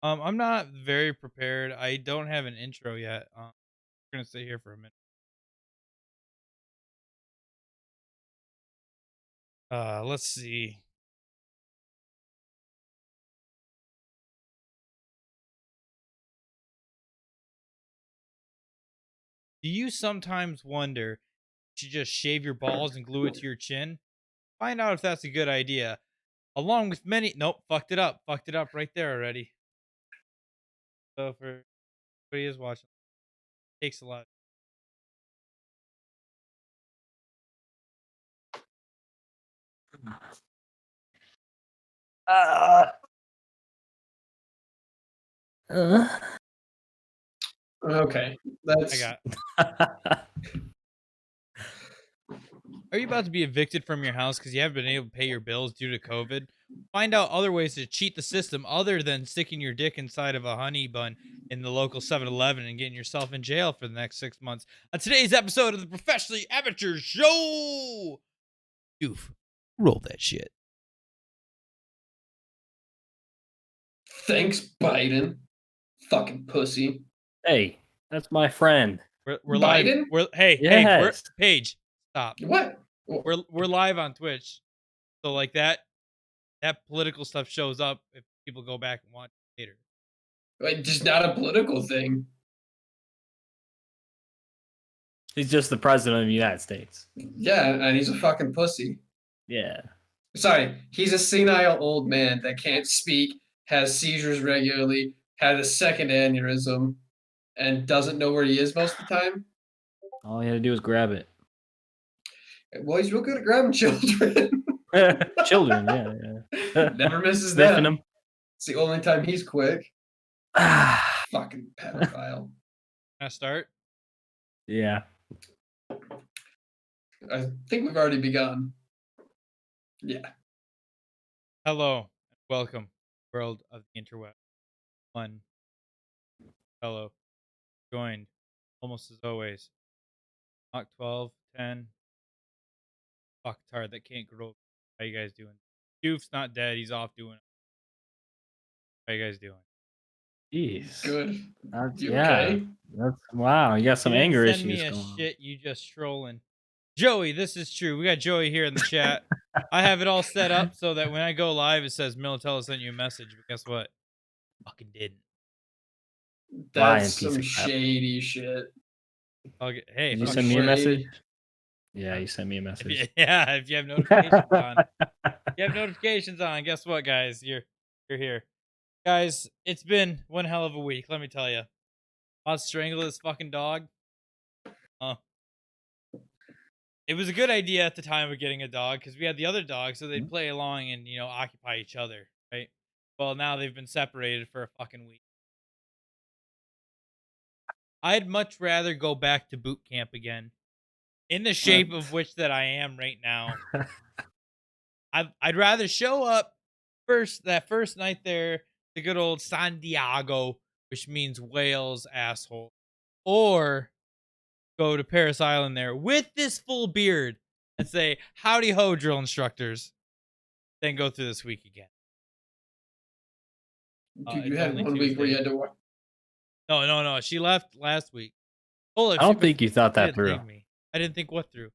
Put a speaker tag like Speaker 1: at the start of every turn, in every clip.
Speaker 1: I'm not very prepared. I don't have an intro yet. We're gonna sit here for a minute. Let's see. Do you sometimes wonder if you just shave your balls and glue it to your chin? Find out if that's a good idea. Along with many, nope, fucked it up right there already. So for everybody is watching, takes a lot.
Speaker 2: Uh, uh.
Speaker 3: Okay,
Speaker 1: I
Speaker 3: that's
Speaker 1: got. Are you about to be evicted from your house because you haven't been able to pay your bills due to COVID? Find out other ways to cheat the system other than sticking your dick inside of a honey bun in the local 7-Eleven and getting yourself in jail for the next 6 months. On today's episode of the Professionally Amateur Show, Goof, roll that shit.
Speaker 3: thanks, Biden. Fucking pussy.
Speaker 2: Hey, that's my friend.
Speaker 1: We're live.
Speaker 3: Biden?
Speaker 1: We're
Speaker 2: Yes.
Speaker 1: Paige. Stop.
Speaker 3: What?
Speaker 1: We're live on Twitch, so like that political stuff shows up if people go back and watch it later.
Speaker 3: Like, just not a political thing.
Speaker 2: He's just the president of the United States.
Speaker 3: Yeah, and he's a fucking pussy.
Speaker 2: Yeah.
Speaker 3: Sorry, he's a senile old man that can't speak, has seizures regularly, had a second aneurysm, and doesn't know where he is most of the time.
Speaker 2: All he had to do was grab it.
Speaker 3: Well, he's real good at grabbing children.
Speaker 2: Children, yeah.
Speaker 3: Never misses
Speaker 2: Sniffing
Speaker 3: them.
Speaker 2: them.
Speaker 3: It's the only time he's quick.
Speaker 2: Ah,
Speaker 3: Fucking pedophile.
Speaker 1: Can I start?
Speaker 2: yeah.
Speaker 3: I think we've already begun. Yeah.
Speaker 1: Hello, and welcome, world of the interweb. One fellow joined, almost as always. Mach 12, 10. Fucktard that can't grow. How you guys doing? Doof's not dead. He's off doing it. How you guys doing?
Speaker 2: Jeez.
Speaker 3: Good. You
Speaker 2: Yeah.
Speaker 3: okay?
Speaker 2: Wow. You got some
Speaker 1: You didn't
Speaker 2: anger
Speaker 1: send
Speaker 2: issues
Speaker 1: me a
Speaker 2: going on.
Speaker 1: shit. You just trolling. Joey, this is true. We got Joey here in the chat. I have it all set up so that when I go live, it says Militello sent you a message. But guess what? Fucking didn't.
Speaker 2: Lying
Speaker 3: That's
Speaker 2: piece
Speaker 3: some
Speaker 2: of crap.
Speaker 3: shady shit.
Speaker 1: Hey,
Speaker 2: Did you
Speaker 1: fuck
Speaker 2: send me a
Speaker 1: shit.
Speaker 2: message? Yeah, you sent me a message.
Speaker 1: Yeah, if you have notifications on. You have notifications on. Guess what, guys? You're here. Guys, it's been one hell of a week, let me tell you. I'll strangle this fucking dog. It was a good idea at the time of getting a dog because we had the other dog, so they'd play along and occupy each other, right? Well, now they've been separated for a fucking week. I'd much rather go back to boot camp again, in the shape of which that I am right now. I'd rather show up that first night there, the good old San Diego, which means Wales, asshole, or go to Paris Island there with this full beard and say, howdy ho, drill instructors. Then go through this week again.
Speaker 3: Dude, you
Speaker 1: It's
Speaker 3: had
Speaker 1: only
Speaker 3: 1 week where you
Speaker 1: Tuesday.
Speaker 3: had to work.
Speaker 1: No. She left last week. Hold up,
Speaker 2: I don't think you thought
Speaker 1: she
Speaker 2: that
Speaker 1: didn't
Speaker 2: through.
Speaker 1: leave me. I didn't think what through.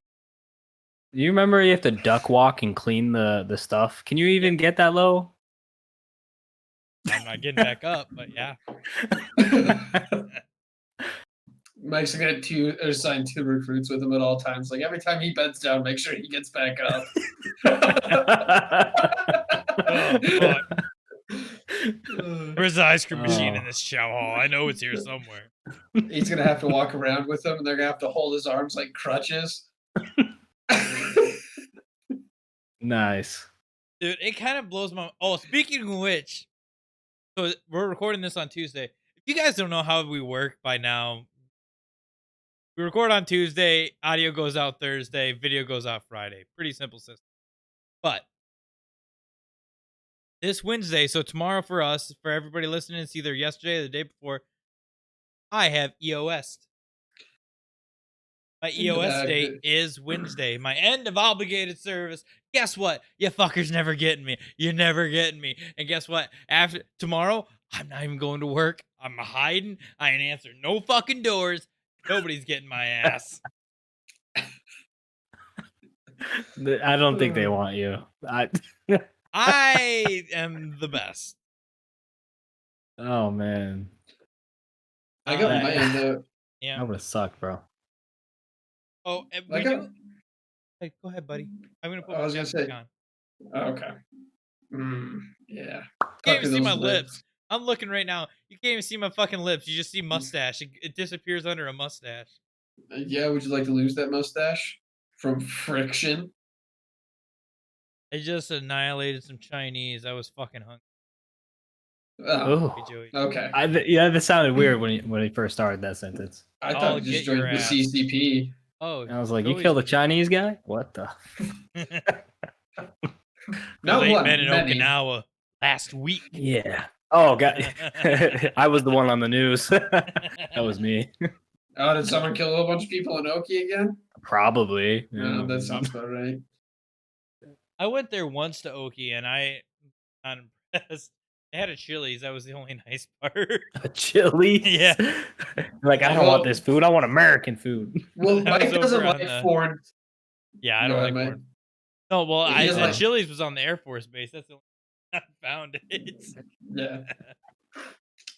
Speaker 2: You remember you have to duck walk and clean the stuff? Can you even get that low?
Speaker 1: I'm not getting back up, but yeah.
Speaker 3: Mike's gonna assign 2 recruits with him at all times. Like every time he bends down, make sure he gets back up.
Speaker 1: Oh, fuck. Where's the ice cream machine in this chow hall? I know it's here somewhere.
Speaker 3: He's gonna have to walk around with him, and they're gonna have to hold his arms like crutches.
Speaker 2: Nice.
Speaker 1: Dude, it kind of blows my... Oh, speaking of which, so we're recording this on Tuesday. If you guys don't know how we work by now, we record on Tuesday, audio goes out Thursday, video goes out Friday. Pretty simple system. But this Wednesday, so tomorrow for us, for everybody listening, it's either yesterday or the day before, I have EOS. My EOS date is Wednesday. My end of obligated service. Guess what? You fuckers never getting me. You're never getting me. And guess what? After tomorrow, I'm not even going to work. I'm hiding. I ain't answering no fucking doors. Nobody's getting my ass.
Speaker 2: I don't think they want you.
Speaker 1: I am the best.
Speaker 2: Oh man,
Speaker 3: I got
Speaker 1: Uh,
Speaker 3: mine though.
Speaker 1: Yeah.
Speaker 2: that would have sucked, bro.
Speaker 1: Oh, and
Speaker 3: I
Speaker 1: we
Speaker 3: got.
Speaker 1: do. Hey, go ahead, buddy. I'm gonna put
Speaker 3: I
Speaker 1: my
Speaker 3: was gonna
Speaker 1: chapstick
Speaker 3: say.
Speaker 1: on.
Speaker 3: Okay. Yeah.
Speaker 1: You can't even
Speaker 3: Tucking
Speaker 1: see my
Speaker 3: those
Speaker 1: lips. I'm looking right now. You can't even see my fucking lips. You just see
Speaker 3: Mm.
Speaker 1: mustache. It disappears under a mustache.
Speaker 3: Yeah. Would you like to lose that mustache from friction?
Speaker 1: I just annihilated some Chinese. I was fucking hungry.
Speaker 3: Oh.
Speaker 2: Oh,
Speaker 1: Joey.
Speaker 3: Okay.
Speaker 2: yeah, that sounded weird when he first started that sentence.
Speaker 3: I
Speaker 1: I'll
Speaker 3: thought you
Speaker 1: get
Speaker 3: just
Speaker 1: your
Speaker 3: joined the
Speaker 1: ass.
Speaker 3: CCP.
Speaker 1: Oh,
Speaker 2: And I was like, you
Speaker 1: Joey's
Speaker 2: killed a
Speaker 1: pretty-
Speaker 2: Chinese guy? What the?
Speaker 3: Not
Speaker 1: Killed 8
Speaker 3: one,
Speaker 1: men in
Speaker 3: many.
Speaker 1: Okinawa last week.
Speaker 2: Yeah. Oh god, I was the one on the news. That was me.
Speaker 3: Oh, did someone kill a whole bunch of people in Oki again?
Speaker 2: Probably.
Speaker 3: No, that sounds about right.
Speaker 1: I went there once to Oki and I'm not impressed. They had a Chili's. That was the only nice part.
Speaker 2: A chili.
Speaker 1: Yeah.
Speaker 2: Like I don't want this food. I want American food.
Speaker 3: Well,
Speaker 1: That
Speaker 3: Mike
Speaker 1: was
Speaker 3: doesn't
Speaker 1: over on
Speaker 3: like
Speaker 1: the-
Speaker 3: foreign.
Speaker 1: Yeah, I
Speaker 3: Go
Speaker 1: don't
Speaker 3: ahead,
Speaker 1: like
Speaker 3: Mike.
Speaker 1: corn. No, well,
Speaker 3: He doesn't like-
Speaker 1: Chili's was on the Air Force Base. That's the only I found it.
Speaker 3: Yeah.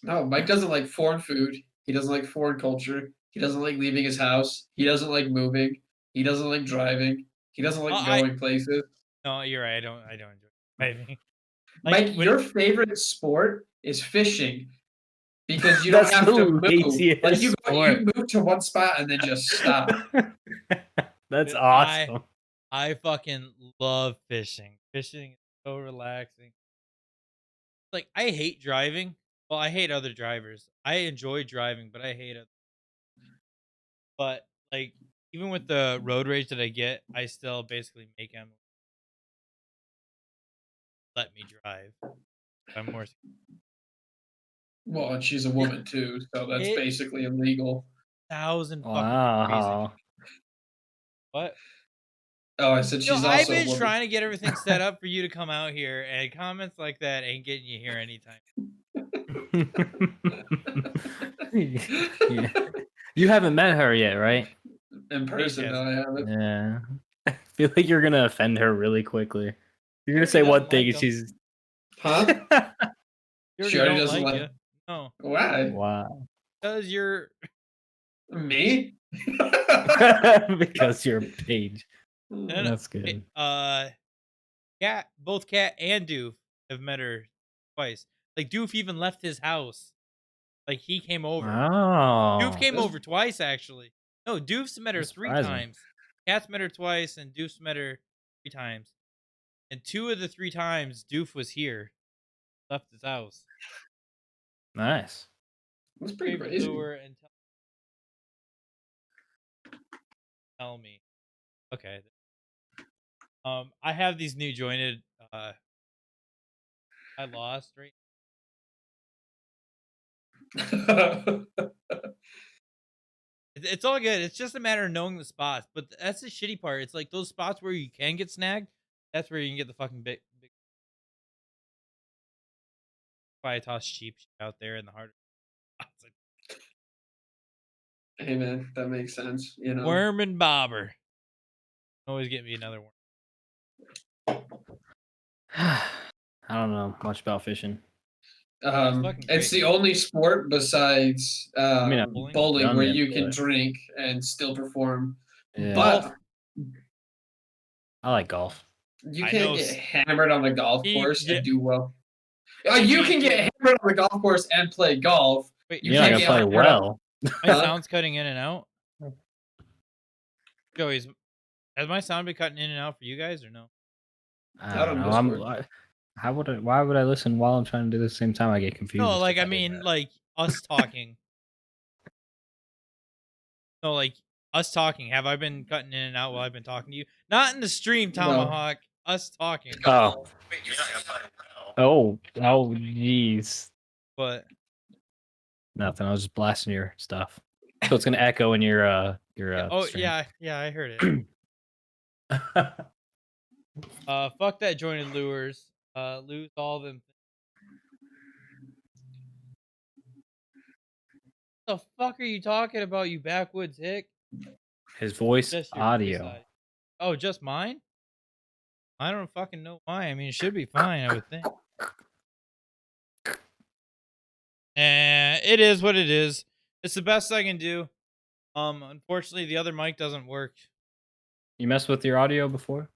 Speaker 3: No, Mike doesn't like foreign food. He doesn't like foreign culture. He doesn't like leaving his house. He doesn't like moving. He doesn't like driving. He doesn't like going places.
Speaker 1: No, you're right. I don't enjoy driving.
Speaker 3: Mike,
Speaker 1: when-
Speaker 3: your favorite sport is fishing because you don't
Speaker 2: That's
Speaker 3: have to
Speaker 2: the
Speaker 3: move.
Speaker 2: laziest
Speaker 3: Like you
Speaker 2: sport.
Speaker 3: move to one spot and then just stop.
Speaker 2: That's
Speaker 1: Dude,
Speaker 2: awesome.
Speaker 1: I fucking love fishing. Fishing is so relaxing. Like I hate driving. Well, I hate other drivers. I enjoy driving, but I hate it. But like even with the road rage that I get, I still basically make him let me drive. I'm more
Speaker 3: Well, and she's a woman too, so that's
Speaker 1: It-
Speaker 3: basically illegal.
Speaker 1: 1,000 fucking degrees.
Speaker 2: Wow.
Speaker 1: What?
Speaker 3: Oh, I said
Speaker 1: You know,
Speaker 3: she's
Speaker 1: I've
Speaker 3: also a
Speaker 1: been
Speaker 3: woman.
Speaker 1: trying to get everything set up for you to come out here, and comments like that ain't getting you here anytime.
Speaker 2: Yeah. You haven't met her yet, right?
Speaker 3: In person, no, I haven't.
Speaker 2: Yeah. I feel like you're gonna offend her really quickly. You're gonna say
Speaker 1: She
Speaker 2: one
Speaker 1: doesn't
Speaker 2: thing
Speaker 1: like
Speaker 2: and she's
Speaker 3: Huh?
Speaker 1: You
Speaker 3: She
Speaker 1: already
Speaker 3: already
Speaker 1: don't
Speaker 3: doesn't
Speaker 1: like
Speaker 3: like-
Speaker 1: you. No,
Speaker 3: Why?
Speaker 2: Wow.
Speaker 1: because you're
Speaker 3: Me?
Speaker 2: Because you're Paige.
Speaker 1: no.
Speaker 2: That's good.
Speaker 1: Cat, both Cat and Doof have met her twice. Like Doof even left his house. Like he came over.
Speaker 2: Oh.
Speaker 1: Doof came
Speaker 3: That's-
Speaker 1: over twice actually. No, Doof's met her
Speaker 2: That's
Speaker 1: 3
Speaker 2: surprising.
Speaker 1: times. Cat's met her twice, and Doof's met her 3 times. And 2 of the 3 times, Doof was here, left his house.
Speaker 2: Nice.
Speaker 3: That's pretty
Speaker 1: Favorite
Speaker 3: crazy.
Speaker 1: lure and tell me. Okay. I have these new jointed. I lost right. It's all good. It's just a matter of knowing the spots. But that's the shitty part. It's like those spots where you can get snagged. That's where you can get the fucking big. Why I toss cheap shit out there in the harder spots. Like
Speaker 3: Hey man, that makes sense. You know.
Speaker 1: worm and bobber. Always get me another one.
Speaker 2: I don't know much about fishing.
Speaker 1: fucking
Speaker 3: It's
Speaker 1: great.
Speaker 3: the only sport besides
Speaker 2: mean, I've
Speaker 3: bowling
Speaker 2: done
Speaker 3: where
Speaker 2: it,
Speaker 3: you can
Speaker 2: but-
Speaker 3: drink and still perform.
Speaker 2: Yeah.
Speaker 3: But
Speaker 2: I like golf.
Speaker 3: you
Speaker 1: I
Speaker 3: can't
Speaker 1: know
Speaker 3: get
Speaker 1: s-
Speaker 3: hammered on the golf
Speaker 1: He-
Speaker 3: course
Speaker 1: yeah.
Speaker 3: and do well. You can get hammered on the golf course and play golf.
Speaker 1: Wait,
Speaker 3: You
Speaker 2: You're not
Speaker 3: can't
Speaker 2: gonna
Speaker 3: get
Speaker 2: play
Speaker 3: hammered on-
Speaker 2: well.
Speaker 1: my
Speaker 3: Huh?
Speaker 1: sound's cutting in and out. Joey's, has my sound been cutting in and out for you guys or no?
Speaker 2: I
Speaker 3: Not
Speaker 2: don't
Speaker 3: on
Speaker 2: know.
Speaker 3: Discord.
Speaker 2: How would I? Why would I listen while I'm trying to do this at the same time? I get confused.
Speaker 1: No,
Speaker 2: if
Speaker 1: like I
Speaker 2: do
Speaker 1: mean,
Speaker 2: that.
Speaker 1: like us talking. No, like us talking. Have I been cutting in and out while I've been talking to you? Not in the stream,
Speaker 3: No.
Speaker 1: Tomahawk. Us talking.
Speaker 2: Oh. Oh. Oh. Jeez.
Speaker 1: But
Speaker 2: Nothing. I was just blasting your stuff, so it's gonna echo in your
Speaker 1: oh
Speaker 2: stream.
Speaker 1: yeah, I heard it. Fuck that jointed lures. Lose all them. The fuck are you talking about, you backwoods hick?
Speaker 2: His voice
Speaker 1: Just your voice
Speaker 2: audio.
Speaker 1: audio. Oh, just mine? I don't fucking know why. I mean, it should be fine, I would think. It is what it is. It's the best I can do. Unfortunately, the other mic doesn't work.
Speaker 2: You messed with your audio before?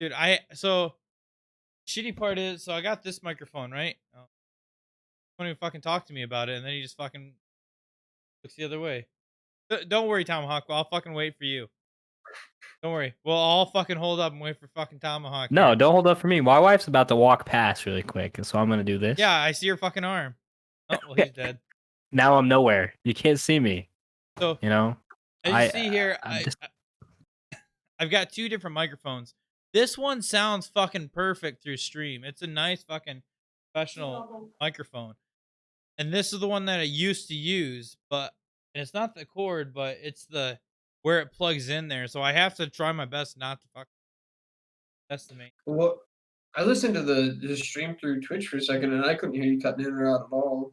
Speaker 1: Dude, shitty part is, so I got this microphone, right? Oh, don't even fucking talk to me about it, and then he just fucking looks the other way. Don't worry, Tomahawk. I'll fucking wait for you. Don't worry. We'll all fucking hold up and wait for fucking Tomahawk.
Speaker 2: No,
Speaker 1: here.
Speaker 2: don't hold up for me. My wife's about to walk past really quick, so I'm gonna do this.
Speaker 1: Yeah, I see your fucking arm. Oh, well, he's dead.
Speaker 2: Now I'm nowhere. You can't see me.
Speaker 1: So,
Speaker 2: You know.
Speaker 1: as you see here,
Speaker 2: I'm just-
Speaker 1: I've got 2 different microphones. This one sounds fucking perfect through stream. It's a nice fucking professional microphone. And this is the one that I used to use, and it's not the cord, but it's the where it plugs in there. So I have to try my best not to fuck. That's the main.
Speaker 3: Well, I listened to the stream through Twitch for a second, and I couldn't hear you cutting in or out at all.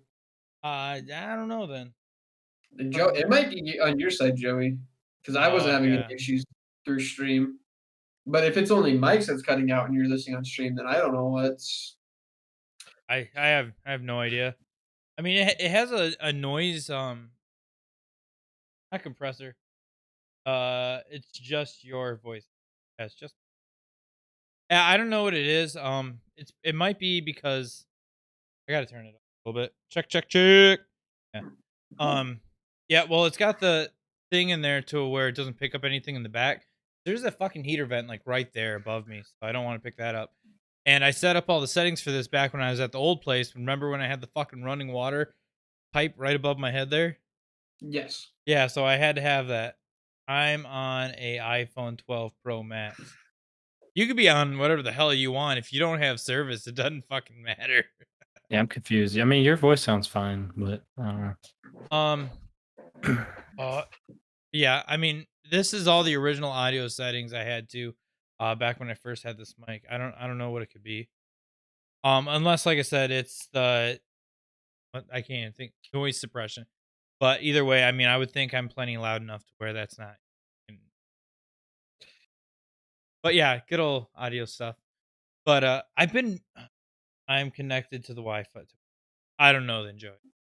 Speaker 1: I don't know then.
Speaker 3: And Joe, it might be on your side, Joey, because I wasn't having any issues through stream. But if it's only mics that's cutting out and you're listening on stream, then I don't know what's.
Speaker 1: I have no idea. I mean, it has a noise not compressor. It's just your voice. Yeah, it's just. Yeah, I don't know what it is. It might be because I gotta turn it up a little bit. Check. Yeah. Yeah. Well, it's got the thing in there to where it doesn't pick up anything in the back. There's a fucking heater vent like right there above me, so I don't want to pick that up. And I set up all the settings for this back when I was at the old place. Remember when I had the fucking running water pipe right above my head there?
Speaker 3: Yes.
Speaker 1: Yeah, so I had to have that. I'm on a iPhone 12 Pro Max. You could be on whatever the hell you want. If you don't have service, it doesn't fucking matter.
Speaker 2: Yeah, I'm confused. I mean, your voice sounds fine, but I don't know.
Speaker 1: Yeah, I mean, this is all the original audio settings I had to back when I first had this mic. I don't know what it could be. Unless like I said, it's I can't even think, noise suppression. But either way, I mean, I would think I'm plenty loud enough to where that's not. But yeah, good old audio stuff. But I'm connected to the Wi-Fi. I don't know then, Joey.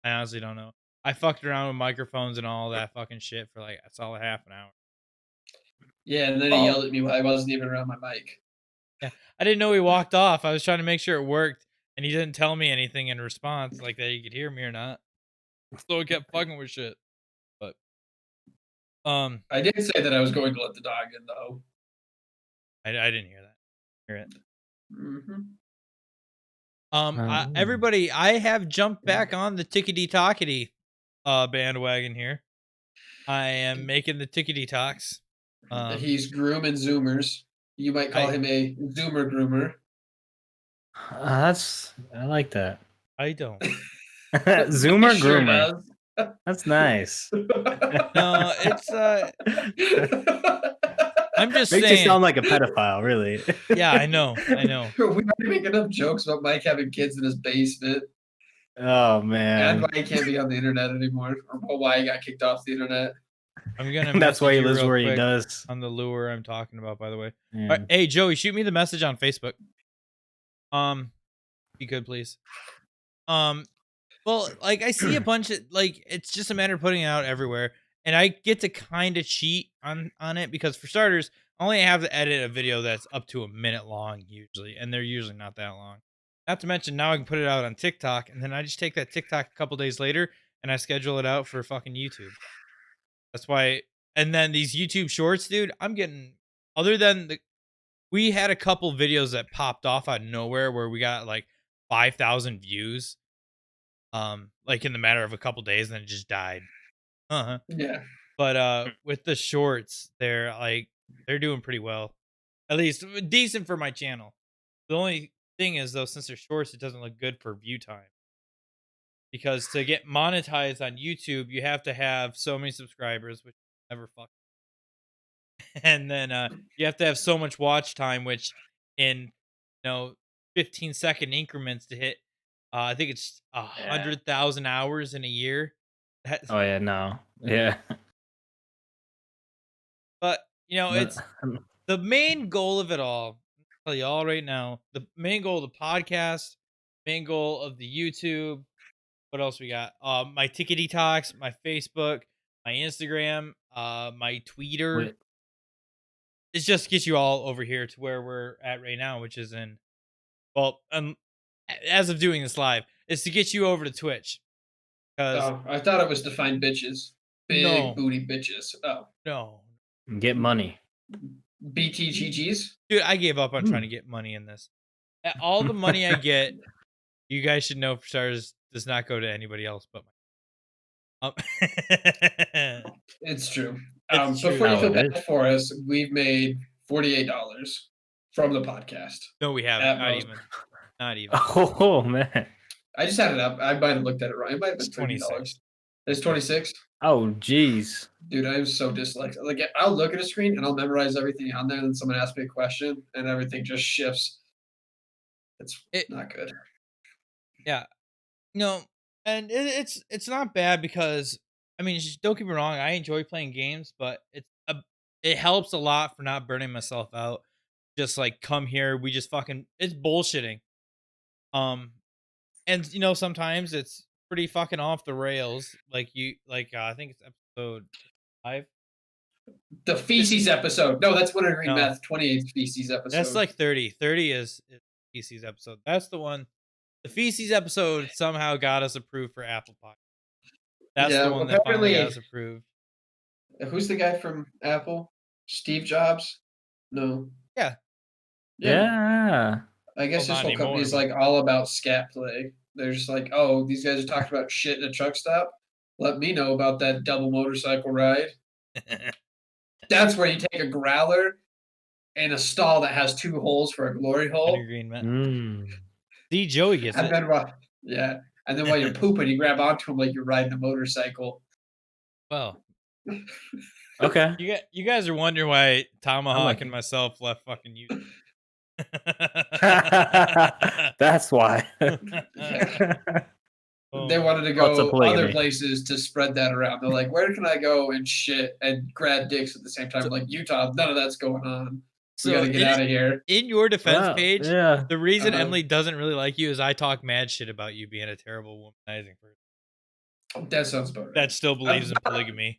Speaker 1: I honestly don't know. I fucked around with microphones and all that fucking shit for like a solid half an hour.
Speaker 3: Yeah, and then he yelled at me while I wasn't even around my mic.
Speaker 1: Yeah, I didn't know he walked off. I was trying to make sure it worked, and he didn't tell me anything in response, like that he could hear me or not. So I kept fucking with shit. But
Speaker 3: I did say that I was going to let the dog in, though.
Speaker 1: I didn't hear that. Hear it.
Speaker 3: Mm-hmm.
Speaker 1: Everybody, I have jumped back on the tickety talkety bandwagon here. I am making the tickety talks.
Speaker 3: He's grooming Zoomers. You might call him a Zoomer groomer.
Speaker 2: I like that.
Speaker 1: I don't.
Speaker 2: Zoomer
Speaker 3: Sure
Speaker 2: groomer. That's nice.
Speaker 1: No, it's I'm just
Speaker 2: Makes
Speaker 1: saying.
Speaker 2: you sound like a pedophile, really.
Speaker 1: Yeah, I know.
Speaker 3: We already make enough jokes about Mike having kids in his basement.
Speaker 2: Oh man.
Speaker 3: And why he can't be on the internet anymore, or why he got kicked off the internet.
Speaker 1: I'm gonna.
Speaker 2: That's why he
Speaker 1: message you
Speaker 2: lives
Speaker 1: real
Speaker 2: where he
Speaker 1: quick
Speaker 2: does.
Speaker 1: on the lure I'm talking about, by the way.
Speaker 2: Yeah.
Speaker 1: All right, hey Joey, shoot me the message on Facebook. If you could please. Well, like I see a bunch of like it's just a matter of putting it out everywhere, and I get to kind of cheat on it because for starters, I only have to edit a video that's up to a minute long usually, and they're usually not that long. Not to mention now I can put it out on TikTok, and then I just take that TikTok a couple days later and I schedule it out for fucking YouTube. That's why. And then these YouTube shorts, dude, I'm getting. Other than we had a couple videos that popped off out of nowhere where we got like 5,000 views. Like in the matter of a couple days, and then it just died.
Speaker 3: Yeah.
Speaker 1: But with the shorts, they're doing pretty well. At least decent for my channel. The only thing is though, since they're shorts, it doesn't look good for view time. Because to get monetized on YouTube, you have to have so many subscribers, which never fuck. And then you have to have so much watch time, which in 15-second increments to hit. I think it's 100,000 hours in a year. That's-
Speaker 2: Oh yeah, no, yeah.
Speaker 1: But
Speaker 2: But-
Speaker 1: it's the main goal of it all. I'll tell you all right now. The main goal of the podcast, main goal of the YouTube. What else we got? My Tickety Talks, my Facebook, my Instagram, my Twitter.
Speaker 2: Wait,
Speaker 1: It's just to get you all over here to where we're at right now, which is in as of doing this live, is to get you over to Twitch. Because
Speaker 3: Oh, I thought it was to find bitches. Big
Speaker 1: No.
Speaker 3: booty bitches. Oh.
Speaker 1: no,
Speaker 2: get money.
Speaker 3: BTGGs?
Speaker 1: dude, I gave up on trying to get money in this. All the money I get, you guys should know for starters, does not go to anybody else but my.
Speaker 3: It's true.
Speaker 1: It's true.
Speaker 3: Before you
Speaker 2: Oh,
Speaker 3: feel
Speaker 2: it
Speaker 3: bad for us, we've made $48 from the podcast.
Speaker 1: No, we haven't.
Speaker 3: At
Speaker 1: Not
Speaker 3: most.
Speaker 1: even. Not even.
Speaker 2: Oh man.
Speaker 3: I just had it up. I might have looked at it wrong. It might have been
Speaker 1: It's
Speaker 3: $30.
Speaker 1: 26.
Speaker 3: It's 26.
Speaker 2: Oh jeez.
Speaker 3: Dude, I'm so dyslexic. Like, I'll look at a screen and I'll memorize everything on there, and then someone asks me a question, and everything just shifts. It's not good.
Speaker 1: No, and it's not bad because I mean, just don't get me wrong, I enjoy playing games, but it helps a lot for not burning myself out. Just like come here, we just fucking it's bullshitting. And sometimes it's pretty fucking off the rails. Like I think it's episode 5.
Speaker 3: The feces episode. No, that's Wintergreen
Speaker 1: No.
Speaker 3: Meth. 28th feces episode.
Speaker 1: That's like 30. 30 is feces episode. That's the one. The feces episode somehow got us approved for Apple Pie. That's
Speaker 3: Yeah,
Speaker 1: the one that finally got
Speaker 3: apparently-
Speaker 1: us approved.
Speaker 3: Who's the guy from Apple? Steve Jobs? No.
Speaker 1: Yeah.
Speaker 2: Yeah.
Speaker 3: I guess
Speaker 1: Well,
Speaker 3: this
Speaker 1: not
Speaker 3: whole company
Speaker 1: anymore,
Speaker 3: is
Speaker 1: but-
Speaker 3: like all about scat play. They're just like, oh, these guys are talking about shit in a truck stop. Let me know about that double motorcycle ride. That's where you take a growler in a stall that has 2 holes for a glory hole.
Speaker 1: Green man.
Speaker 2: Mm.
Speaker 1: See, Joey gets
Speaker 3: And
Speaker 1: it.
Speaker 3: then and then while you're pooping, you grab onto them like you're riding a motorcycle.
Speaker 1: Well,
Speaker 2: Okay.
Speaker 1: you guys are wondering why Tomahawk
Speaker 2: like
Speaker 1: and
Speaker 2: it.
Speaker 1: myself left fucking you.
Speaker 2: That's why.
Speaker 3: They wanted to
Speaker 2: Lots of
Speaker 3: go
Speaker 2: polygamy.
Speaker 3: other places to spread that around. They're like, where can I go and shit and grab dicks at the same time? Like, Utah, none of that's going on. We gotta get out of here.
Speaker 1: In your defense
Speaker 2: Wow,
Speaker 1: page,
Speaker 2: Yeah.
Speaker 1: the reason
Speaker 3: Uh-huh.
Speaker 1: Emily doesn't really like you is I talk mad shit about you being a terrible womanizing person
Speaker 3: That sounds about right.
Speaker 1: that still believes in polygamy.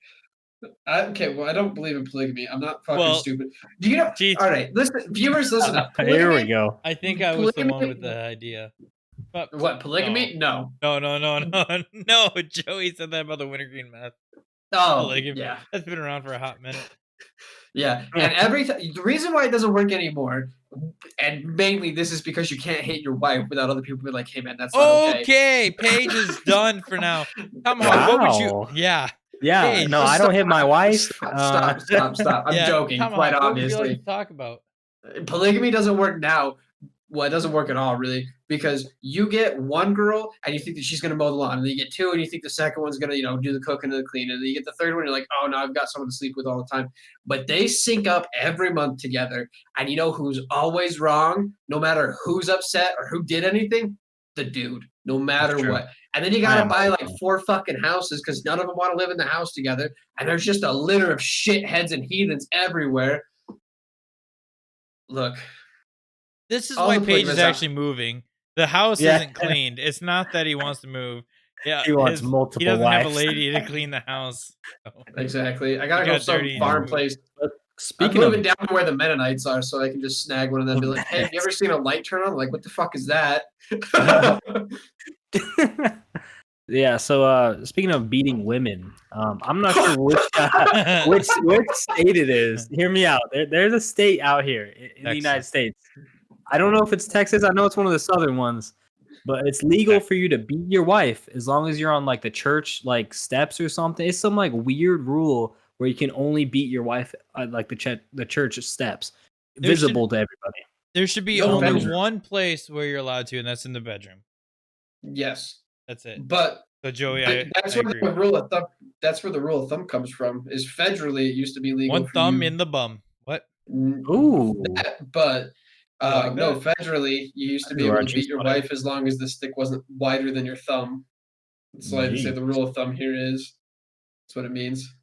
Speaker 3: Okay, well, I don't believe in polygamy. I'm not fucking
Speaker 1: Well,
Speaker 3: stupid. Do you know?
Speaker 1: Geez.
Speaker 3: All right, listen, viewers, listen up.
Speaker 2: Here we
Speaker 3: Polygamy-
Speaker 2: go.
Speaker 1: I think I was the one
Speaker 3: polygamy-
Speaker 1: with the idea. But
Speaker 3: What, polygamy? No.
Speaker 1: No, no. Joey said that about the wintergreen meth.
Speaker 3: Oh,
Speaker 1: Polygamy.
Speaker 3: yeah.
Speaker 1: That's been around for a hot minute.
Speaker 3: Yeah. And the reason why it doesn't work anymore, and mainly this is because you can't hate your wife without other people being like, hey, man, that's not okay.
Speaker 1: Okay, Paige is done for now. Tomahawk, what would you?
Speaker 2: Wow.
Speaker 1: Yeah.
Speaker 2: Yeah.
Speaker 1: Hey,
Speaker 2: No, I don't hit my wife.
Speaker 3: Stop. I'm
Speaker 1: yeah.
Speaker 3: joking,
Speaker 1: Tomahawk,
Speaker 3: quite
Speaker 1: what would you
Speaker 3: obviously.
Speaker 1: like to talk about?
Speaker 3: Polygamy doesn't work now. Well, it doesn't work at all, really, because you get one girl and you think that she's going to mow the lawn, and then you get 2 and you think the second one's going to, do the cooking and the cleaning, and then you get the third one, you're like, oh, no, I've got someone to sleep with all the time. But they sync up every month together, and you know who's always wrong, no matter who's upset or who did anything? The dude, no matter
Speaker 2: true.
Speaker 3: what. And then you got to
Speaker 2: Yeah.
Speaker 3: buy like 4 fucking houses because none of them want to live in the house together, and there's just a litter of shitheads and heathens everywhere. Look.
Speaker 1: This is
Speaker 3: All
Speaker 1: why
Speaker 3: the
Speaker 1: Paige is
Speaker 3: polygamists out-
Speaker 1: actually moving. The house
Speaker 2: Yeah.
Speaker 1: isn't cleaned. It's not that he wants to move. Yeah,
Speaker 2: He wants multiple
Speaker 1: He doesn't have a
Speaker 2: wives.
Speaker 1: lady to clean the house. So.
Speaker 3: Exactly. I gotta
Speaker 1: It
Speaker 3: go
Speaker 1: got
Speaker 3: some
Speaker 1: dirty and
Speaker 3: farm
Speaker 1: moved.
Speaker 3: place. I'm
Speaker 2: Speaking
Speaker 3: moving
Speaker 2: of
Speaker 3: down to where the Mennonites are, so I can just snag one of them and be like, "Hey, have you ever seen a light turn on?" Like, what the fuck is that?
Speaker 2: yeah, so speaking of beating women, I'm not sure which state it is. Hear me out. There's a state out here in the United
Speaker 1: Texas.
Speaker 2: States. I don't know if it's Texas. I know it's one of the southern ones, but it's legal for you to beat your wife as long as you're on like the church like steps or something. It's some like weird rule where you can only beat your wife at like the church steps,
Speaker 1: There should-
Speaker 2: visible to everybody.
Speaker 1: There should be
Speaker 3: No
Speaker 1: only
Speaker 3: bedroom.
Speaker 1: one place where you're allowed to, and that's in the bedroom.
Speaker 3: Yes,
Speaker 1: That's it.
Speaker 3: but
Speaker 1: So Joey,
Speaker 3: that's
Speaker 1: I
Speaker 3: where
Speaker 1: agree.
Speaker 3: the rule of thumb. That's where the rule of thumb comes from. Is federally it used to be legal.
Speaker 1: One
Speaker 3: for
Speaker 1: thumb
Speaker 3: you-
Speaker 1: in the bum. What?
Speaker 2: Ooh,
Speaker 3: But
Speaker 1: I like
Speaker 3: no, federally you used to be
Speaker 2: Ooh,
Speaker 3: able to
Speaker 2: Archie's
Speaker 3: beat your
Speaker 2: funny.
Speaker 3: wife as long as the stick wasn't wider than your thumb. That's why they say
Speaker 2: Jeez.
Speaker 3: the rule of thumb here is That's what it means.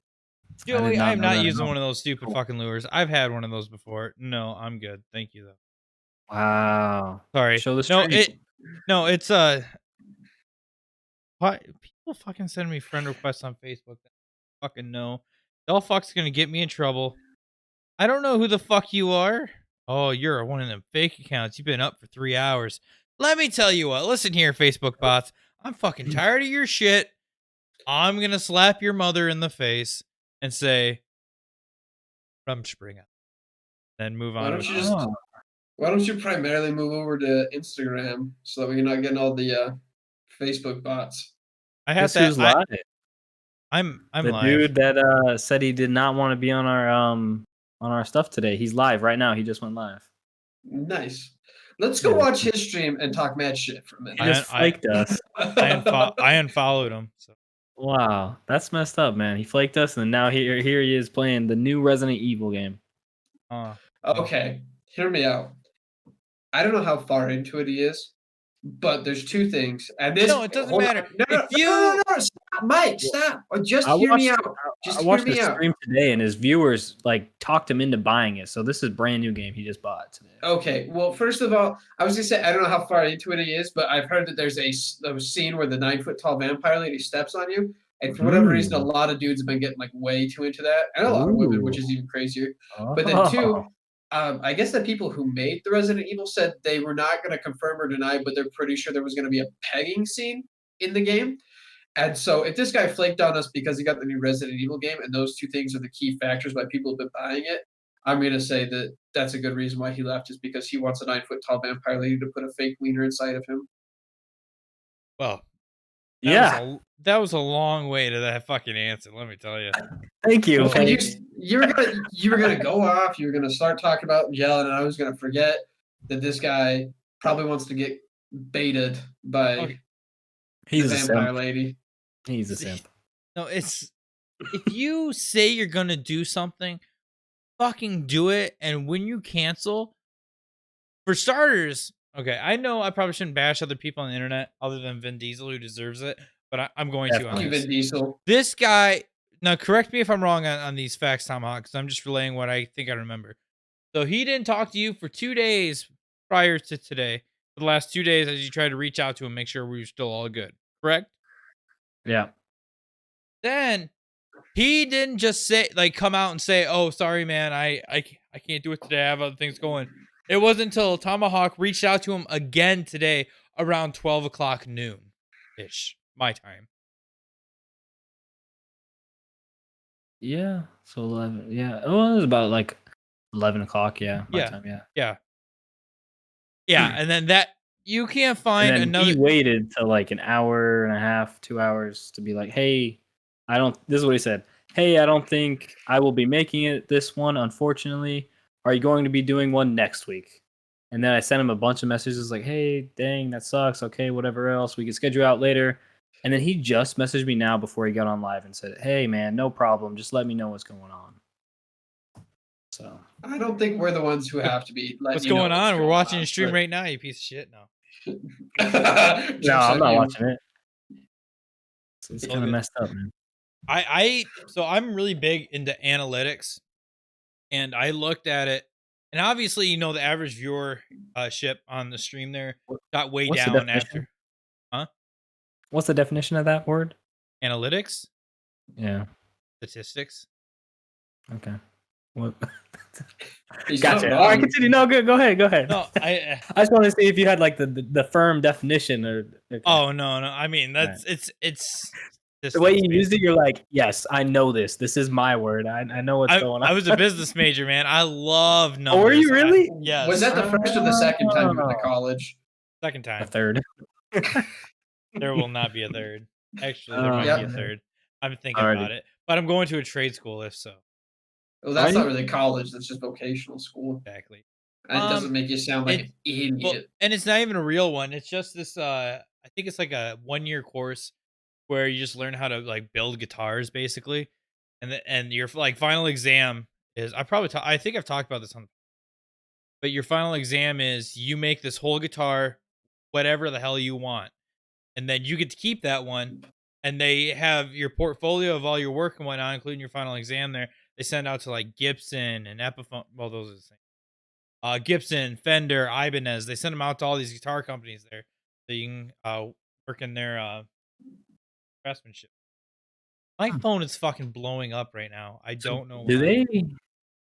Speaker 2: I did
Speaker 1: Joey, I am
Speaker 2: know
Speaker 1: not
Speaker 2: that at
Speaker 1: using
Speaker 2: all.
Speaker 1: one of those stupid
Speaker 2: Cool.
Speaker 1: fucking lures. I've had one of those before. No, I'm good. Thank you though.
Speaker 2: Wow.
Speaker 1: Sorry.
Speaker 2: Show the
Speaker 1: No,
Speaker 2: stream.
Speaker 1: it's why people fucking send me friend requests on Facebook that I fucking know. Y'all fuck's gonna get me in trouble. I don't know who the fuck you are. Oh, you're one of them fake accounts. You've been up for 3 hours. Let me tell you what. Listen here, Facebook bots. I'm fucking tired of your shit. I'm gonna slap your mother in the face and say, Rumspringa. Then move
Speaker 3: Why
Speaker 1: on
Speaker 3: don't
Speaker 1: with
Speaker 3: you
Speaker 1: my
Speaker 3: just
Speaker 2: Oh,
Speaker 3: Why don't you primarily move over to Instagram so that we're not getting all the Facebook bots?
Speaker 1: I have
Speaker 2: guess
Speaker 1: that.
Speaker 2: who's live?
Speaker 1: I'm
Speaker 2: The
Speaker 1: live.
Speaker 2: dude that said he did not want to be on our stuff today. He's live right now. He just went live.
Speaker 3: Nice. Let's go
Speaker 2: Yeah.
Speaker 3: watch his stream and talk mad shit for a
Speaker 2: He
Speaker 3: minute.
Speaker 2: just flaked us.
Speaker 1: I unfollowed him. So
Speaker 2: Wow, that's messed up, man. He flaked us, and now here he is playing the new Resident Evil game.
Speaker 3: Okay, hear me out. I don't know how far into it he is, but there's two things. And this
Speaker 1: No, it doesn't
Speaker 3: hold on.
Speaker 1: matter.
Speaker 3: No, no,
Speaker 1: If
Speaker 3: no, no, no,
Speaker 1: you
Speaker 3: no, stop, Mike, stop. Or just
Speaker 2: I
Speaker 3: hear me
Speaker 2: watched
Speaker 3: out. Just
Speaker 2: I
Speaker 3: hear
Speaker 2: watched
Speaker 3: me
Speaker 2: the
Speaker 3: out.
Speaker 2: stream today, and his viewers like talked him into buying it. So this is a brand new game he just bought today.
Speaker 3: Okay, well, first of all, I was gonna say I don't know how far into it he is, but I've heard that there's a scene where the 9 foot tall vampire lady steps on you, and for whatever reason, a lot of dudes have been getting like way too into that, and a lot of women, which is even crazier. But then two, I guess the people who made the Resident Evil said they were not going to confirm or deny, but they're pretty sure there was going to be a pegging scene in the game. And so, if this guy flaked on us because he got the new Resident Evil game, and those two things are the key factors why people have been buying it, I'm going to say that that's a good reason why he left, is because he wants a 9 foot tall vampire lady to put a fake wiener inside of him.
Speaker 1: well,
Speaker 2: Yeah,
Speaker 1: that was a long way to that fucking answer. Let me tell you.
Speaker 2: thank you.
Speaker 1: Oh,
Speaker 3: Well,
Speaker 1: you-
Speaker 3: you were gonna go off. You were gonna start talking about yelling, and I was gonna forget that this guy probably wants to get baited by
Speaker 1: Okay.
Speaker 2: He's
Speaker 3: the
Speaker 2: a
Speaker 3: vampire
Speaker 2: simp.
Speaker 3: lady.
Speaker 2: He's a simp.
Speaker 1: No, it's if you say you're gonna do something, fucking do it. And when you cancel, for starters, okay, I know I probably shouldn't bash other people on the internet other than Vin Diesel who deserves it, but I'm going to on
Speaker 2: Definitely.
Speaker 3: Fuck you,
Speaker 1: this.
Speaker 3: Vin Diesel.
Speaker 1: This guy, now correct me if I'm wrong on these facts, Tomahawk, because I'm just relaying what I think I remember. So he didn't talk to you for 2 days prior to today. For the last 2 days, as you tried to reach out to him, make sure we were still all good. Correct?
Speaker 2: Yeah.
Speaker 1: Then he didn't just say come out and say, "Oh, sorry, man, I can't do it today. I have other things going." It wasn't until Tomahawk reached out to him again today around 12 o'clock noon ish my time.
Speaker 2: Yeah. So 11. Yeah. Oh, it was about like 11 o'clock. Yeah. My
Speaker 1: Yeah.
Speaker 2: time. Yeah.
Speaker 1: Yeah, and then that you can't find
Speaker 2: And then
Speaker 1: another.
Speaker 2: he waited till like an hour and a half, 2 hours to be like, "Hey, I don't." This is what he said. "Hey, I don't think I will be making it this one, unfortunately. Are you going to be doing one next week?" And then I sent him a bunch of messages like, "Hey, dang, that sucks. Okay, whatever else, we can schedule out later." And then he just messaged me now before he got on live and said, "Hey, man, no problem. Just let me know what's going on." So
Speaker 3: I don't think we're the ones who have to be.
Speaker 1: What's going on? We're watching your stream right now, you piece of shit. No.
Speaker 3: right.
Speaker 2: no, I'm not watching it. It's
Speaker 1: All
Speaker 2: kind of
Speaker 1: good.
Speaker 2: messed up, man.
Speaker 1: So I'm really big into analytics, and I looked at it, and obviously, the average viewer ship on the stream there got way
Speaker 2: What's the
Speaker 1: down
Speaker 2: definition?
Speaker 1: after
Speaker 2: What's the definition of that word?
Speaker 1: analytics,
Speaker 2: Yeah.
Speaker 1: statistics.
Speaker 2: Okay. What?
Speaker 3: He's
Speaker 2: Gotcha.
Speaker 3: not
Speaker 2: All right,
Speaker 3: wrong.
Speaker 2: continue. No, good. Go ahead. Go ahead.
Speaker 1: No,
Speaker 2: I just want to see if you had like the firm definition or. Okay.
Speaker 1: Oh no. I mean that's it's
Speaker 2: the way you
Speaker 1: statistics,
Speaker 2: used it, you're like, yes, I know this. This is my word. I know what's going on.
Speaker 1: I was a business major, man. I love numbers.
Speaker 2: Oh, were you really?
Speaker 1: Yes.
Speaker 3: Was that the first or the second time you went to college?
Speaker 1: Second
Speaker 2: A
Speaker 1: time?
Speaker 2: third.
Speaker 1: There will not be a third. Actually, there might be a third. I'm thinking
Speaker 2: Alrighty.
Speaker 1: about it, but I'm going to a trade school if so.
Speaker 3: Well, that's
Speaker 2: Are
Speaker 3: not
Speaker 2: you?
Speaker 3: really college. That's just vocational school.
Speaker 1: Exactly.
Speaker 3: And it doesn't make you sound like an idiot.
Speaker 1: Well, and it's not even a real one. It's just this. I think it's like a 1-year course where you just learn how to like build guitars, basically, and your like final exam is. I think I've talked about this on. But your final exam is you make this whole guitar, whatever the hell you want, and then you get to keep that one. and they have your portfolio of all your work and whatnot, including your final exam. There, they send out to like Gibson and Epiphone. Well, those are the same. Gibson, Fender, Ibanez. They send them out to all these guitar companies there, so you can work in their craftsmanship. My
Speaker 2: Hmm.
Speaker 1: phone is fucking blowing up right now. I
Speaker 2: So
Speaker 1: don't know
Speaker 2: do
Speaker 1: why.
Speaker 2: they?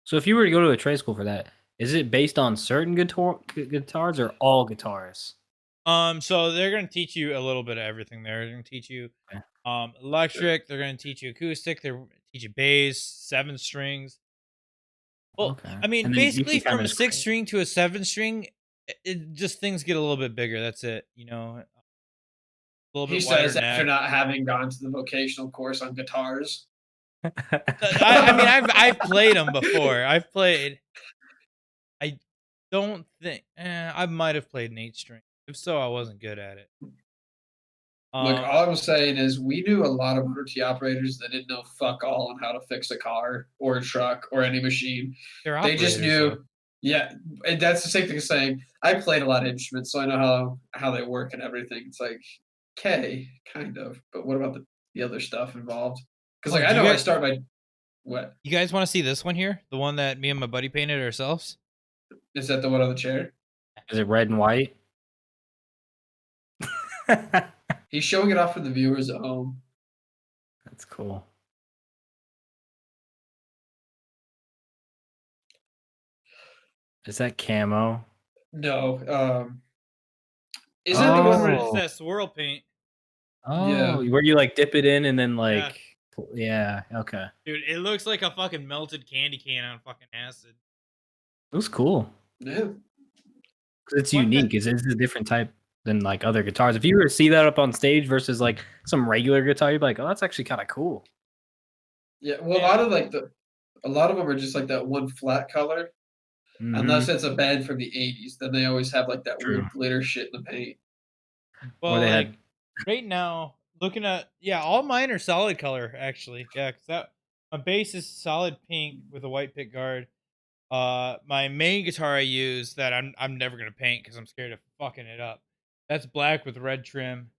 Speaker 2: So if you were to go to a trade school for that, is it based on certain guitars or all guitars?
Speaker 1: So they're gonna teach you a little bit of everything. They're gonna teach you
Speaker 2: Okay.
Speaker 1: electric. They're gonna teach you acoustic. They're gonna teach you bass, 7 strings. Well,
Speaker 2: Okay.
Speaker 1: I mean,
Speaker 2: And then you
Speaker 1: basically
Speaker 2: can kind
Speaker 1: from
Speaker 2: of
Speaker 1: a
Speaker 2: just
Speaker 1: 6 string to a 7 string, it just things get a little bit bigger. That's it. You know, a little
Speaker 3: He
Speaker 1: bit wider
Speaker 3: says after
Speaker 1: neck.
Speaker 3: not having gone to the vocational course on guitars.
Speaker 1: I mean, I've played them before. I've played. I don't think I might have played an 8 string. If so, I wasn't good at it.
Speaker 3: Look,
Speaker 1: Um,
Speaker 3: all I'm saying is we knew a lot of Motor T operators that didn't know fuck all on how to fix a car or a truck or any machine.
Speaker 1: they're
Speaker 3: They just
Speaker 1: operators though.
Speaker 3: knew, yeah, and that's the same thing as saying I played a lot of instruments, so I know how they work and everything. It's like, okay, kind of, but what about the other stuff involved? Because
Speaker 1: Oh,
Speaker 3: like I
Speaker 1: do you
Speaker 3: know I
Speaker 1: guys
Speaker 3: start my what
Speaker 1: you guys want to see this one here? The one that me and my buddy painted ourselves?
Speaker 3: is that the one on the chair?
Speaker 2: Is it red and white?
Speaker 3: He's showing it off for the viewers at home.
Speaker 2: That's cool. Is that camo?
Speaker 3: No, is that the one where?
Speaker 1: It's
Speaker 2: Oh,
Speaker 1: that swirl paint.
Speaker 3: Yeah,
Speaker 2: oh, where you like dip it in and then
Speaker 1: Yeah.
Speaker 2: like, yeah, okay.
Speaker 1: Dude, it looks like a fucking melted candy can on fucking acid.
Speaker 2: It was cool.
Speaker 3: yeah.
Speaker 2: 'Cause it's
Speaker 1: One that
Speaker 2: unique. It's a different type than like other guitars. If you were to see that up on stage versus like some regular guitar, you'd be like, oh, that's actually kind of cool.
Speaker 3: Yeah, well,
Speaker 1: man,
Speaker 3: a lot of them are just like that one flat color,
Speaker 2: Hmm.
Speaker 3: unless it's a band from the '80s. Then they always have like that
Speaker 2: True.
Speaker 3: weird glitter shit in the paint.
Speaker 2: Or
Speaker 1: well,
Speaker 2: they
Speaker 1: like
Speaker 2: had.
Speaker 1: right now, looking at all mine are solid color actually. Yeah, because that my bass is solid pink with a white pick guard. My main guitar I use that I'm never gonna paint because I'm scared of fucking it up. That's black with red trim.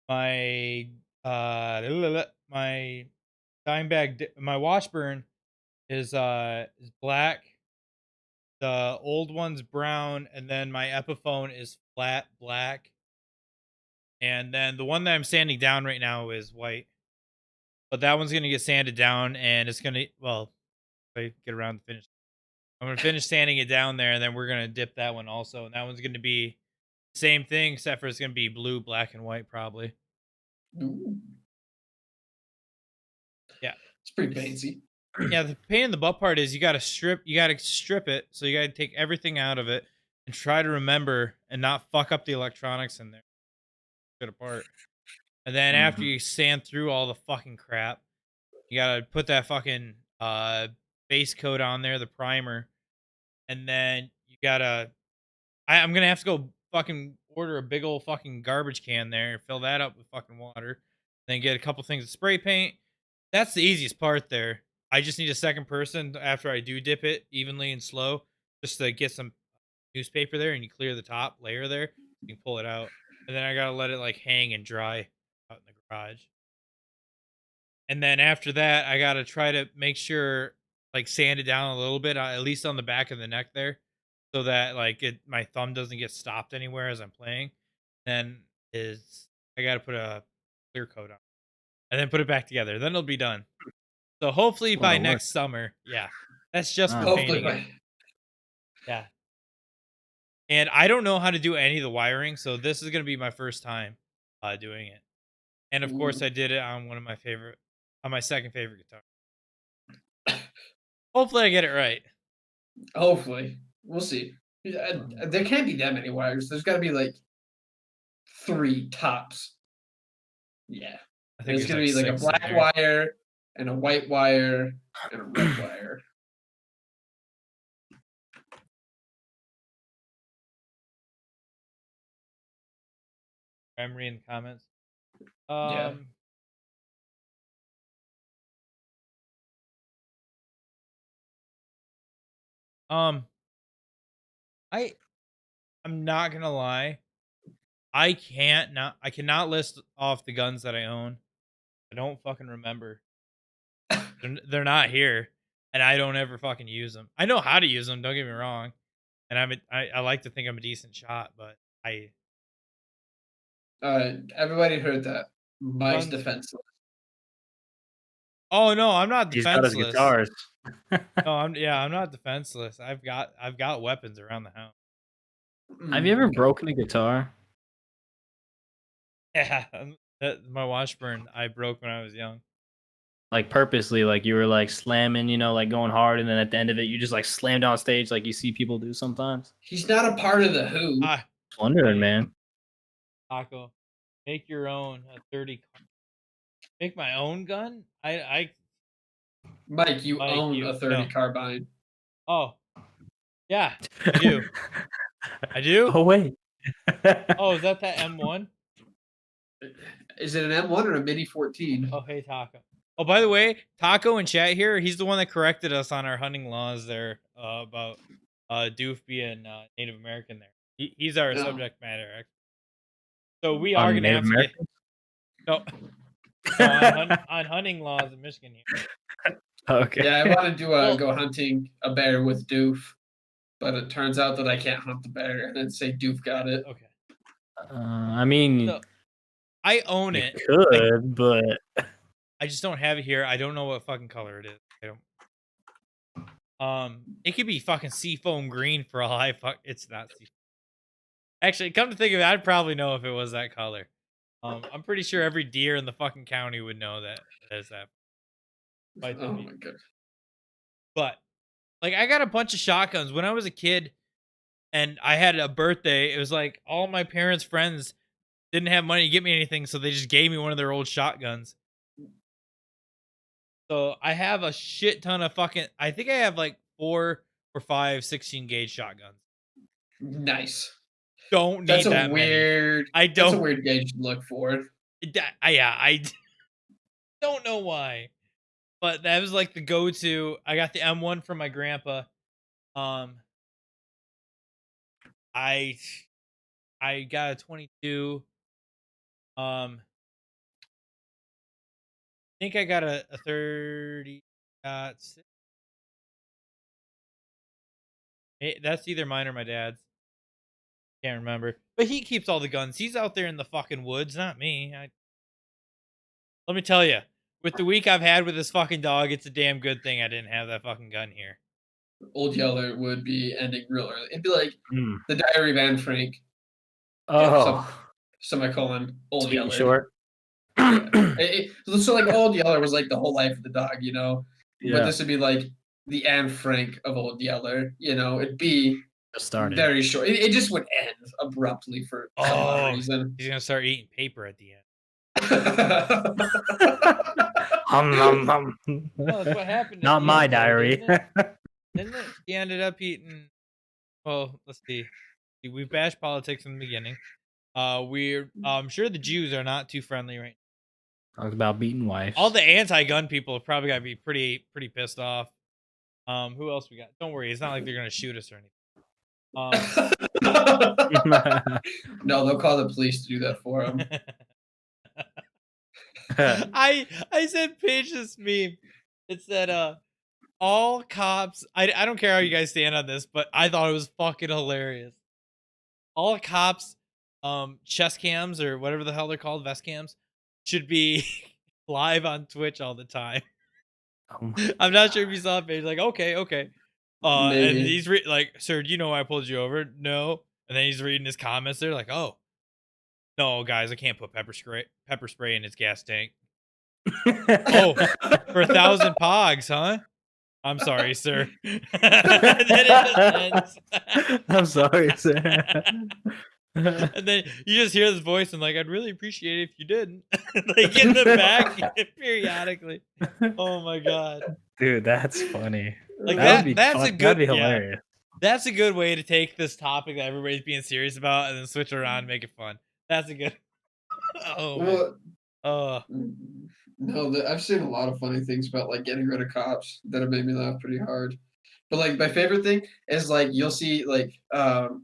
Speaker 1: My my my Washburn is black. The old one's brown, and then my Epiphone is flat black. And then the one that I'm sanding down right now is white. But that one's gonna get sanded down, and it's gonna if I get around to finish. I'm gonna finish sanding it down there, and then we're gonna dip that one also. And that one's gonna be same thing, except for it's gonna be blue, black, and white probably.
Speaker 3: Ooh,
Speaker 1: Yeah.
Speaker 3: it's pretty
Speaker 1: It's
Speaker 3: fancy.
Speaker 1: Yeah, the pain in the butt part is you gotta strip it, so you gotta take everything out of it and try to remember and not fuck up the electronics in there. Split apart. And then after
Speaker 2: Mhm.
Speaker 1: you sand through all the fucking crap, you gotta put that fucking base coat on there, the primer, and then you gotta I'm gonna have to go fucking order a big old fucking garbage can there, fill that up with fucking water, then get a couple things of spray paint. That's the easiest part there. I just need a second person after I do dip it evenly and slow, just to get some newspaper there, and you clear the top layer there. You can pull it out, and then I gotta let it like hang and dry out in the garage. And then after that, I gotta try to make sure like sand it down a little bit, at least on the back of the neck there, so that like my thumb doesn't get stopped anywhere as I'm playing. Then is I gotta put a clear coat on, and then put it back together. Then it'll be done. So
Speaker 2: It's
Speaker 1: hopefully
Speaker 2: a lot
Speaker 1: by
Speaker 2: of work.
Speaker 1: next summer, yeah. That's just for
Speaker 2: Wow.
Speaker 3: Hopefully,
Speaker 1: painting it. Yeah. And I don't know how to do any of the wiring, so this is gonna be my first time doing it. And of course
Speaker 3: ooh,
Speaker 1: I did it on my second favorite guitar. Hopefully I get it right.
Speaker 3: hopefully, we'll see. Yeah, there can't be that many wires. There's got to be like three tops. Yeah,
Speaker 1: I think
Speaker 3: there's
Speaker 1: there's
Speaker 3: gonna
Speaker 1: like
Speaker 3: be like a
Speaker 1: 6 in
Speaker 3: black
Speaker 1: there.
Speaker 3: wire and a white wire and a red wire.
Speaker 1: I'm reading the comments.
Speaker 3: Yeah.
Speaker 1: Um um I I'm not gonna lie. I cannot list off the guns that I own. I don't fucking remember. They're not here, and I don't ever fucking use them. I know how to use them. Don't get me wrong, and I like to think I'm a decent shot, but I
Speaker 3: Everybody heard that. Mike's
Speaker 1: guns.
Speaker 3: defenseless.
Speaker 1: Oh no, I'm not
Speaker 2: He's got his
Speaker 1: defenseless.
Speaker 2: guitars.
Speaker 1: No, I'm not defenseless. I've got weapons around the house.
Speaker 2: Have you ever
Speaker 3: Okay.
Speaker 2: broken a guitar?
Speaker 1: Yeah, my Washburn I broke when I was young.
Speaker 2: Like purposely, like you were like slamming, like going hard, and then at the end of it, you just like slammed on stage, like you see people do sometimes.
Speaker 3: He's not a part of the Who.
Speaker 1: Ah,
Speaker 2: Just wondering,
Speaker 1: Hey.
Speaker 2: man.
Speaker 1: Taco, make your own a 30. Make my own gun.
Speaker 3: Mike, you
Speaker 1: Mike,
Speaker 3: own
Speaker 1: you
Speaker 3: a 30
Speaker 1: no.
Speaker 3: carbine.
Speaker 1: Oh, yeah, I do. I do.
Speaker 2: Oh wait.
Speaker 1: Oh, is that M1?
Speaker 3: Is it an M1 or a Mini 14?
Speaker 1: Oh, hey, Taco. Oh, by the way, Taco in chat here, he's the one that corrected us on our hunting laws there about Doof being Native American there. He's our
Speaker 3: No.
Speaker 1: subject matter expert. So we
Speaker 2: On
Speaker 1: are going to have
Speaker 2: Native
Speaker 1: to get...
Speaker 2: Americans?
Speaker 1: No, on hunting laws in Michigan here.
Speaker 2: Okay.
Speaker 3: Yeah, I wanted to
Speaker 1: Well-
Speaker 3: go hunting a bear with Doof, but it turns out that I can't hunt the bear and then say Doof got it.
Speaker 1: Okay.
Speaker 2: I mean,
Speaker 1: So, I own
Speaker 2: you
Speaker 1: it.
Speaker 2: could, but
Speaker 1: I just don't have it here. I don't know what fucking color it is. I don't. It could be fucking seafoam green for all I fuck. It's not seafoam. Actually, come to think of it, I'd probably know if it was that color. I'm pretty sure every deer in the fucking county would know that is that. By the
Speaker 3: Oh
Speaker 1: way.
Speaker 3: my god.
Speaker 1: But like, I got a bunch of shotguns when I was a kid, and I had a birthday. It was like all my parents' friends didn't have money to get me anything, so they just gave me one of their old shotguns. So I have a shit ton of fucking. I think I have like 4 or 5 16 gauge shotguns.
Speaker 3: Nice.
Speaker 1: Don't need
Speaker 3: That's a
Speaker 1: that many.
Speaker 3: weird.
Speaker 1: I
Speaker 3: That's a
Speaker 1: don't.
Speaker 3: weird gauge to look for.
Speaker 1: I don't know why, but that was like the go-to. I got the M1 from my grandpa. I got a 22. I think I got a 30. That's either mine or my dad's. Can't remember. But he keeps all the guns. He's out there in the fucking woods, not me. Let me tell you, with the week I've had with this fucking dog, it's a damn good thing I didn't have that fucking gun here.
Speaker 3: Old Yeller would be ending real early. It'd be like
Speaker 2: Hmm.
Speaker 3: the Diary of Anne Frank,
Speaker 2: Oh,
Speaker 3: semicolon, Old
Speaker 2: sweet and
Speaker 3: Yeller.
Speaker 2: short.
Speaker 3: So like Old Yeller was like the whole life of the dog, But
Speaker 2: Yeah,
Speaker 3: this would be like the Anne Frank of Old Yeller. It'd be
Speaker 2: just started.
Speaker 3: very short. It just would end abruptly for some odd reason.
Speaker 1: He's gonna start eating paper at the end.
Speaker 2: Hum, hum, hum.
Speaker 1: Well, that's what happened. at
Speaker 2: Not
Speaker 1: the
Speaker 2: my
Speaker 1: end, though,
Speaker 2: diary.
Speaker 1: Didn't it? He ended up eating. Well, let's see. We bashed politics in the beginning. I'm sure the Jews are not too friendly right now.
Speaker 2: Talked about beating wives.
Speaker 1: All the anti-gun people have probably got to be pretty pissed off. Who else we got? Don't worry, it's not like they're gonna shoot us or anything.
Speaker 3: No, they'll call the police to do that for them.
Speaker 1: I sent Paige this meme. It said all cops. I don't care how you guys stand on this, but I thought it was fucking hilarious. All cops, chest cams or whatever the hell they're called, vest cams, should be live on Twitch all the time.
Speaker 2: Oh
Speaker 1: I'm not sure if you saw it, Paige. Like, okay. And
Speaker 3: Maybe.
Speaker 1: he's like, sir, do you know why I pulled you over? No. And then he's reading his comments. They're like, oh, no, guys, I can't put pepper spray in his gas tank. Oh, for 1,000 pogs, huh? I'm sorry, sir. Then it just ends.
Speaker 2: I'm sorry, sir.
Speaker 1: And then you just hear this voice and like, I'd really appreciate it if you didn't. Like in the back periodically. Oh my god.
Speaker 2: Dude, that's funny.
Speaker 1: Like
Speaker 2: That would be
Speaker 1: that's a
Speaker 2: fun-
Speaker 1: good
Speaker 2: That'd be
Speaker 1: yeah.
Speaker 2: hilarious.
Speaker 1: That's a good way to take this topic that everybody's being serious about and then switch it around and make it fun. That's a good Oh man.
Speaker 3: Well,
Speaker 1: Oh.
Speaker 3: no, I've seen a lot of funny things about like getting rid of cops that have made me laugh pretty hard. But like my favorite thing is like you'll see like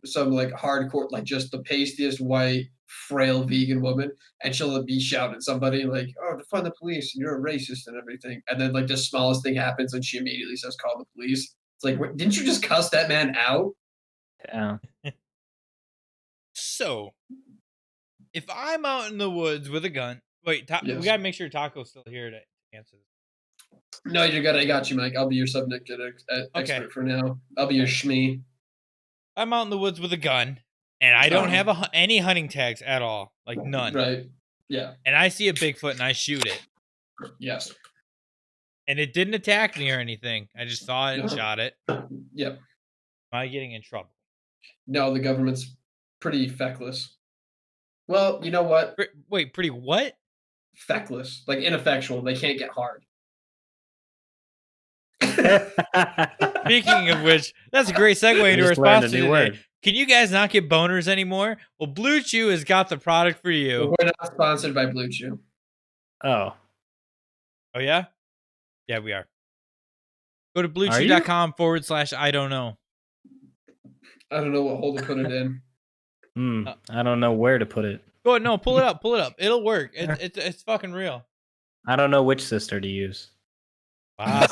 Speaker 3: some like hardcore like just the pastiest white frail vegan woman, and she'll be shouting at somebody like, "Oh, defund the police, and you're a racist and everything." And then like the smallest thing happens, and she immediately says, "Call the police." It's like, didn't you just cuss that man out?
Speaker 2: Yeah.
Speaker 1: So, if I'm out in the woods with a gun, wait, we
Speaker 3: Yes.
Speaker 1: gotta make sure Taco's still here to answer this.
Speaker 3: No, you're good. I got you, Mike. I'll be your subject expert for now. I'll be your shmee.
Speaker 1: I'm out in the woods with a gun, and I don't have any hunting tags at all, like none.
Speaker 3: Right. Yeah.
Speaker 1: And I see a Bigfoot and I shoot it,
Speaker 3: Yes.
Speaker 1: and it didn't attack me or anything. I just saw it and
Speaker 3: No.
Speaker 1: shot it. Am
Speaker 3: Yep.
Speaker 1: I getting in trouble?
Speaker 3: No, the government's pretty feckless. Well, you know what?
Speaker 1: Wait, pretty what?
Speaker 3: Feckless, like ineffectual. They can't get hard.
Speaker 1: Speaking of which, that's a great segue into our
Speaker 2: Just learned a
Speaker 1: sponsor
Speaker 2: new
Speaker 1: today.
Speaker 2: word.
Speaker 1: Can you guys not get boners anymore? Well, Blue Chew has got the product for you.
Speaker 3: We're not sponsored by Blue Chew.
Speaker 2: Oh,
Speaker 1: Oh yeah? Yeah, we are. Go to
Speaker 2: Are you?
Speaker 1: bluechew.com/I don't know.
Speaker 3: I don't know what hole to put it in.
Speaker 2: I don't know where to put it.
Speaker 1: Go ahead, no, pull it up, It'll work. It's fucking real.
Speaker 2: I don't know which sister to use.
Speaker 1: Wow.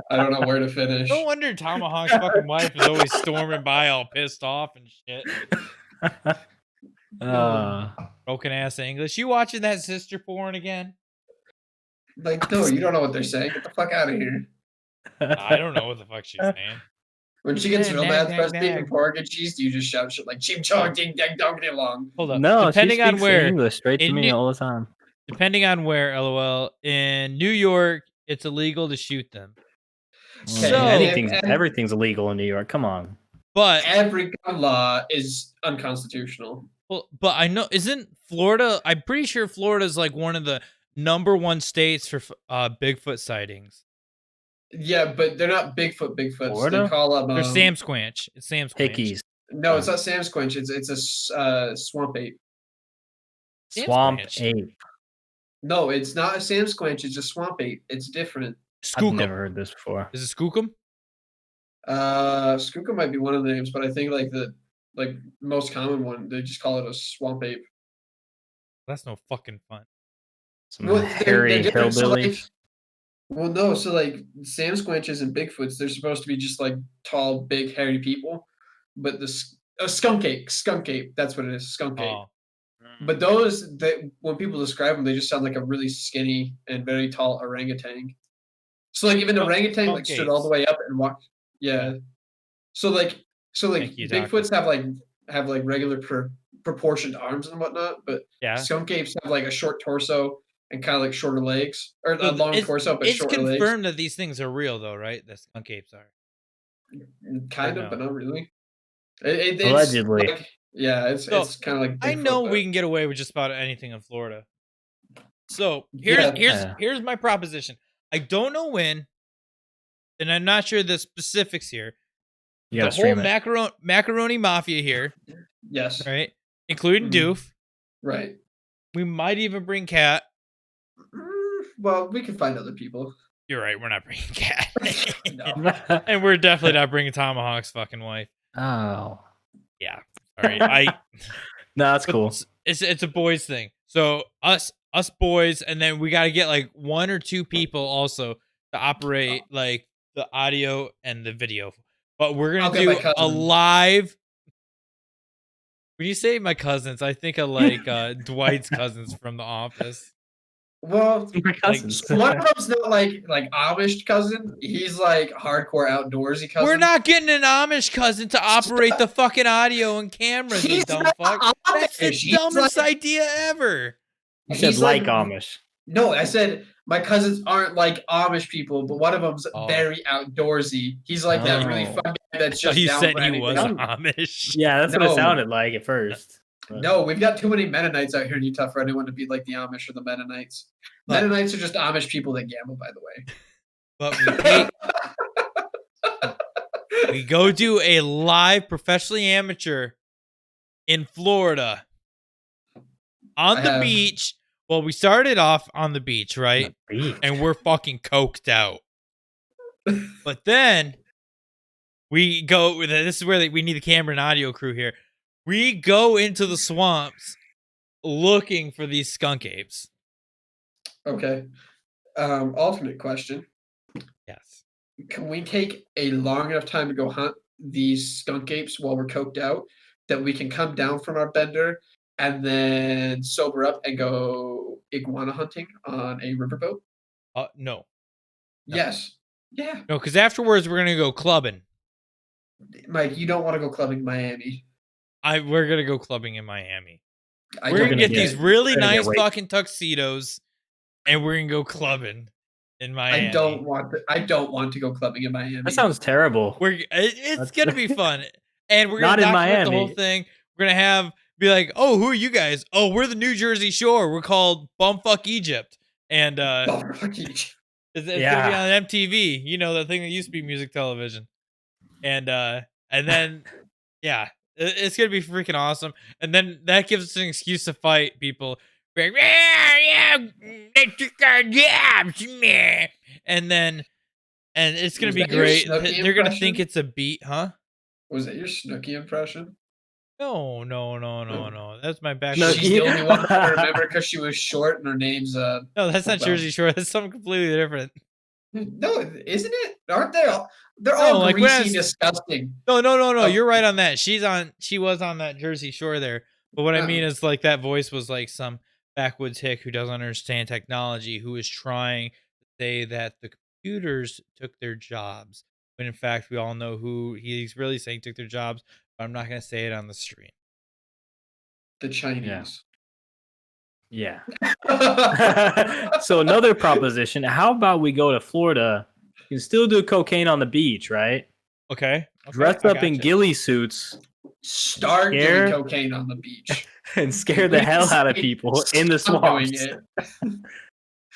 Speaker 3: I don't know where to finish.
Speaker 1: No wonder Tomahawk's fucking wife is always storming by all pissed off and shit. Broken ass English. You watching that sister porn again?
Speaker 3: Like, no, you don't know what they're saying. Get the fuck out of here.
Speaker 1: I don't know what the fuck she's saying.
Speaker 3: When she gets real
Speaker 1: Nag,
Speaker 3: mad,
Speaker 1: nag,
Speaker 3: especially
Speaker 1: nag.
Speaker 3: in Portuguese, do you just shout shit like "chim chong ding dang dong ding long"?
Speaker 1: Hold up.
Speaker 2: No,
Speaker 1: depending
Speaker 2: she
Speaker 1: on
Speaker 2: speaks
Speaker 1: where,
Speaker 2: English straight to
Speaker 1: in
Speaker 2: me
Speaker 1: New-
Speaker 2: all the time.
Speaker 1: depending on where, LOL. In New York, it's illegal to shoot them.
Speaker 3: Okay,
Speaker 1: So-
Speaker 2: Everything's illegal in New York. Come on.
Speaker 1: But
Speaker 3: Every gun law is unconstitutional.
Speaker 1: but I know isn't Florida? I'm pretty sure Florida's like one of the #1 states for Bigfoot sightings.
Speaker 3: Yeah, but they're not Bigfoots.
Speaker 2: Florida?
Speaker 3: They call them.
Speaker 1: They're Sam Squanch. It's Sam Squanch.
Speaker 2: Hickeys.
Speaker 3: No, it's not Sam Squinch. It's a swamp ape.
Speaker 1: Sam
Speaker 2: Swamp
Speaker 1: Squanch.
Speaker 2: ape.
Speaker 3: No, it's not a Sam Squinch. It's a swamp ape. It's different.
Speaker 2: I've
Speaker 1: Skookum.
Speaker 2: never heard this before.
Speaker 1: Is it Skookum?
Speaker 3: Skookum might be one of the names, but I think like the most common one, they just call it a swamp ape.
Speaker 1: That's no fucking fun.
Speaker 2: Some
Speaker 3: Well,
Speaker 2: hairy
Speaker 3: different, so, like,
Speaker 2: hillbillies.
Speaker 3: well, no, so like Sam Squinches and Bigfoots, they're supposed to be just like tall, big, hairy people, but a skunk ape, that's what it is, skunk ape.
Speaker 1: Oh.
Speaker 3: But those that when people describe them, they just sound like a really skinny and very tall orangutan. So like even the orangutan like stood all the way up and walked. Yeah. So like
Speaker 1: Thank you, Doctor.
Speaker 3: Bigfoots have like regular proportioned arms and whatnot, but
Speaker 1: Yeah.
Speaker 3: skunk apes have like a short torso and kind of like shorter legs, or
Speaker 1: So
Speaker 3: a long torso but
Speaker 1: It's
Speaker 3: shorter legs.
Speaker 1: confirmed that these things are real, though, right? The skunk apes are.
Speaker 3: Kind
Speaker 1: Or
Speaker 3: of, but
Speaker 1: no?
Speaker 3: not really. It's
Speaker 2: Allegedly.
Speaker 3: like- yeah, it's
Speaker 1: So,
Speaker 3: kind of like.
Speaker 1: I
Speaker 3: Bigfoot,
Speaker 1: know
Speaker 3: but-
Speaker 1: we can get away with just about anything in Florida. So
Speaker 3: Yeah.
Speaker 1: here's my proposition. I don't know when, and I'm not sure the specifics here.
Speaker 2: You
Speaker 1: The
Speaker 2: gotta
Speaker 1: whole
Speaker 2: stream it.
Speaker 1: macaroni mafia here,
Speaker 3: Yes.
Speaker 1: right? Including
Speaker 3: Mhm.
Speaker 1: Doof.
Speaker 3: Right.
Speaker 1: We might even bring Cat.
Speaker 3: Well, we can find other people.
Speaker 1: You're right. We're not bringing Cat,
Speaker 3: No.
Speaker 1: and we're definitely not bringing Tomahawk's fucking wife.
Speaker 2: Oh.
Speaker 1: Yeah. All right.
Speaker 2: No, that's
Speaker 1: But
Speaker 2: cool.
Speaker 1: It's a boys thing. So us boys, and then we got to get like 1 or 2 people also to operate like the audio and the video. But we're gonna
Speaker 3: I'll get my
Speaker 1: do a
Speaker 3: cousin.
Speaker 1: live. When you say my cousins, I think of like Dwight's cousins from The Office.
Speaker 3: Well,
Speaker 2: My cousins.
Speaker 3: one of them's not like Amish cousin. He's like hardcore outdoorsy cousin.
Speaker 1: We're not getting an Amish cousin to operate the fucking audio and cameras, you
Speaker 3: He's
Speaker 1: dumb
Speaker 3: not
Speaker 1: fuck. That's the
Speaker 3: Amish. He's
Speaker 1: dumbest
Speaker 3: like-
Speaker 1: idea ever.
Speaker 2: You said
Speaker 3: he's
Speaker 2: like Amish.
Speaker 3: No, I said my cousins aren't like Amish people, but one of them's
Speaker 1: Oh.
Speaker 3: very outdoorsy. He's like that really
Speaker 2: Oh.
Speaker 3: fun guy that's
Speaker 1: So
Speaker 3: just
Speaker 1: you
Speaker 3: down
Speaker 1: said
Speaker 3: for
Speaker 1: he
Speaker 3: anything.
Speaker 1: was
Speaker 2: else.
Speaker 1: Amish.
Speaker 2: Yeah, that's what it
Speaker 3: No.
Speaker 2: sounded like at first. But-
Speaker 3: No, we've got too many Mennonites out here in Utah for anyone to be like the Amish or the Mennonites.
Speaker 1: But-
Speaker 3: Mennonites are just Amish people that gamble, by the way.
Speaker 1: But we go do a live professionally amateur in Florida on
Speaker 3: I
Speaker 1: the
Speaker 3: have-
Speaker 1: beach. Well, we started off on the beach, right? And we're fucking coked out. But then we go. This is where we need the camera and audio crew here. We go into the swamps looking for these skunk apes.
Speaker 3: Okay. Alternate question.
Speaker 1: Yes.
Speaker 3: Can we take a long enough time to go hunt these skunk apes while we're coked out that we can come down from our bender and then sober up and go iguana hunting on a riverboat?
Speaker 1: No. No.
Speaker 3: Yes. Yeah.
Speaker 1: No, because afterwards we're gonna go clubbing.
Speaker 3: Mike, you don't want to go clubbing in Miami.
Speaker 1: We're gonna go clubbing in Miami.
Speaker 3: I
Speaker 1: We're
Speaker 3: don't
Speaker 1: gonna
Speaker 2: gonna
Speaker 1: get
Speaker 3: get
Speaker 1: these
Speaker 3: it.
Speaker 1: really
Speaker 2: we're gonna get
Speaker 1: nice
Speaker 2: raped.
Speaker 1: fucking tuxedos, and we're gonna go clubbing in Miami.
Speaker 3: I don't want to go clubbing in Miami.
Speaker 2: That sounds terrible.
Speaker 1: It's
Speaker 2: That's-
Speaker 1: gonna be fun, and we're
Speaker 2: Not
Speaker 1: gonna
Speaker 2: in
Speaker 1: document the whole
Speaker 2: Miami.
Speaker 1: thing. We're gonna be like, oh, who are you guys? Oh, we're the New Jersey Shore. We're called Bumfuck Egypt, and
Speaker 3: Bumfuck.
Speaker 1: it's gonna be
Speaker 2: Yeah.
Speaker 1: on MTV. You know, the thing that used to be music television, and then yeah, it's gonna be freaking awesome. And then that gives us an excuse to fight people. Be like, yeah, they took our jobs, meh." and it's gonna
Speaker 3: Was
Speaker 1: be
Speaker 3: that your
Speaker 1: great.
Speaker 3: Snooki
Speaker 1: They're gonna think
Speaker 3: impression?
Speaker 1: it's a beat, huh?
Speaker 3: Was that your Snooki impression?
Speaker 1: No. That's my back.
Speaker 2: No,
Speaker 3: She's the only one that I remember because she was short and her name's
Speaker 1: No, that's not
Speaker 3: well-
Speaker 1: Jersey Shore. That's something completely different.
Speaker 3: No, isn't it? Aren't they all? They're
Speaker 1: No,
Speaker 3: all
Speaker 1: like, when I
Speaker 3: greasy,
Speaker 1: was-
Speaker 3: disgusting.
Speaker 1: No.
Speaker 3: Oh.
Speaker 1: You're right on that. She was on that Jersey Shore there. But what I mean is, like, that voice was like some backwoods hick who doesn't understand technology, who is trying to say that the computers took their jobs, when in fact we all know who he's really saying took their jobs. But I'm not gonna say it on the stream.
Speaker 3: The Chinese.
Speaker 2: Yeah. So another proposition. How about we go to Florida? You can still do cocaine on the beach, right?
Speaker 1: Okay.
Speaker 2: Dress
Speaker 1: I
Speaker 2: up in
Speaker 1: gotcha.
Speaker 2: ghillie suits
Speaker 3: Start
Speaker 2: Scare-
Speaker 3: doing cocaine on the beach.
Speaker 2: and scare the hell out of people in the
Speaker 3: Stop doing
Speaker 2: swamps.
Speaker 3: it.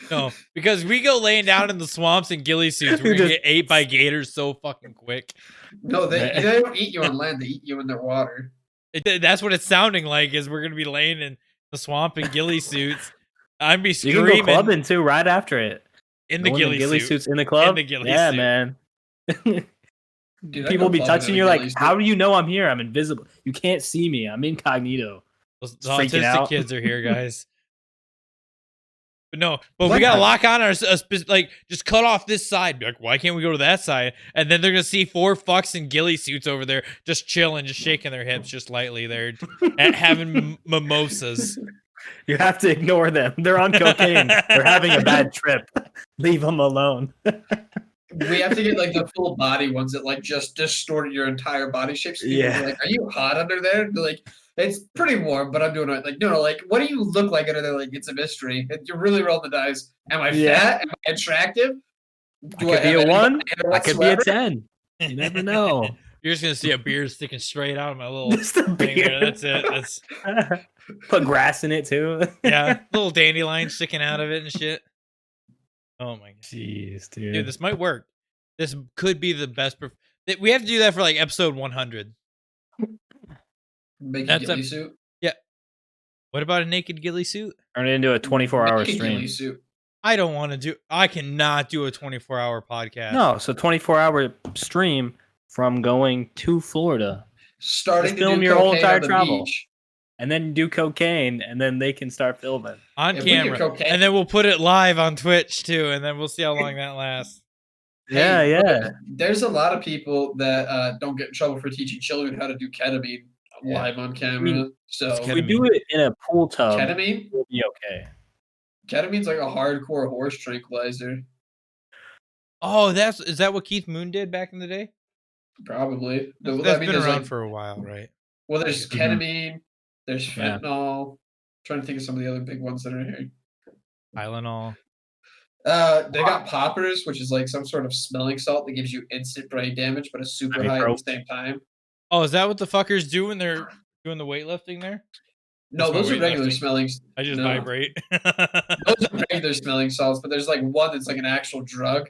Speaker 1: No, because we go laying down in the swamps in ghillie suits, we're gonna
Speaker 2: Just-
Speaker 1: get ate by gators so fucking quick.
Speaker 3: No, they don't eat you on land. They eat you in their water.
Speaker 1: That's what it's sounding like. Is we're gonna be laying in the swamp in ghillie suits. I'd be
Speaker 2: You can
Speaker 1: screaming
Speaker 2: go clubbing too right after it.
Speaker 1: in the
Speaker 2: Go
Speaker 1: ghillie, suit.
Speaker 2: suits in the club.
Speaker 1: the ghillie
Speaker 2: yeah,
Speaker 1: suit.
Speaker 2: man.
Speaker 3: Dude, I
Speaker 2: People
Speaker 3: go
Speaker 2: be
Speaker 3: clubbing
Speaker 2: touching
Speaker 3: in
Speaker 2: you
Speaker 3: a
Speaker 2: like,
Speaker 3: ghillie suit.
Speaker 2: how do you know I'm here? I'm invisible. You can't see me. I'm incognito.
Speaker 1: Those
Speaker 2: freaking
Speaker 1: autistic
Speaker 2: out.
Speaker 1: kids are here, guys. But we
Speaker 3: What?
Speaker 1: gotta lock on our like just cut off this side. Be like, why can't we go to that side? And then they're gonna see 4 fucks in ghillie suits over there, just chilling, just shaking their hips, just lightly there, and having mimosas.
Speaker 2: You have to ignore them. They're on cocaine. They're having a bad trip. Leave them alone.
Speaker 3: We have to get like the full body ones that like just distort your entire body shape. So people
Speaker 2: Yeah.
Speaker 3: be like, are you hot under there? They're like, it's pretty warm, but I'm doing it. Like, no, like, what do you look like under there? Like, it's a mystery. You're really rolling the dice. Am I
Speaker 2: Yeah.
Speaker 3: fat? Am I attractive?
Speaker 2: I could be
Speaker 3: have
Speaker 2: a
Speaker 3: any
Speaker 2: 1.
Speaker 3: hair
Speaker 2: I could be a
Speaker 3: whatsoever?
Speaker 2: 10. You never know.
Speaker 1: You're just gonna see a beard sticking straight out of my little
Speaker 2: Just a
Speaker 1: thing there.
Speaker 2: beard.
Speaker 1: That's it. That's
Speaker 2: Put grass in it too.
Speaker 1: yeah, little dandelion sticking out of it and shit. Oh my god,
Speaker 2: Jeez, dude.
Speaker 1: dude, this might work. This could be the best. We have to do that for like episode 100.
Speaker 3: Make a
Speaker 1: That's a-
Speaker 3: ghillie suit.
Speaker 1: What about a naked ghillie suit?
Speaker 2: Turn it into a 24-hour
Speaker 3: Make a ghillie
Speaker 2: stream.
Speaker 3: suit.
Speaker 1: I don't want to do. I cannot do a 24-hour podcast.
Speaker 2: No, so 24-hour stream from going to Florida.
Speaker 3: Starting
Speaker 2: Just
Speaker 3: to
Speaker 2: film
Speaker 3: do
Speaker 2: your whole
Speaker 3: cocaine
Speaker 2: entire
Speaker 3: on the
Speaker 2: travel.
Speaker 3: beach.
Speaker 2: And then do cocaine, and then they can start filming.
Speaker 1: on
Speaker 3: If we do
Speaker 1: camera,
Speaker 3: cocaine-
Speaker 1: and then we'll put it live on Twitch too, and then we'll see how long that lasts.
Speaker 2: Yeah,
Speaker 3: Hey,
Speaker 2: yeah.
Speaker 3: There's a lot of people that don't get in trouble for teaching children how to do ketamine live on camera. So
Speaker 1: It's
Speaker 2: If we do it in a pool tub,
Speaker 3: ketamine,
Speaker 2: we'll be okay.
Speaker 3: ketamine's like a hardcore horse tranquilizer.
Speaker 1: Oh, is that what Keith Moon did back in the day?
Speaker 3: Probably.
Speaker 1: That's been
Speaker 3: there's
Speaker 1: around
Speaker 3: like,
Speaker 1: for a while, right?
Speaker 3: well, there's
Speaker 2: Mhm.
Speaker 3: ketamine, there's
Speaker 2: Yeah.
Speaker 3: fentanyl. trying to think of some of the other big ones that are here.
Speaker 1: Tylenol.
Speaker 3: They got poppers, which is like some sort of smelling salt that gives you instant brain damage, but is super high at
Speaker 2: Ibuprofen.
Speaker 3: the same time.
Speaker 1: Oh, is that what the fuckers do when they're doing the weightlifting there?
Speaker 3: No,
Speaker 1: That's not
Speaker 3: those are regular
Speaker 1: weightlifting.
Speaker 3: smelling.
Speaker 1: I just
Speaker 3: No.
Speaker 1: vibrate.
Speaker 3: Those are regular smelling salts, but there's like one that's like an actual drug,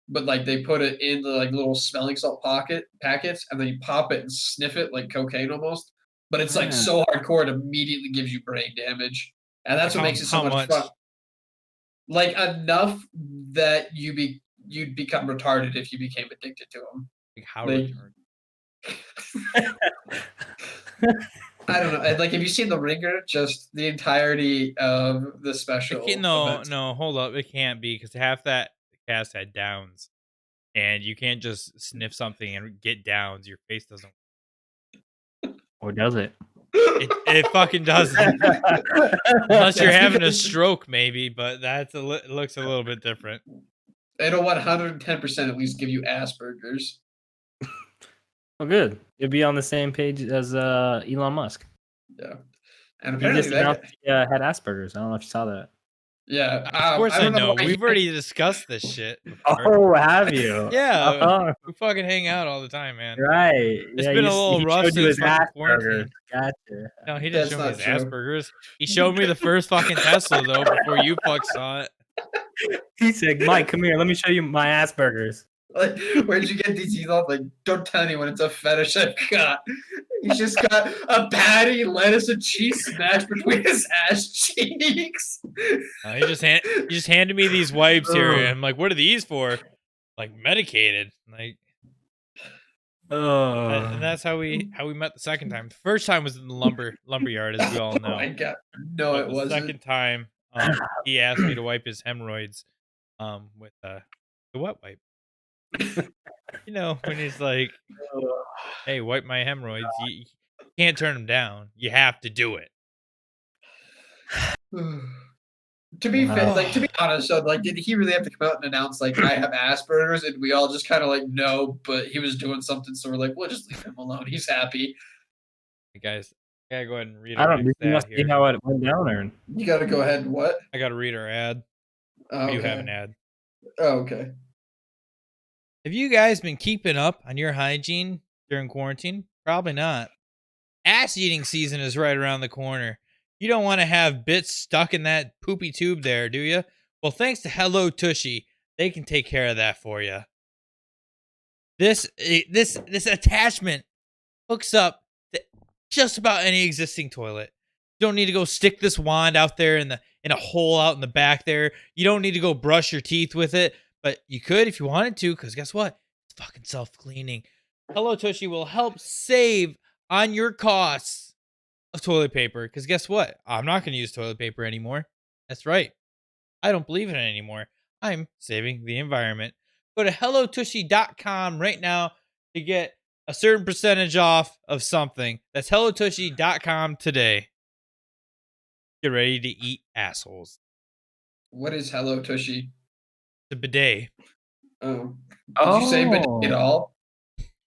Speaker 3: but like they put it in the like little smelling salt packets, and then you pop it and sniff it like cocaine almost. But it's like
Speaker 2: Yeah.
Speaker 3: so hardcore it immediately gives you brain damage, and that's what makes it so
Speaker 1: How
Speaker 3: much
Speaker 1: much?
Speaker 3: fun. Like enough that you'd become retarded if you became addicted to them.
Speaker 1: Like, how
Speaker 3: Like-
Speaker 1: retarded?
Speaker 3: I don't know. Like, have you seen The Ringer? Just the entirety of the special.
Speaker 1: No,
Speaker 3: event?
Speaker 1: no, hold up. It can't be because half that cast had downs, and you can't just sniff something and get downs. Your face doesn't.
Speaker 2: Or does it?
Speaker 1: It fucking doesn't. Unless you're
Speaker 3: That's
Speaker 1: having a
Speaker 3: because-
Speaker 1: stroke, maybe, but that's it looks a little bit different.
Speaker 3: It'll 110% at least give you Asperger's.
Speaker 2: Well, good. You'll be on the same page as Elon Musk.
Speaker 3: Yeah. And
Speaker 2: He
Speaker 3: apparently
Speaker 2: just
Speaker 3: that
Speaker 2: announced
Speaker 3: guy,
Speaker 2: he had Asperger's. I don't know if you saw that.
Speaker 3: yeah.
Speaker 1: Of course I
Speaker 3: don't
Speaker 1: know.
Speaker 3: why he-
Speaker 1: We've already discussed this shit. before.
Speaker 2: Oh, have you?
Speaker 1: Yeah,
Speaker 2: Oh,
Speaker 1: we fucking hang out all the time, man.
Speaker 2: right.
Speaker 1: It's
Speaker 2: yeah,
Speaker 1: been a
Speaker 2: you-
Speaker 1: little
Speaker 2: he
Speaker 1: rough
Speaker 2: showed you
Speaker 1: since
Speaker 2: his
Speaker 1: fucking
Speaker 2: Asperger's.
Speaker 1: quarantine.
Speaker 2: Gotcha.
Speaker 1: No, he didn't
Speaker 3: That's
Speaker 1: show me
Speaker 3: not
Speaker 1: his
Speaker 3: true.
Speaker 1: Asperger's. He showed me the first fucking Tesla though before you fuck saw it.
Speaker 2: He said, "Mike, come here. Let me show you my Asperger's."
Speaker 3: Like, where'd you get these? Elon? Like, don't tell anyone it's a fetish I've got. He's just got a patty, lettuce, and cheese smashed between his ass cheeks.
Speaker 1: He just handed me these wipes here,
Speaker 2: Ugh.
Speaker 1: and I'm like, "What are these for?" Like medicated. Like,
Speaker 2: Oh,
Speaker 1: and that's how we met the second time. The first time was in the lumberyard, as we all
Speaker 3: Oh
Speaker 1: know.
Speaker 3: my god. No,
Speaker 1: But
Speaker 3: it
Speaker 1: the
Speaker 3: wasn't.
Speaker 1: second time, he asked me to wipe his hemorrhoids, with the wet wipe. You know, when he's like, "Hey, wipe my hemorrhoids." You can't turn them down. You have to do it.
Speaker 3: To be fair,
Speaker 2: Wow.
Speaker 3: like to be honest, so like, did he really have to come out and announce like I have Asperger's, and we all just kind of like no, but he was doing something, so we're like, well, just leave him alone. He's happy.
Speaker 1: Hey guys, I gotta go ahead and read
Speaker 2: I
Speaker 1: our
Speaker 2: don't.
Speaker 1: next
Speaker 2: You
Speaker 1: ad
Speaker 2: must see
Speaker 1: here.
Speaker 2: how it went down there.
Speaker 3: You got to go ahead. And what?
Speaker 1: I gotta read our ad.
Speaker 3: Oh,
Speaker 1: We do
Speaker 3: okay.
Speaker 1: have an ad.
Speaker 3: Oh, okay.
Speaker 1: Have you guys been keeping up on your hygiene during quarantine? Probably not. Ass eating season is right around the corner. You don't want to have bits stuck in that poopy tube there, do you? Well, thanks to Hello Tushy, they can take care of that for you. This attachment hooks up to just about any existing toilet. You don't need to go stick this wand out there in a hole out in the back there. You don't need to go brush your teeth with it, but you could if you wanted to, because guess what? It's fucking self-cleaning. Hello Tushy will help save on your costs of toilet paper, because guess what? I'm not going to use toilet paper anymore. That's right. I don't believe in it anymore. I'm saving the environment. Go to hellotushy.com right now to get a certain percentage off of something. That's hellotushy.com today. Get ready to eat assholes.
Speaker 3: What is Hello Tushy?
Speaker 1: The bidet.
Speaker 3: Oh, did you say bidet at all?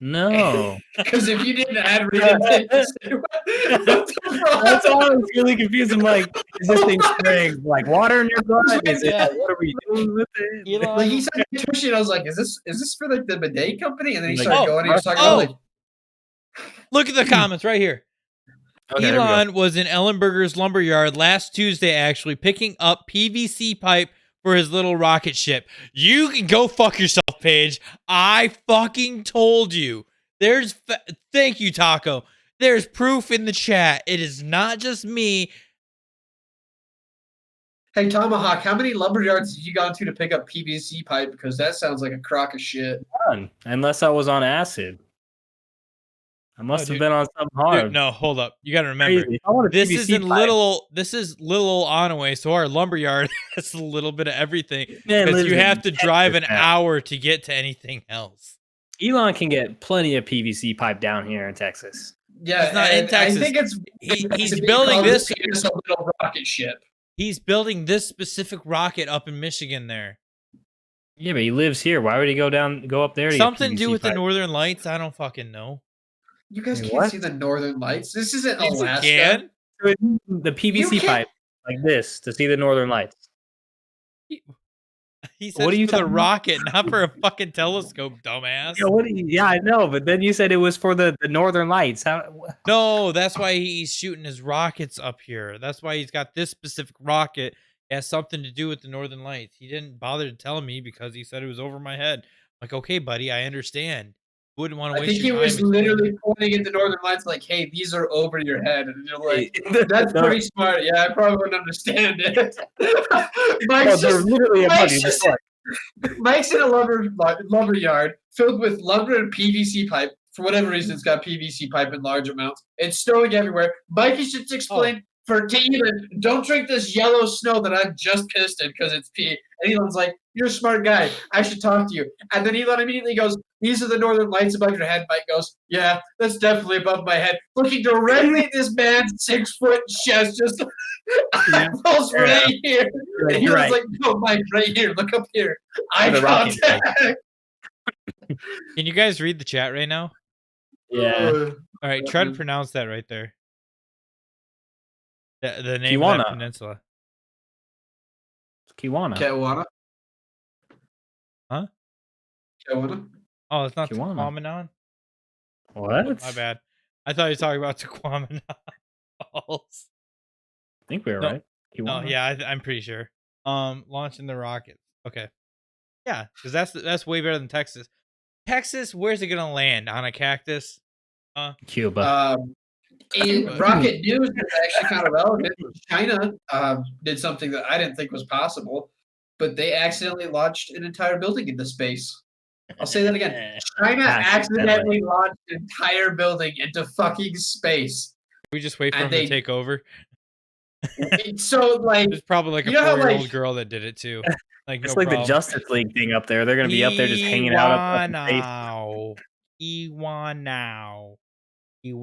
Speaker 2: No.
Speaker 3: Because if you didn't add reading, what the fuck?
Speaker 2: That's why I was really confused. I'm like, is this thing spraying like water in your butt? Is it?
Speaker 1: Yeah.
Speaker 2: What are we doing with it?
Speaker 1: Elon,
Speaker 3: Like he said Tushy, and I was like, is this for like the bidet company? And then he
Speaker 2: Like,
Speaker 3: started
Speaker 1: oh,
Speaker 3: going, and he was talking
Speaker 1: oh.
Speaker 3: about like,
Speaker 1: look at the comments right here.
Speaker 2: Okay, there we go.
Speaker 1: Elon was in Ellenberger's lumberyard last Tuesday, actually picking up PVC pipe for his little rocket ship. You can go fuck yourself, Paige. I fucking told you. Thank you, Taco. There's proof in the chat. It is not just me.
Speaker 3: hey Tomahawk, how many lumberyards did you go to pick up PVC pipe? Because that sounds like a crock of shit.
Speaker 2: None, unless I was on acid. I must have
Speaker 1: dude.
Speaker 2: been on something hard.
Speaker 1: Dude, no, hold up. You got to remember.
Speaker 2: Crazy. I want a
Speaker 1: This
Speaker 2: PVC
Speaker 1: is in
Speaker 2: pipe.
Speaker 1: this is little old Onaway, so our lumberyard has a little bit of everything.
Speaker 2: Man
Speaker 1: Because
Speaker 2: lives
Speaker 1: you
Speaker 2: in
Speaker 1: have to drive an
Speaker 2: Texas now.
Speaker 1: hour to get to anything else.
Speaker 2: Elon can get plenty of PVC pipe down here in Texas.
Speaker 3: Yeah,
Speaker 1: It's not in
Speaker 3: and
Speaker 1: Texas.
Speaker 3: I think it's
Speaker 1: He's
Speaker 3: it's
Speaker 1: building
Speaker 3: called
Speaker 1: this.
Speaker 3: penis a little rocket ship.
Speaker 1: He's building this specific rocket up in Michigan there.
Speaker 2: Yeah, but he lives here. Why would he go up there? To
Speaker 1: Something to
Speaker 2: get
Speaker 1: do
Speaker 2: PVC
Speaker 1: with the
Speaker 2: pipe?
Speaker 1: Northern Lights? I don't fucking know.
Speaker 3: You guys
Speaker 2: Wait,
Speaker 3: can't
Speaker 2: what?
Speaker 3: see the northern lights. This isn't
Speaker 1: Yes, you
Speaker 3: Alaska.
Speaker 1: can.
Speaker 2: The PVC
Speaker 3: can't-
Speaker 2: pipe like this to see the Northern Lights.
Speaker 1: He said
Speaker 2: What are you
Speaker 1: for the
Speaker 2: talking about?
Speaker 1: rocket, not for a fucking telescope, dumbass.
Speaker 2: Yeah, I know, but then you said it was for the Northern Lights.
Speaker 1: No, that's why he's shooting his rockets up here. That's why he's got this specific rocket. It has something to do with the Northern Lights. He didn't bother to tell me because he said it was over my head. Like, okay, buddy, I understand. Wouldn't want to
Speaker 3: I
Speaker 1: waste
Speaker 3: think
Speaker 1: your
Speaker 3: he
Speaker 1: time.
Speaker 3: was
Speaker 1: explaining-
Speaker 3: literally pointing at the northern lights like, hey, these are over your head. And you're like,
Speaker 2: They're-
Speaker 3: that's
Speaker 2: they're-
Speaker 3: pretty smart. Yeah, I probably wouldn't understand it.
Speaker 2: oh,
Speaker 3: Mike's,
Speaker 2: they're
Speaker 3: just,
Speaker 2: literally above
Speaker 3: Mike's
Speaker 2: you.
Speaker 3: just-
Speaker 2: Just like,
Speaker 3: Mike's in a lumber yard filled with lumber and PVC pipe For whatever reason, it's got PVC pipe in large amounts. It's snowing everywhere. Mikey should explain for to Elon, don't drink this yellow snow that I've just pissed in because it's pee. And Elon's like, you're a smart guy. I should talk to you. And then Elon immediately goes, these are the northern lights above your head. Mike goes, yeah, that's definitely above my head. Looking directly at this man's 6-foot chest, just eyeballs right here. And he was like, no, Mike, right here. Look up here. Eye contact.
Speaker 1: Can you guys read the chat right now?
Speaker 2: Yeah.
Speaker 1: All right, try to pronounce that right there. The name of that peninsula.
Speaker 2: Kiwana.
Speaker 3: Kiwana.
Speaker 1: Huh?
Speaker 3: Kiwana.
Speaker 1: Oh, it's not
Speaker 2: Kiwana.
Speaker 1: Tequamanon?
Speaker 2: What?
Speaker 1: Oh, my bad. I thought you were talking about Tequamanon Falls.
Speaker 2: I think we were right.
Speaker 1: Kiwana. Oh, yeah, I'm pretty sure. Launching the rockets. Okay. Yeah, because that's way better than Texas. Texas, where's it gonna land? On a cactus?
Speaker 2: Cuba.
Speaker 3: In rocket news is actually kind of relevant. China did something that I didn't think was possible, but they accidentally launched an entire building into space. I'll say that again. China accidentally launched an entire building into fucking space.
Speaker 1: We just wait for them to take over.
Speaker 3: So, like,
Speaker 1: there's probably like a 4-year-old girl that did it too. Like,
Speaker 2: it's like the Justice League thing up there. They're gonna be up there just hanging out up in space.
Speaker 1: Iwanao. Oh,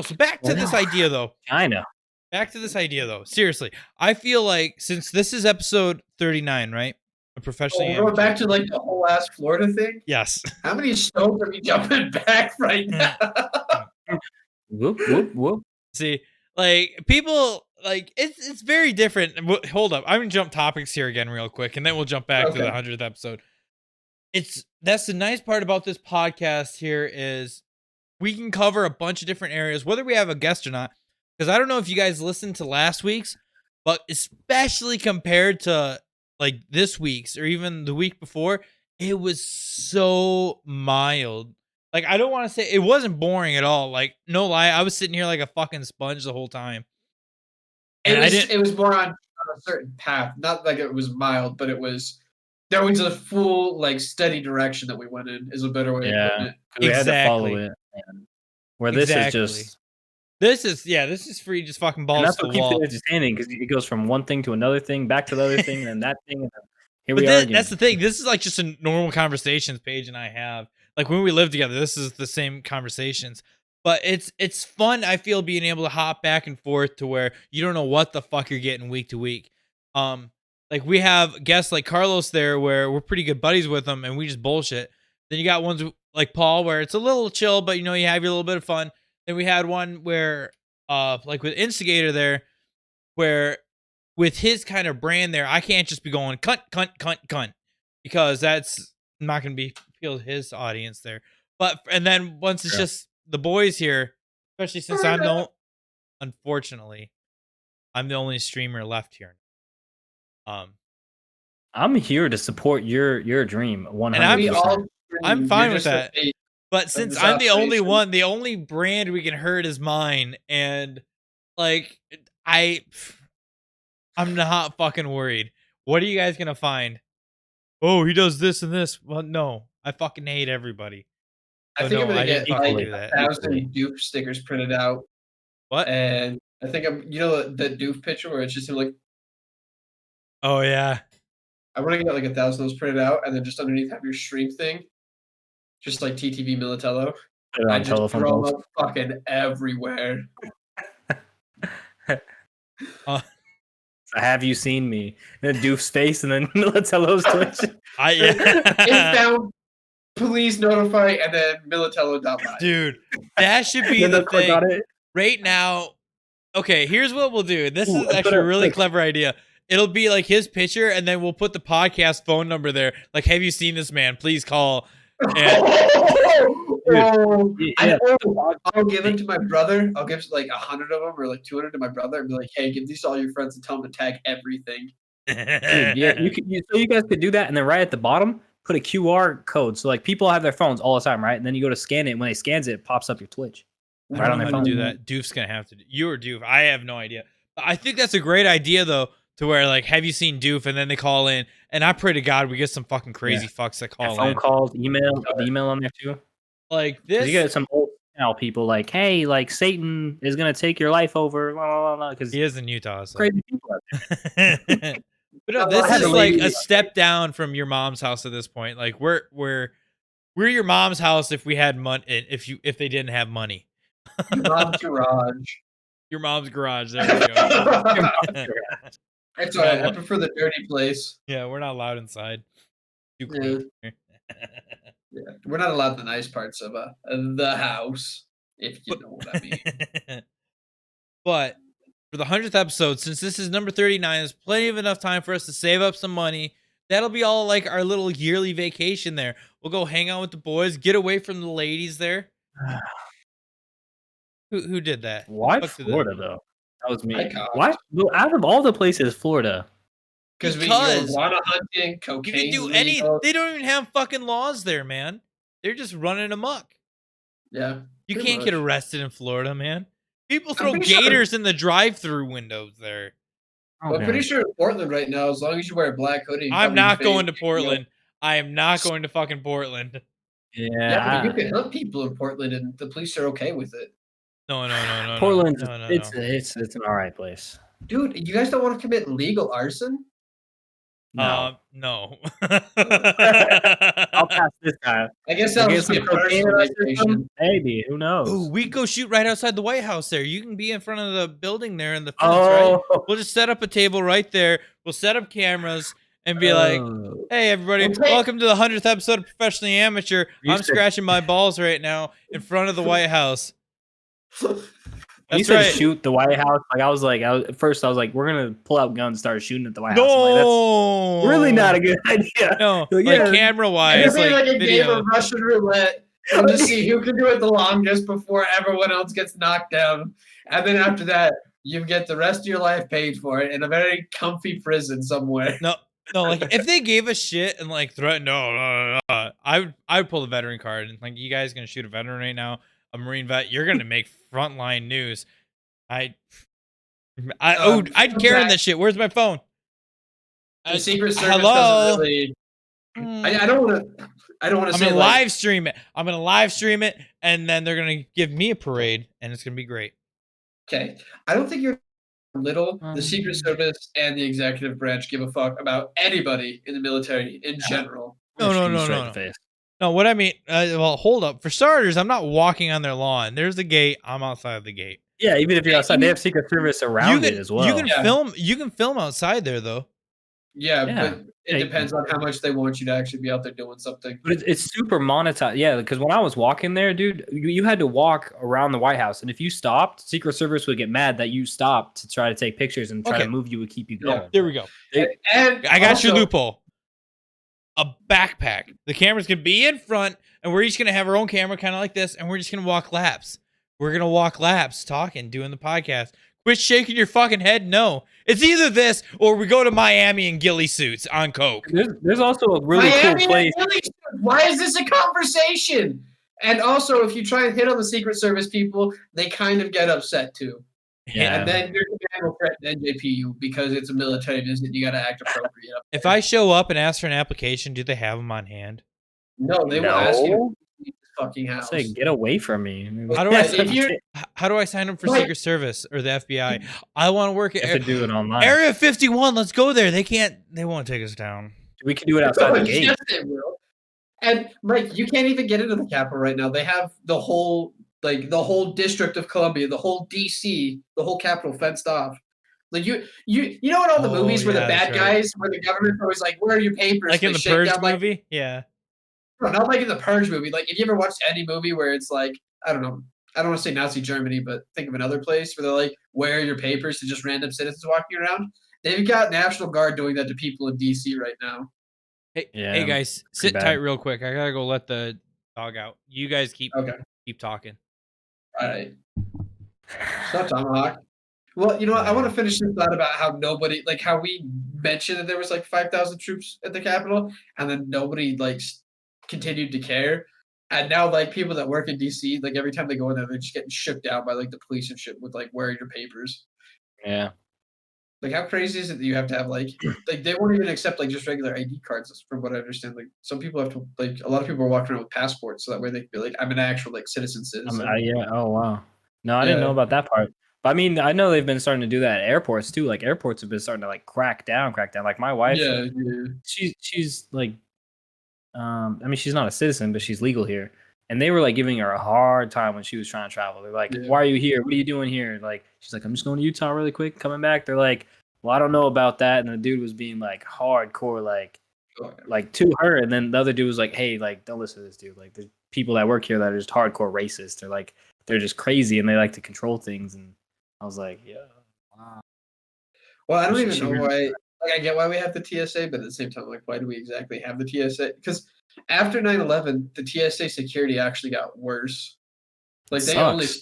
Speaker 1: so back to this idea though.
Speaker 2: China.
Speaker 1: Back to this idea though. Seriously, I feel like since this is episode 39, right? A professionally.
Speaker 3: We're going back to like the whole ass Florida thing.
Speaker 1: Yes.
Speaker 3: How many stones are we jumping back right now?
Speaker 2: Whoop whoop whoop.
Speaker 1: See, like people. Like it's very different. Hold up, I'm gonna jump topics here again real quick, and then we'll jump back to the 100th episode. That's the nice part about this podcast here is we can cover a bunch of different areas, whether we have a guest or not. Because I don't know if you guys listened to last week's, but especially compared to like this week's or even the week before, it was so mild. Like I don't want to say it wasn't boring at all. Like no lie, I was sitting here like a fucking sponge the whole time.
Speaker 3: And it was more on a certain path. Not like it was mild, but there was a full, like, steady direction that we went in, is a better way of putting it.
Speaker 2: We had to follow it. Where this is just...
Speaker 1: This is free, just fucking balls
Speaker 2: and that's
Speaker 1: to
Speaker 2: what
Speaker 1: the wall.
Speaker 2: keeps it entertaining, because it goes from one thing to another thing, back to the other thing, and then that thing, and then here we are again.
Speaker 1: That's the thing. This is like just a normal conversations page and I have. Like, when we live together, this is the same conversations. But it's fun, I feel, being able to hop back and forth to where you don't know what the fuck you're getting week to week. Like we have guests like Carlos there where we're pretty good buddies with them and we just bullshit. Then you got ones like Paul where it's a little chill, but you know, you have your little bit of fun. Then we had one where like with Instigator there, where with his kind of brand there, I can't just be going cunt, because that's not gonna be appeal to his audience there. But and then once it's just the boys here, especially since unfortunately, I'm the only streamer left here.
Speaker 2: I'm here to support your dream 100%.
Speaker 1: I'm fine with that. But since I'm the only one, the only brand we can hurt is mine, and like I'm not fucking worried. What are you guys gonna find? Oh, he does this and this. Well, no, I fucking hate everybody.
Speaker 3: I think I'm gonna get like 1,000 Doof stickers printed out.
Speaker 1: What?
Speaker 3: And I think the Doof picture where it's just him like.
Speaker 1: Oh yeah.
Speaker 3: I want to get like 1,000 of those printed out, and then just underneath have your stream thing, just like TTV Militello. I just throw them up fucking everywhere.
Speaker 2: Have you seen me? The Doof's face, and then Militello's Twitch.
Speaker 3: Inbound. Please notify, and then Militello.live.
Speaker 1: Dude, that should be the thing. Right now, okay, here's what we'll do. This is actually a really clever idea. It'll be like his picture, and then we'll put the podcast phone number there. Like, have you seen this man? Please call. And
Speaker 3: I'll give it to my brother. I'll give like 100 of them or like 200 to my brother and be like, hey, give these to all your friends and tell them to tag everything.
Speaker 2: Dude, yeah, you guys could do that, and then right at the bottom, put a QR code. So like people have their phones all the time, right? And then you go to scan it, and when they scans it, it pops up your Twitch.
Speaker 1: Right on their phone. Do that. Doof's gonna have to do. You or Doof? I have no idea. I think that's a great idea though. to where like, have you seen Doof? And then they call in, and I pray to God we get some fucking crazy fucks that call
Speaker 2: phone
Speaker 1: in.
Speaker 2: calls, email on there too.
Speaker 1: Like
Speaker 2: 'Cause
Speaker 1: this,
Speaker 2: you get some old now people like, hey, like Satan is gonna take your life over, because
Speaker 1: he is in Utah, so.
Speaker 2: crazy people out there.
Speaker 1: But no,
Speaker 3: I
Speaker 1: this
Speaker 3: had
Speaker 1: is
Speaker 3: a
Speaker 1: like
Speaker 3: lady-
Speaker 1: a step down from your mom's house at this point. Like we're your mom's house if we had money, if they didn't have money.
Speaker 3: Your mom's garage.
Speaker 1: Your mom's garage. There we go.
Speaker 3: It's alright. I prefer the dirty place.
Speaker 1: Yeah, we're not allowed inside. Too
Speaker 3: Yeah.
Speaker 1: clean.
Speaker 3: Yeah, we're not allowed the nice parts of the house, if you know what I mean.
Speaker 1: But for the 100th episode, since this is number 39, there's plenty of enough time for us to save up some money. That'll be all like our little yearly vacation there. We'll go hang out with the boys, get away from the ladies there. Who did that? Who
Speaker 2: Why
Speaker 1: the fuck did that?
Speaker 2: Florida though? That was me.
Speaker 3: I coughed.
Speaker 2: Why? Well, out of all the places, Florida.
Speaker 3: Because
Speaker 1: Because
Speaker 3: iguana hunting,
Speaker 1: You
Speaker 3: cocaine.
Speaker 1: can do any. They don't even have fucking laws there, man. They're just running amok.
Speaker 3: Yeah.
Speaker 1: You
Speaker 3: Pretty
Speaker 1: can't get
Speaker 3: much.
Speaker 1: arrested in Florida, man. People
Speaker 3: I'm
Speaker 1: throw
Speaker 3: pretty sure-
Speaker 1: gators in the drive-through windows there.
Speaker 3: I'm pretty sure in Portland right now, as long as you wear a black hoodie. and
Speaker 1: I'm
Speaker 3: cover
Speaker 1: not
Speaker 3: your face,
Speaker 1: going to
Speaker 3: you can go-
Speaker 1: Portland. I am not going to fucking Portland.
Speaker 3: Yeah, but you
Speaker 2: Yeah,
Speaker 3: can hunt people in Portland, and the police are okay with it.
Speaker 1: No.
Speaker 2: Portland's
Speaker 1: No.
Speaker 2: it's an alright place.
Speaker 3: Dude, you guys don't want to commit legal arson?
Speaker 2: No,
Speaker 1: No.
Speaker 2: I'll pass this guy.
Speaker 3: I guess
Speaker 2: I'll
Speaker 3: that'll
Speaker 2: get
Speaker 3: just be a
Speaker 2: some cocaine
Speaker 3: personal
Speaker 2: in our system.
Speaker 3: vacation.
Speaker 2: Maybe, who knows?
Speaker 1: Ooh, we go shoot right outside the White House there. You can be in front of the building there in the fence, right?
Speaker 2: Oh,
Speaker 1: We'll just set up a table right there. We'll set up cameras and be like,
Speaker 2: oh.
Speaker 1: hey, everybody,
Speaker 3: Okay.
Speaker 1: welcome to the 100th episode of Professionally Amateur.
Speaker 2: You
Speaker 1: I'm
Speaker 2: said-
Speaker 1: scratching my balls right now in front of the White House.
Speaker 2: When you
Speaker 1: That's
Speaker 2: said
Speaker 1: right.
Speaker 2: shoot the White House, like at first I was like, we're gonna pull out guns, and start shooting at the White House. I'm like,
Speaker 1: No.
Speaker 2: that's really not a good idea.
Speaker 1: No,
Speaker 2: Like,
Speaker 1: like
Speaker 2: yeah.
Speaker 1: camera
Speaker 3: It'd
Speaker 1: wise,
Speaker 3: be like a game
Speaker 1: video.
Speaker 3: of Russian roulette and to see who can do it the longest before everyone else gets knocked down. And then after that, you get the rest of your life paid for it in a very comfy prison somewhere.
Speaker 1: No, like if they gave us shit and like threatened, no, I would pull the veteran card and like, you guys gonna shoot a veteran right now, a Marine vet, you're gonna make frontline news. I'd Karen that shit. Where's my phone?
Speaker 3: The Secret Service
Speaker 1: hello?
Speaker 3: doesn't really. I don't want to. I don't want to
Speaker 1: I'm
Speaker 3: say
Speaker 1: gonna
Speaker 3: like,
Speaker 1: live stream it. I'm gonna live stream it, and then they're gonna give me a parade, and it's gonna be great.
Speaker 3: okay. I don't think you're little. The Secret Service and the executive branch give a fuck about anybody in the military in general.
Speaker 1: No.
Speaker 2: Straight in the face.
Speaker 1: No, what I mean, well, hold up. For starters, I'm not walking on their lawn. There's the gate. I'm outside of the gate.
Speaker 2: Yeah, even if you're outside, they have Secret Service around it as well.
Speaker 1: You can
Speaker 3: Yeah.
Speaker 1: film. You can film outside there though.
Speaker 3: Yeah,
Speaker 2: Yeah.
Speaker 3: but it depends on how much they want you to actually be out there doing something.
Speaker 2: But it's super monetized. Yeah, because when I was walking there, dude, you had to walk around the White House, and if you stopped, Secret Service would get mad that you stopped to try to take pictures and try
Speaker 1: Okay.
Speaker 2: to move you and keep you
Speaker 3: Yeah.
Speaker 2: going.
Speaker 1: There we go.
Speaker 3: And
Speaker 1: I got your
Speaker 3: also-
Speaker 1: loophole. A backpack. The camera's gonna be in front, and we're each gonna have our own camera, kind of like this, and we're just gonna walk laps. We're gonna walk laps, talking, doing the podcast. Quit shaking your fucking head. No, it's either this or we go to Miami in ghillie suits on coke.
Speaker 2: There's also a really
Speaker 3: Miami
Speaker 2: cool place.
Speaker 3: and Philly, why is this a conversation? And also, if you try and hit on the Secret Service people, they kind of get upset too.
Speaker 2: Yeah.
Speaker 3: And then your command will threaten NJP you because it's a military visit. You got to act appropriate.
Speaker 1: If I show up and ask for an application, do they have them on hand?
Speaker 3: No, they will ask you
Speaker 2: No.
Speaker 3: to leave this fucking
Speaker 2: I
Speaker 3: house.
Speaker 2: say, get away from me.
Speaker 1: How do I-
Speaker 3: if you
Speaker 1: How do I sign up for
Speaker 3: Right.
Speaker 1: Secret Service or the FBI? I want to work
Speaker 2: You
Speaker 1: at
Speaker 2: have to do it online.
Speaker 1: Area 51. Let's go there. They won't take us down.
Speaker 2: We can do it outside the
Speaker 3: Oh,
Speaker 2: gate.
Speaker 3: yes, they will. And Mike, you can't even get into the Capitol right now. They have the whole District of Columbia, the whole DC, the whole Capitol fenced off. Like you know in all the
Speaker 1: Oh,
Speaker 3: movies where
Speaker 1: yeah,
Speaker 3: the bad
Speaker 1: that's right.
Speaker 3: guys, where the government's always like, "Where are your papers?"
Speaker 1: Like in
Speaker 3: They
Speaker 1: the
Speaker 3: shake
Speaker 1: Purge
Speaker 3: down, like,
Speaker 1: movie? Yeah.
Speaker 3: no, not like in the Purge movie. Like, if you ever watched any movie where it's like, I don't know, I don't want to say Nazi Germany, but think of another place where they're like, "Where are your papers?" to just random citizens walking around. They've got National Guard doing that to people in DC right now.
Speaker 1: Hey,
Speaker 2: Yeah,
Speaker 1: hey guys, sit
Speaker 2: bad.
Speaker 1: tight real quick. I gotta go let the dog out. You guys keep
Speaker 3: Okay,
Speaker 1: talking.
Speaker 3: all right. Stop, Tomahawk. Well, you know what? I want to finish this thought about how nobody, like, how we mentioned that there was like 5,000 troops at the Capitol, and then nobody continued to care. And now, like, people that work in DC, like, every time they go in there, they're just getting shook down by like the police and shit with like, "Where are your papers?"
Speaker 2: Yeah.
Speaker 3: Like, how crazy is it that you have to have like they won't even accept like just regular ID cards, from what I understand. Like, some people have to like a lot of people are walking around with passports, so that way they can be like, I'm an actual like citizen.
Speaker 2: Yeah. Oh wow. No, I didn't know
Speaker 3: Yeah,
Speaker 2: about that part. But I mean, I know they've been starting to do that at airports too. Like airports have been starting to like crack down. Like my wife,
Speaker 3: yeah.
Speaker 2: she's like, I mean, she's not a citizen, but she's legal here. And they were like giving her a hard time when she was trying to travel. They're like,
Speaker 3: Yeah.
Speaker 2: "Why are you here? What are you doing here?" Like, she's like, "I'm just going to Utah really quick, coming back." They're like, "Well, I don't know about that." And the dude was being like hardcore,
Speaker 3: Oh, yeah.
Speaker 2: like to her. And then the other dude was like, "Hey, like, don't listen to this dude. Like, the people that work here that are just hardcore racist. They're like, they're just crazy and they like to control things." And I was like, "Yeah, wow."
Speaker 3: Well, I don't
Speaker 2: She,
Speaker 3: even
Speaker 2: she
Speaker 3: know
Speaker 2: really,
Speaker 3: why. Like, I get why we have the TSA, but at the same time, like, why do we exactly have the TSA? Because after 9/11, the TSA security actually got worse.
Speaker 2: it
Speaker 3: Like,
Speaker 2: sucks.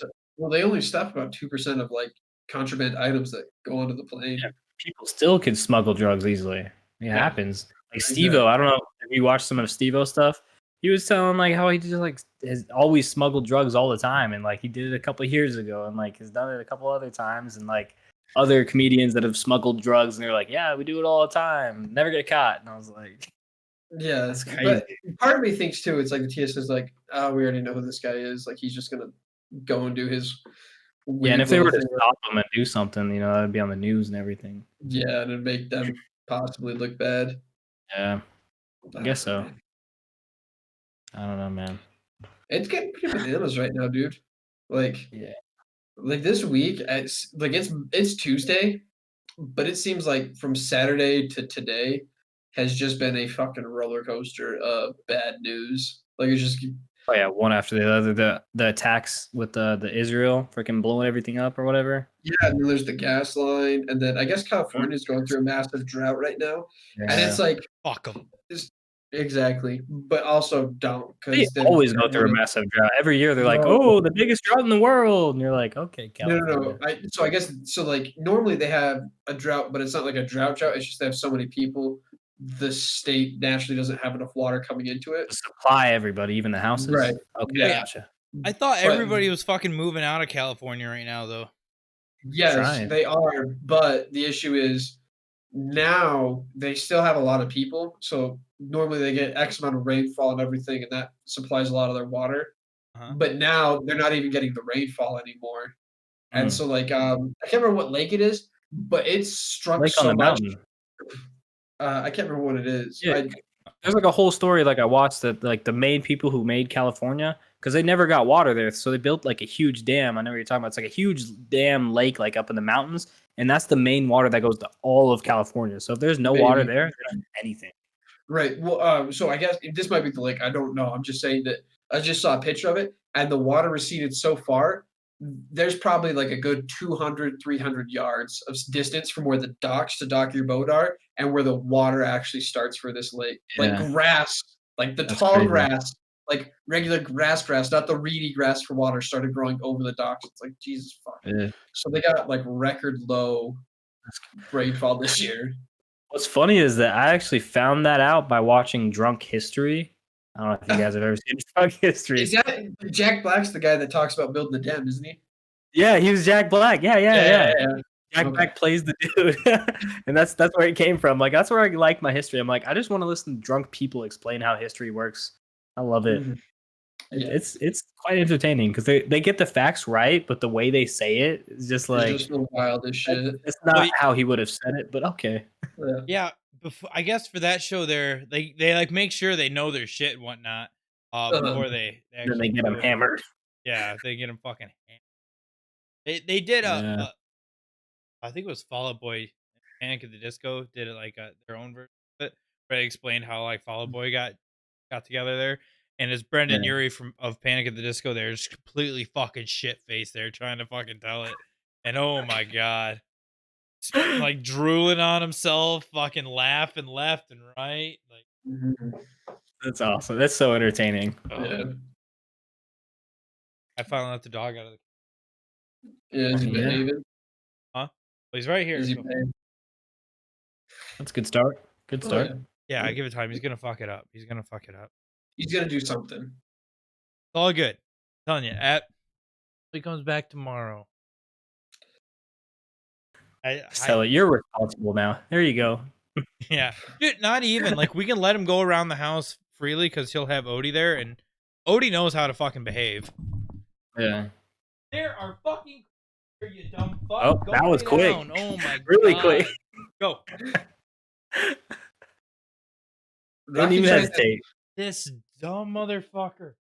Speaker 3: they only stop about 2% of like contraband items that go onto the plane.
Speaker 2: Yeah, people still can smuggle drugs easily. It
Speaker 3: Yeah,
Speaker 2: happens. Like Steve-O,
Speaker 3: exactly.
Speaker 2: I don't know if you watched some of Steve-O stuff. He was telling like how he just like has always smuggled drugs all the time, and like he did it a couple of years ago, and like has done it a couple other times, and like other comedians that have smuggled drugs, and they're like, yeah, we do it all the time, never get caught. And I was like,
Speaker 3: Yeah,
Speaker 2: that's crazy.
Speaker 3: but part of me thinks too, it's like the TSA is like, oh, we already know who this guy is. Like, he's just gonna go and do his
Speaker 2: Yeah, and
Speaker 3: weird
Speaker 2: if they
Speaker 3: little
Speaker 2: were to
Speaker 3: thing.
Speaker 2: stop him and do something, that'd be on the news and everything.
Speaker 3: Yeah, and it'd make them possibly look bad.
Speaker 2: Yeah, I guess
Speaker 3: Oh,
Speaker 2: so.
Speaker 3: man.
Speaker 2: I don't know, man.
Speaker 3: It's getting pretty bananas right now, dude. Like,
Speaker 2: Yeah.
Speaker 3: this week, it's Tuesday, but it seems like from Saturday to today has just been a fucking roller coaster of bad news. Like, it's just
Speaker 2: Oh yeah, one after the other. The attacks with the Israel freaking blowing everything up or whatever.
Speaker 3: yeah, and then there's the gas line, and then I guess
Speaker 2: Mhm.
Speaker 3: California is going through a massive drought right now, and it's
Speaker 2: Yeah.
Speaker 3: like
Speaker 1: Fuck them.
Speaker 3: it's exactly, but also don't
Speaker 2: They
Speaker 3: because then
Speaker 2: always
Speaker 3: they're
Speaker 2: go through a
Speaker 3: gonna
Speaker 2: massive drought. Every year they're like,
Speaker 3: no.
Speaker 2: "Oh, the biggest drought in the world." And you're like, "Okay,
Speaker 3: No.
Speaker 2: California."
Speaker 3: I guess so. Like, normally they have a drought, but it's not like a drought. It's just they have so many people. The state naturally doesn't have enough water coming into it.
Speaker 2: To supply everybody, even the
Speaker 3: Right.
Speaker 2: houses. Okay,
Speaker 1: Wait,
Speaker 3: Yeah.
Speaker 2: gotcha.
Speaker 1: I thought
Speaker 3: But
Speaker 1: everybody was fucking moving out of California right now, though.
Speaker 3: yes,
Speaker 2: Trying.
Speaker 3: they are. But the issue is now they still have a lot of people. So normally they get X amount of rainfall and everything, and that supplies a lot of their water.
Speaker 1: Uh-huh.
Speaker 3: But now they're not even getting the rainfall anymore. And
Speaker 2: Mm.
Speaker 3: so, like, I can't remember what lake it is, but it's struck
Speaker 2: Lake on
Speaker 3: so
Speaker 2: the
Speaker 3: much.
Speaker 2: mountain.
Speaker 3: I can't remember what it is.
Speaker 2: Yeah, there's like a whole story like I watched that like the main people who made California because they never got water there, so they built like a huge dam. I know what you're talking about. It's like a huge dam lake like up in the mountains, and that's the main water that goes to all of California. So if there's no water
Speaker 3: Maybe.
Speaker 2: there, they don't have anything.
Speaker 3: Right. Well, so I guess this might be the lake. I don't know. I'm just saying that I just saw a picture of it, and the water receded so far. There's probably like a good 200, 300 yards of distance from where the docks to dock your boat are and where the water actually starts for this lake. Like
Speaker 2: Yeah,
Speaker 3: grass, like the
Speaker 2: that's
Speaker 3: tall
Speaker 2: crazy.
Speaker 3: grass, like regular grass, not the reedy grass for water, started growing over the docks. It's like, Jesus fuck.
Speaker 2: Yeah.
Speaker 3: So they got like record low rainfall this year.
Speaker 2: What's funny is that I actually found that out by watching Drunk History. I don't know if you guys have ever seen Drunk
Speaker 3: Is
Speaker 2: History.
Speaker 3: that Jack Black's the guy that talks about building the dam, isn't he?
Speaker 2: Yeah, he was Jack Black. Yeah, yeah, yeah.
Speaker 3: Yeah.
Speaker 2: Jack
Speaker 3: Okay.
Speaker 2: Black plays the dude, and that's where it came from. Like that's where I like my history. I'm like, I just want to listen to drunk people explain how history works. I love it.
Speaker 3: Mhm. Yeah.
Speaker 2: It's quite entertaining because they get the facts right, but the way they say it is just
Speaker 3: It's
Speaker 2: like
Speaker 3: just the wildest shit.
Speaker 2: it's not
Speaker 1: But
Speaker 2: how he would have said it. But okay,
Speaker 3: Yeah.
Speaker 1: yeah, I guess for that show, they like make sure they know their shit and whatnot
Speaker 3: Uh-huh.
Speaker 1: before they
Speaker 2: then they
Speaker 1: actually
Speaker 2: get him
Speaker 1: do it.
Speaker 2: hammered.
Speaker 1: Yeah, they get them fucking. They did
Speaker 2: Yeah,
Speaker 1: I think it was Fall Out Boy, Panic at the Disco did it like their own version of it, where they explained how like Fall Out Boy got together there, and it's Brendan
Speaker 2: yeah.
Speaker 1: Urie from of Panic at the Disco. They're just completely fucking shit faced. They're trying to fucking tell it, and oh my god, like drooling on himself, fucking laughing left and right. Like,
Speaker 3: Mhm.
Speaker 2: That's awesome. That's so entertaining.
Speaker 3: Yeah.
Speaker 1: I finally let the dog out of the
Speaker 3: Yeah, is he
Speaker 2: Yeah,
Speaker 3: behaving?
Speaker 1: huh. Well, he's right here,
Speaker 3: Is he
Speaker 1: so
Speaker 3: behaving?
Speaker 2: that's a good start. Good
Speaker 3: Oh, yeah.
Speaker 2: start.
Speaker 1: yeah, I give it time. He's gonna fuck it up. He's gonna fuck it up.
Speaker 3: He's gonna do something.
Speaker 1: It's all good. I'm telling you, he comes back tomorrow.
Speaker 2: Sell it. You're responsible now. There you go.
Speaker 1: Yeah, dude, not even like we can let him go around the house freely because he'll have Odie there, and Odie knows how to fucking behave.
Speaker 2: Yeah.
Speaker 1: There are fucking you dumb fuck.
Speaker 2: Oh,
Speaker 1: Go
Speaker 2: that was
Speaker 1: lay
Speaker 2: quick.
Speaker 1: down. Oh my
Speaker 2: Really
Speaker 1: god.
Speaker 2: quick.
Speaker 1: Go.
Speaker 2: Didn't
Speaker 3: Rocky
Speaker 2: even
Speaker 3: tries to,
Speaker 2: hesitate.
Speaker 1: This dumb motherfucker.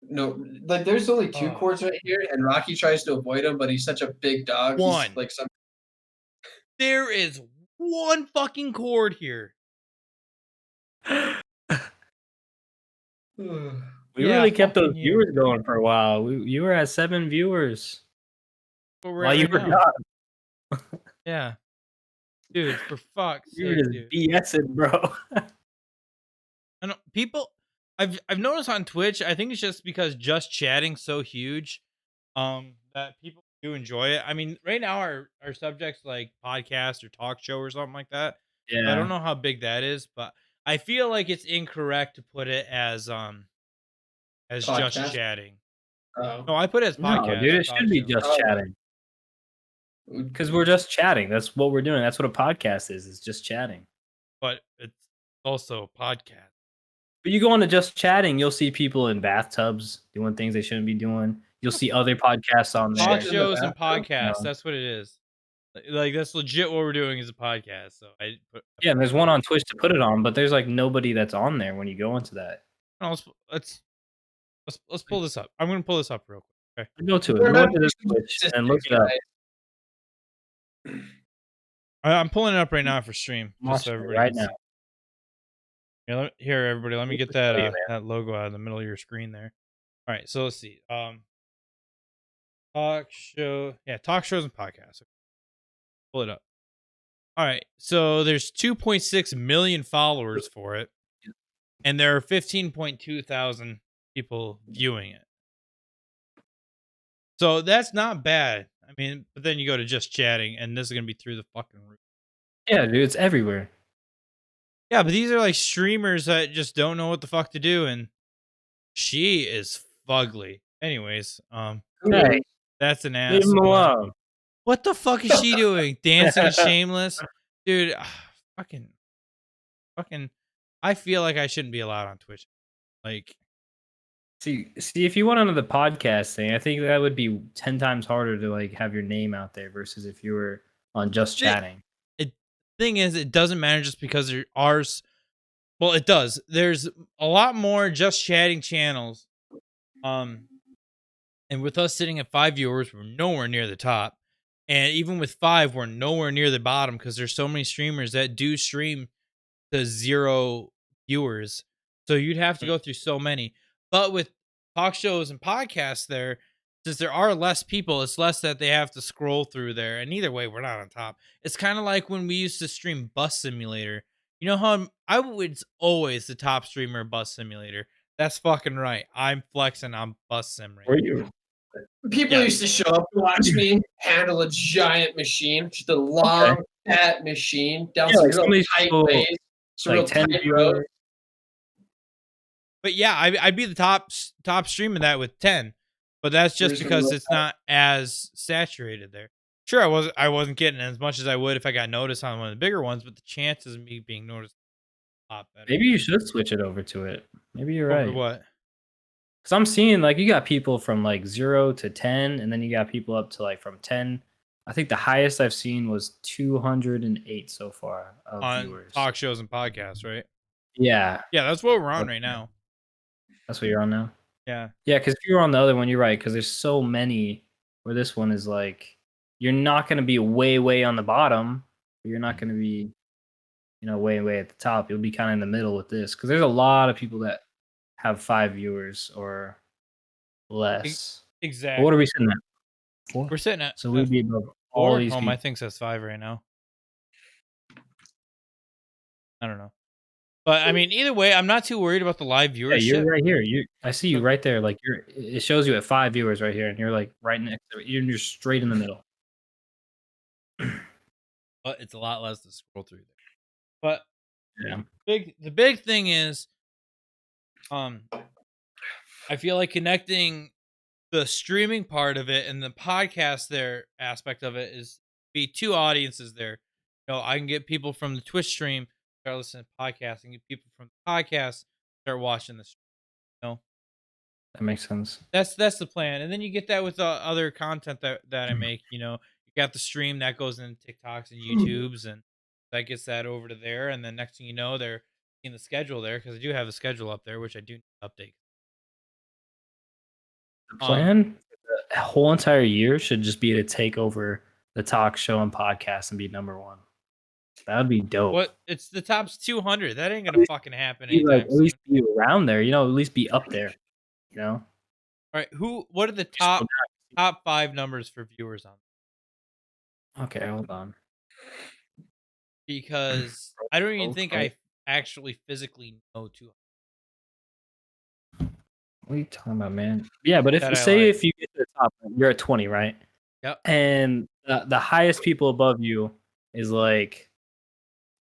Speaker 3: no, like there's only two
Speaker 1: Oh.
Speaker 3: cords right here, and Rocky tries to avoid him, but he's such a big dog.
Speaker 1: One.
Speaker 3: He's like some.
Speaker 1: There is one fucking cord here.
Speaker 2: We
Speaker 1: Yeah,
Speaker 2: really kept those
Speaker 1: fucking you.
Speaker 2: viewers going for a while. You were at 7 viewers
Speaker 1: Where we're
Speaker 2: while
Speaker 1: at
Speaker 2: you
Speaker 1: right
Speaker 2: were
Speaker 1: now.
Speaker 2: gone.
Speaker 1: Yeah. Dude, for fuck's
Speaker 2: You were
Speaker 1: sake,
Speaker 2: just
Speaker 1: dude.
Speaker 2: BSing, bro.
Speaker 1: I don't people I've noticed on Twitch, I think it's just because just chatting's so huge, that people do enjoy it. I mean, right now our subjects like podcast or talk show or something like that. So I don't know how big that is, but I feel like it's incorrect to put it as just
Speaker 3: Podcast?
Speaker 1: chatting.
Speaker 3: Oh.
Speaker 1: No, I put it as podcast.
Speaker 2: No, dude, it
Speaker 1: talk
Speaker 2: should be
Speaker 1: show.
Speaker 2: just
Speaker 3: Oh.
Speaker 2: chatting. Because we're just chatting. That's what we're doing. That's what a podcast is. It's just chatting.
Speaker 1: But it's also a podcast.
Speaker 2: But you go on to just chatting, you'll see people in bathtubs doing things they shouldn't be doing. You'll see other podcasts on there.
Speaker 1: Talk
Speaker 3: Shit in the
Speaker 1: shows and
Speaker 3: bathroom?
Speaker 1: podcasts.
Speaker 2: No.
Speaker 1: That's what it is. Like that's legit what we're doing is a podcast. So I put
Speaker 2: Yeah, and there's one on Twitch to put it on, but there's like nobody that's on there when you go into that.
Speaker 1: no, let's pull this up. I'm gonna pull this up real quick. Okay.
Speaker 2: Go to it. Go
Speaker 3: Remember,
Speaker 2: into this Twitch and look it up.
Speaker 1: I'm pulling it up right now for stream.
Speaker 2: I'm
Speaker 1: Just so
Speaker 2: watching it
Speaker 1: everybody
Speaker 2: right
Speaker 1: can
Speaker 2: now.
Speaker 1: see. Here, everybody, let me get
Speaker 2: Show you,
Speaker 1: that
Speaker 2: man.
Speaker 1: that logo out of the middle of your screen there. All right, so let's see. Talk show, yeah, talk shows and podcasts. Pull it up. All right, so there's 2.6 million followers for it, and there are 15.2 thousand people viewing it. So that's not bad. I mean, but then you go to just chatting, and this is gonna be through the fucking roof.
Speaker 2: Yeah, dude, it's everywhere.
Speaker 1: Yeah, but these are like streamers that just don't know what the fuck to do, and she is fugly. Anyways,
Speaker 2: Hey,
Speaker 1: that's an
Speaker 2: leave
Speaker 1: ass.
Speaker 2: him alone.
Speaker 1: What the fuck is she doing? Dancing and Shameless, dude. Fucking. I feel like I shouldn't be allowed on Twitch. Like,
Speaker 2: See, if you went onto the podcast thing, I think that would be 10 times harder to like have your name out there versus if you were on just
Speaker 1: See,
Speaker 2: chatting.
Speaker 1: thing is, it doesn't matter just because there are. Well, it does. There's a lot more just chatting channels. And with us sitting at 5 viewers, we're nowhere near the top. And even with 5, we're nowhere near the bottom because there's so many streamers that do stream to 0 viewers. So you'd have to go through so many. But with talk shows and podcasts there, since there are less people, it's less that they have to scroll through there. And either way, we're not on top. It's kind of like when we used to stream Bus Simulator. You know how I was always the top streamer of Bus Simulator. That's fucking right. I'm flexing on Bus Sim right
Speaker 2: Were
Speaker 1: now.
Speaker 2: you?
Speaker 3: People
Speaker 1: Yeah.
Speaker 3: used to show up to watch me handle a giant machine, just a long, fat machine down
Speaker 2: Yeah,
Speaker 3: some
Speaker 2: like some of
Speaker 3: real
Speaker 2: these
Speaker 3: tight
Speaker 2: people,
Speaker 3: ways, some real
Speaker 2: Like 10
Speaker 3: tight roads.
Speaker 2: viewers.
Speaker 1: But yeah, I'd be the top stream of that with 10. But that's just
Speaker 3: Where's the
Speaker 1: because
Speaker 3: real
Speaker 1: it's not as saturated there. Sure, I wasn't getting as much as I would if I got noticed on one of the bigger ones, but the chances of me being noticed are a lot better.
Speaker 2: Maybe you should switch it over to it. Maybe you're
Speaker 1: Over
Speaker 2: right.
Speaker 1: what?
Speaker 2: Because I'm seeing like you got people from like 0 to 10, and then you got people up to like from 10. I think the highest I've seen was 208 so far of
Speaker 1: On
Speaker 2: viewers.
Speaker 1: talk shows and podcasts, right?
Speaker 2: Yeah,
Speaker 1: Yeah, that's what we're on right now.
Speaker 2: that's what you're on now.
Speaker 1: Yeah.
Speaker 2: Yeah, because if you were on the other one, you're right. Because there's so many. Where this one is like, you're not going to be way on the bottom, but you're not going to be, way at the top. You'll be kind of in the middle with this. Because there's a lot of people that have 5 viewers or less.
Speaker 1: Exactly.
Speaker 2: What are we sitting at? 4.
Speaker 1: We're sitting at
Speaker 2: So we'd be above all
Speaker 1: 4.
Speaker 2: these
Speaker 1: Oh,
Speaker 2: people.
Speaker 1: my thing says 5 right now. I don't know. But I mean, either way, I'm not too worried about the live
Speaker 2: Yeah,
Speaker 1: viewership.
Speaker 2: you're right here. I see you right there. Like it shows you at 5 viewers right here, and you're like right next to it. You're straight in the middle.
Speaker 1: But it's a lot less to scroll through there. But
Speaker 2: Yeah.
Speaker 1: the big thing is, I feel like connecting the streaming part of it and the podcast there aspect of it is be two audiences there. I can get people from the Twitch stream start listening to podcasts and get people from the podcast start watching the stream.
Speaker 2: That makes sense.
Speaker 1: That's the plan. And then you get that with other content that I make, you got the stream that goes in TikToks and YouTubes and that gets that over to there. And then next thing you know, they're in the schedule there because I do have a schedule up there, which I do update.
Speaker 2: The plan the whole entire year should just be to take over the talk show and podcast and be number one. That would be dope.
Speaker 1: What? It's the top's 200. That ain't gonna fucking happen
Speaker 2: Be
Speaker 1: anytime
Speaker 2: like, at least be around there, at least be up there,
Speaker 1: All right, what are the top 5 numbers for viewers on?
Speaker 2: Okay, hold on.
Speaker 1: Because I don't even think I actually physically know 200.
Speaker 2: What are you talking about, man? Yeah, but if if you get to the top, you're at 20, right?
Speaker 1: Yep.
Speaker 2: And the highest people above you is like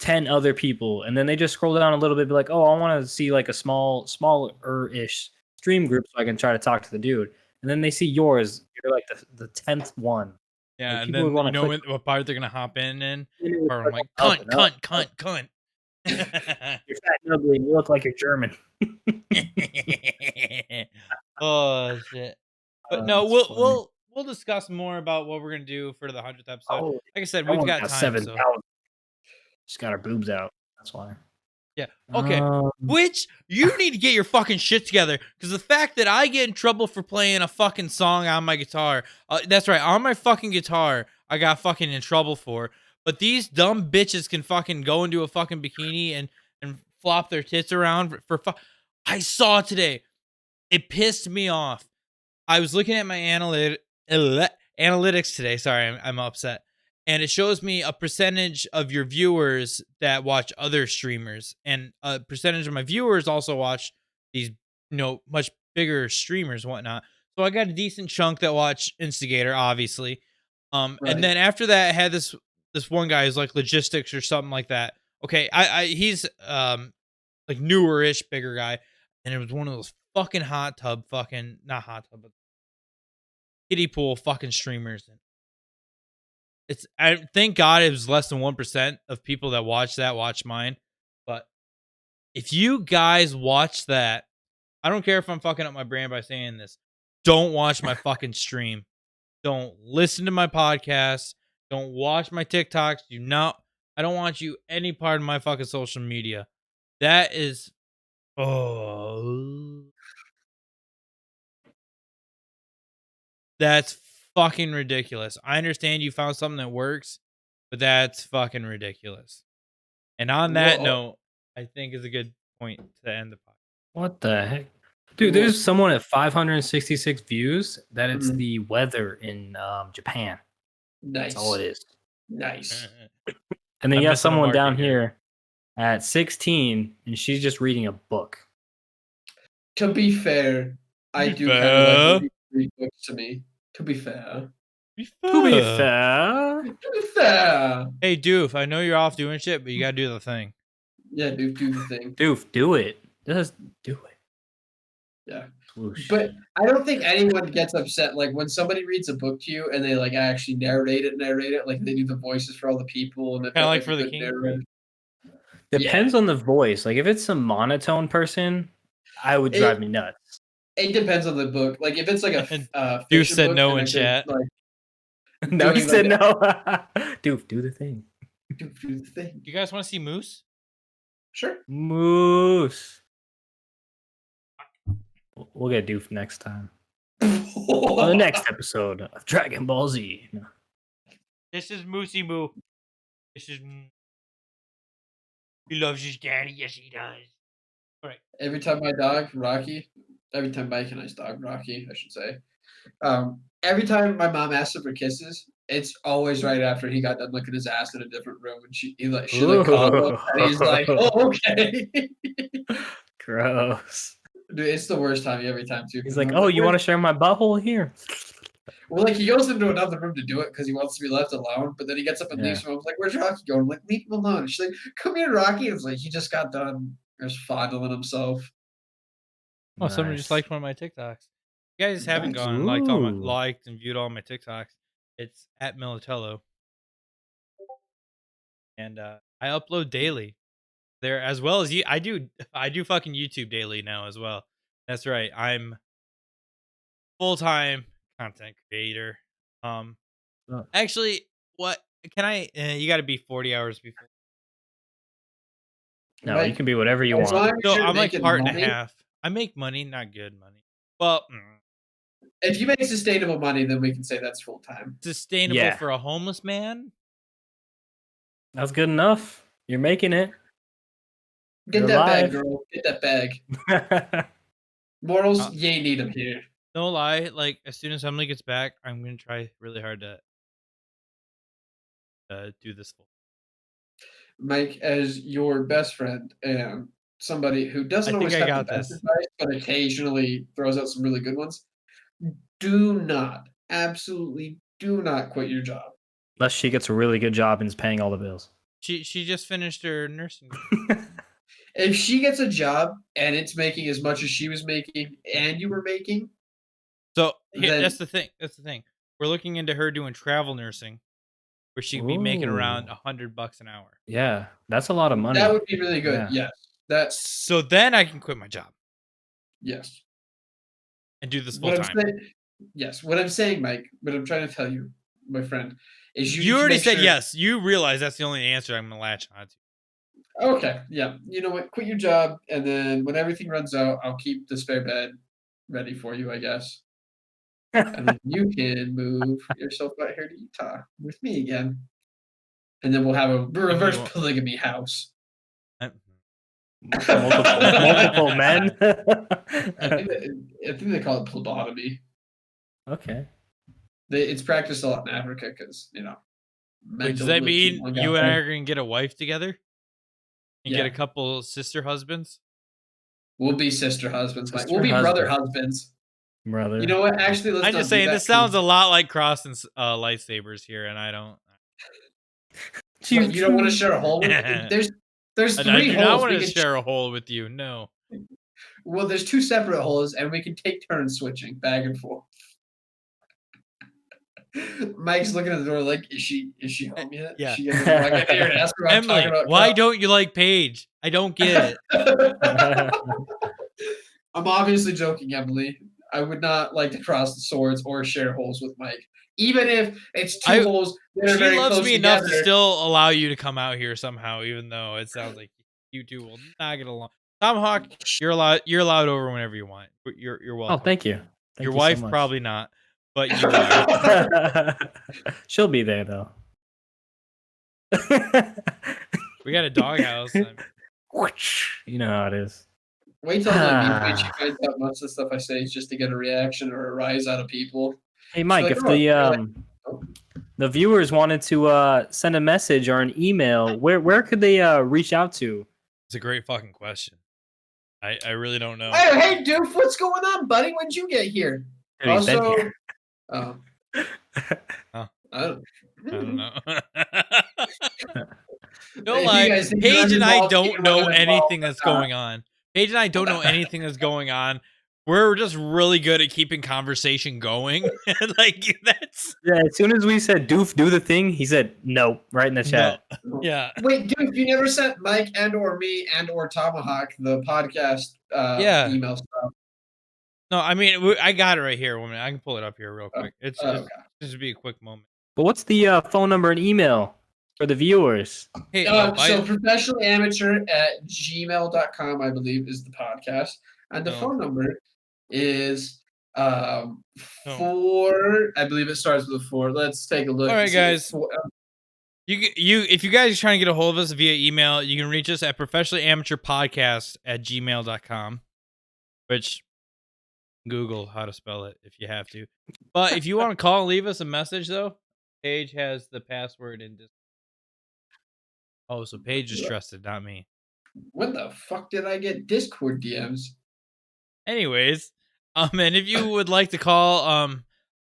Speaker 2: 10 other people, and then they just scroll down a little bit, be like, "Oh, I want to see like a smaller-ish stream group, so I can try to talk to the dude." And then they see yours. You're like the 10th one.
Speaker 1: Yeah,
Speaker 2: like,
Speaker 1: and then what part they're gonna hop in? Or I'm like, cunt.
Speaker 2: You're fat and ugly, and you look like you're German.
Speaker 1: Oh shit! But no, we'll discuss more about what we're gonna do for the 100th episode.
Speaker 2: Oh,
Speaker 1: like I said, we've got time.
Speaker 2: 7,000. Just got our boobs out. That's why.
Speaker 1: Yeah. Okay. Which you need to get your fucking shit together, because the fact that I get in trouble for playing a fucking song on my guitar, that's right, on my fucking guitar, I got fucking in trouble for. But these dumb bitches can fucking go into a fucking bikini and flop their tits around for I saw it today. It pissed me off. I was looking at my analytics today. Sorry, I'm upset. And it shows me a percentage of your viewers that watch other streamers, and a percentage of my viewers also watch these, much bigger streamers and whatnot. So I got a decent chunk that watch Instigator, obviously.
Speaker 3: Right.
Speaker 1: And then after that, I had this one guy who's like logistics or something like that. Okay, he's like newer-ish, bigger guy, and it was one of those fucking not hot tub, but kiddie pool fucking streamers. I thank God it was less than 1% of people that watch mine. But if you guys watch that, I don't care if I'm fucking up my brand by saying this. Don't watch my fucking stream. Don't listen to my podcast. Don't watch my TikToks. I don't want you any part of my fucking social media. That is that's fucking ridiculous. I understand you found something that works, but that's fucking ridiculous. And on that note, I think is a good point to end the podcast.
Speaker 2: What the heck? Dude, there's someone at 566 views that it's the weather in Japan.
Speaker 3: Nice.
Speaker 2: That's all it is.
Speaker 3: Nice.
Speaker 2: And then you got someone down here at 16, and she's just reading a book.
Speaker 3: To be fair, I do kind of like read books to me. To be fair.
Speaker 2: To be fair.
Speaker 1: Hey, Doof, I know you're off doing shit, but you gotta do the thing.
Speaker 3: Yeah, Doof, do the thing.
Speaker 2: Doof, do it. Just do it.
Speaker 3: Yeah.
Speaker 2: Whoosh.
Speaker 3: But I don't think anyone gets upset like when somebody reads a book to you and they like actually narrate it, like they do the voices for all the people and
Speaker 1: kind of like for the king.
Speaker 2: Depends on the voice. Like if it's a monotone person, I would drive me nuts.
Speaker 3: It depends on the book. Like if it's like a
Speaker 1: Doof said no in chat.
Speaker 2: No, he said no. Doof, do the thing.
Speaker 3: Doof, do the thing.
Speaker 1: You guys want to see Moose?
Speaker 3: Sure.
Speaker 2: Moose. We'll get Doof next time. On the next episode of Dragon Ball Z. No.
Speaker 1: This is Moosey Moo. This is. He loves his daddy. Yes, he does. All right.
Speaker 3: Every time Mike and I's dog, Rocky, I should say. Every time my mom asks him for kisses, it's always right after he got done looking his ass in a different room, and she calls him, and he's like, "Oh, okay."
Speaker 2: Gross.
Speaker 3: Dude, it's the worst time every time too.
Speaker 2: He's like, "Oh, you want to share my butthole here?"
Speaker 3: Well, like he goes into another room to do it because he wants to be left alone, but then he gets up and leaves from him. I was like, "Where's Rocky going?" I'm like, "Leave him alone." And she's like, "Come here, Rocky." And it's like he just got done just fondling himself.
Speaker 1: Oh, someone just liked one of my TikToks. You guys haven't
Speaker 3: Nice.
Speaker 1: gone and liked all my
Speaker 2: Ooh.
Speaker 1: liked and viewed all my TikToks. It's at Militello, and I upload daily there as well as you. I do fucking YouTube daily now as well. That's right. I'm full time content creator. Um,
Speaker 2: Oh.
Speaker 1: actually, what can I? You got to be 40 hours before.
Speaker 2: No, you
Speaker 3: Mike,
Speaker 2: can be whatever you
Speaker 3: as
Speaker 2: want.
Speaker 3: long as
Speaker 1: So
Speaker 3: you're
Speaker 1: I'm like
Speaker 3: making
Speaker 1: part and a
Speaker 3: money,
Speaker 1: half. I make money, not good money. Well,
Speaker 3: if you make sustainable money, then we can say that's full time.
Speaker 1: sustainable
Speaker 2: Yeah.
Speaker 1: for a homeless man.
Speaker 2: That's good enough. You're making it.
Speaker 3: Get
Speaker 2: You're
Speaker 3: that bag,
Speaker 2: alive.
Speaker 3: girl. Get that bag. Morals,
Speaker 1: Uh,
Speaker 3: you ain't need them here.
Speaker 1: No lie, like as soon as Emily gets back, I'm gonna try really hard to do this full.
Speaker 3: Mike, as your best friend and somebody who doesn't
Speaker 1: I think
Speaker 3: always
Speaker 1: I
Speaker 3: have the
Speaker 1: got
Speaker 3: best
Speaker 1: this.
Speaker 3: advice, but occasionally throws out some really good ones, do not, absolutely do not quit your job.
Speaker 2: Unless she gets a really good job and is paying all the bills.
Speaker 1: She just finished her nursing.
Speaker 3: If she gets a job and it's making as much as she was making and you were making,
Speaker 1: So here,
Speaker 3: then
Speaker 1: that's the thing. That's the thing. We're looking into her doing travel nursing, where she could be making around
Speaker 2: Ooh.
Speaker 1: $100 an hour.
Speaker 2: Yeah, that's a lot of money.
Speaker 3: that would be really good.
Speaker 2: Yeah.
Speaker 3: Yes. That's
Speaker 1: So then I can quit my job
Speaker 3: yes.
Speaker 1: and do this full
Speaker 3: What I'm
Speaker 1: time.
Speaker 3: saying, yes. What I'm saying, Mike, what I'm trying to tell you, my friend, is you
Speaker 1: You
Speaker 3: need to
Speaker 1: already
Speaker 3: make
Speaker 1: said
Speaker 3: sure-
Speaker 1: yes. You realize that's the only answer I'm gonna latch on to.
Speaker 3: Okay, yeah. You know what? Quit your job, and then when everything runs out, I'll keep the spare bed ready for you, I guess. And then you can move yourself out here to Utah with me again. And then we'll have a reverse
Speaker 1: won't-
Speaker 3: polygamy house.
Speaker 2: multiple men.
Speaker 3: I think they call it phlebotomy.
Speaker 2: Okay.
Speaker 3: It's practiced a lot in Africa because,
Speaker 1: Wait, does
Speaker 3: mental
Speaker 1: that
Speaker 3: would keep
Speaker 1: mean
Speaker 3: one
Speaker 1: you
Speaker 3: guy
Speaker 1: and I
Speaker 3: there.
Speaker 1: are gonna get a wife together and get
Speaker 3: Yeah.
Speaker 1: a couple sister husbands?
Speaker 3: We'll be sister husbands, Mike.
Speaker 2: Sister
Speaker 3: We'll be brother
Speaker 2: husband.
Speaker 3: husbands.
Speaker 2: Brother.
Speaker 3: You know what? Actually, let's
Speaker 1: I'm
Speaker 3: not
Speaker 1: just
Speaker 3: do
Speaker 1: saying
Speaker 3: that
Speaker 1: this sounds
Speaker 3: 'cause-
Speaker 1: a lot like crossing lightsabers here, and I don't.
Speaker 3: But you don't want to share a hole with there's
Speaker 1: I
Speaker 3: three
Speaker 1: do not
Speaker 3: holes.
Speaker 1: want
Speaker 3: We
Speaker 1: to
Speaker 3: can
Speaker 1: share a hole with you. No.
Speaker 3: Well, there's two separate holes, and we can take turns switching back and forth. Mike's looking at the door like, is she home yet?
Speaker 1: Yeah.
Speaker 3: Is she gonna walk in here and ask her what I'm
Speaker 1: Emily,
Speaker 3: talking about?
Speaker 1: why don't you like Paige? I don't get it.
Speaker 3: I'm obviously joking, Emily. I would not like to cross the swords or share holes with Mike, even if it's two holes that are
Speaker 1: She
Speaker 3: very
Speaker 1: loves
Speaker 3: close
Speaker 1: me enough to
Speaker 3: together.
Speaker 1: still allow you to come out here somehow, even though it sounds like you two will not get along. Tomahawk, you're allowed over whenever you want. You're
Speaker 2: Oh,
Speaker 1: welcome.
Speaker 2: thank you. Thank
Speaker 1: Your
Speaker 2: you
Speaker 1: wife
Speaker 2: so much.
Speaker 1: probably not, but you are.
Speaker 2: She'll be there though.
Speaker 1: We got a doghouse.
Speaker 2: You know how it is.
Speaker 3: Wait till like she finds out much of the stuff I say is just to get a reaction or a rise out of people.
Speaker 2: Hey Mike,
Speaker 3: like,
Speaker 2: if
Speaker 3: "Oh,"
Speaker 2: the viewers wanted to send a message or an email, where could they reach out to?
Speaker 1: It's a great fucking question. I really don't know.
Speaker 3: Hey, Doof, what's going on, buddy? When'd you get here?
Speaker 2: Dude, he's been
Speaker 3: Also,
Speaker 2: here.
Speaker 3: oh,
Speaker 1: Huh.
Speaker 3: I
Speaker 1: don't know.
Speaker 3: If
Speaker 1: Don't
Speaker 3: you
Speaker 1: lie.
Speaker 3: guys think
Speaker 1: Paige
Speaker 3: I'm
Speaker 1: and I
Speaker 3: involved,
Speaker 1: don't
Speaker 3: keep
Speaker 1: know
Speaker 3: them involved,
Speaker 1: anything that's
Speaker 3: but,
Speaker 1: going on. Paige and I don't know anything that's going on. We're just really good at keeping conversation going. Like that's
Speaker 2: Yeah, as soon as we said Doof, do the thing, he said no right in the chat.
Speaker 1: no. Yeah.
Speaker 3: Wait, Doof, you never sent Mike and or me and or Tomahawk the podcast
Speaker 1: Yeah.
Speaker 3: email stuff.
Speaker 1: No, I mean I got it right here. Woman, I can pull it up here real quick. It's
Speaker 3: Okay.
Speaker 1: this would be a quick moment.
Speaker 2: But what's the phone number and email for the viewers?
Speaker 1: Hey,
Speaker 3: So professionalamateur@gmail.com, I believe, is the podcast. And the
Speaker 1: No.
Speaker 3: phone number is 4. I believe it starts with a 4. Let's take a look.
Speaker 1: All right,
Speaker 3: See,
Speaker 1: guys. You if you guys are trying to get a hold of us via email, you can reach us at professionallyamateurpodcast@gmail.com, which Google how to spell it if you have to. But if you want to call and leave us a message though, Paige has the password in this. Oh, so Paige is trusted, not me.
Speaker 3: When the fuck did I get Discord DMs?
Speaker 1: Anyways, and if you would like to call,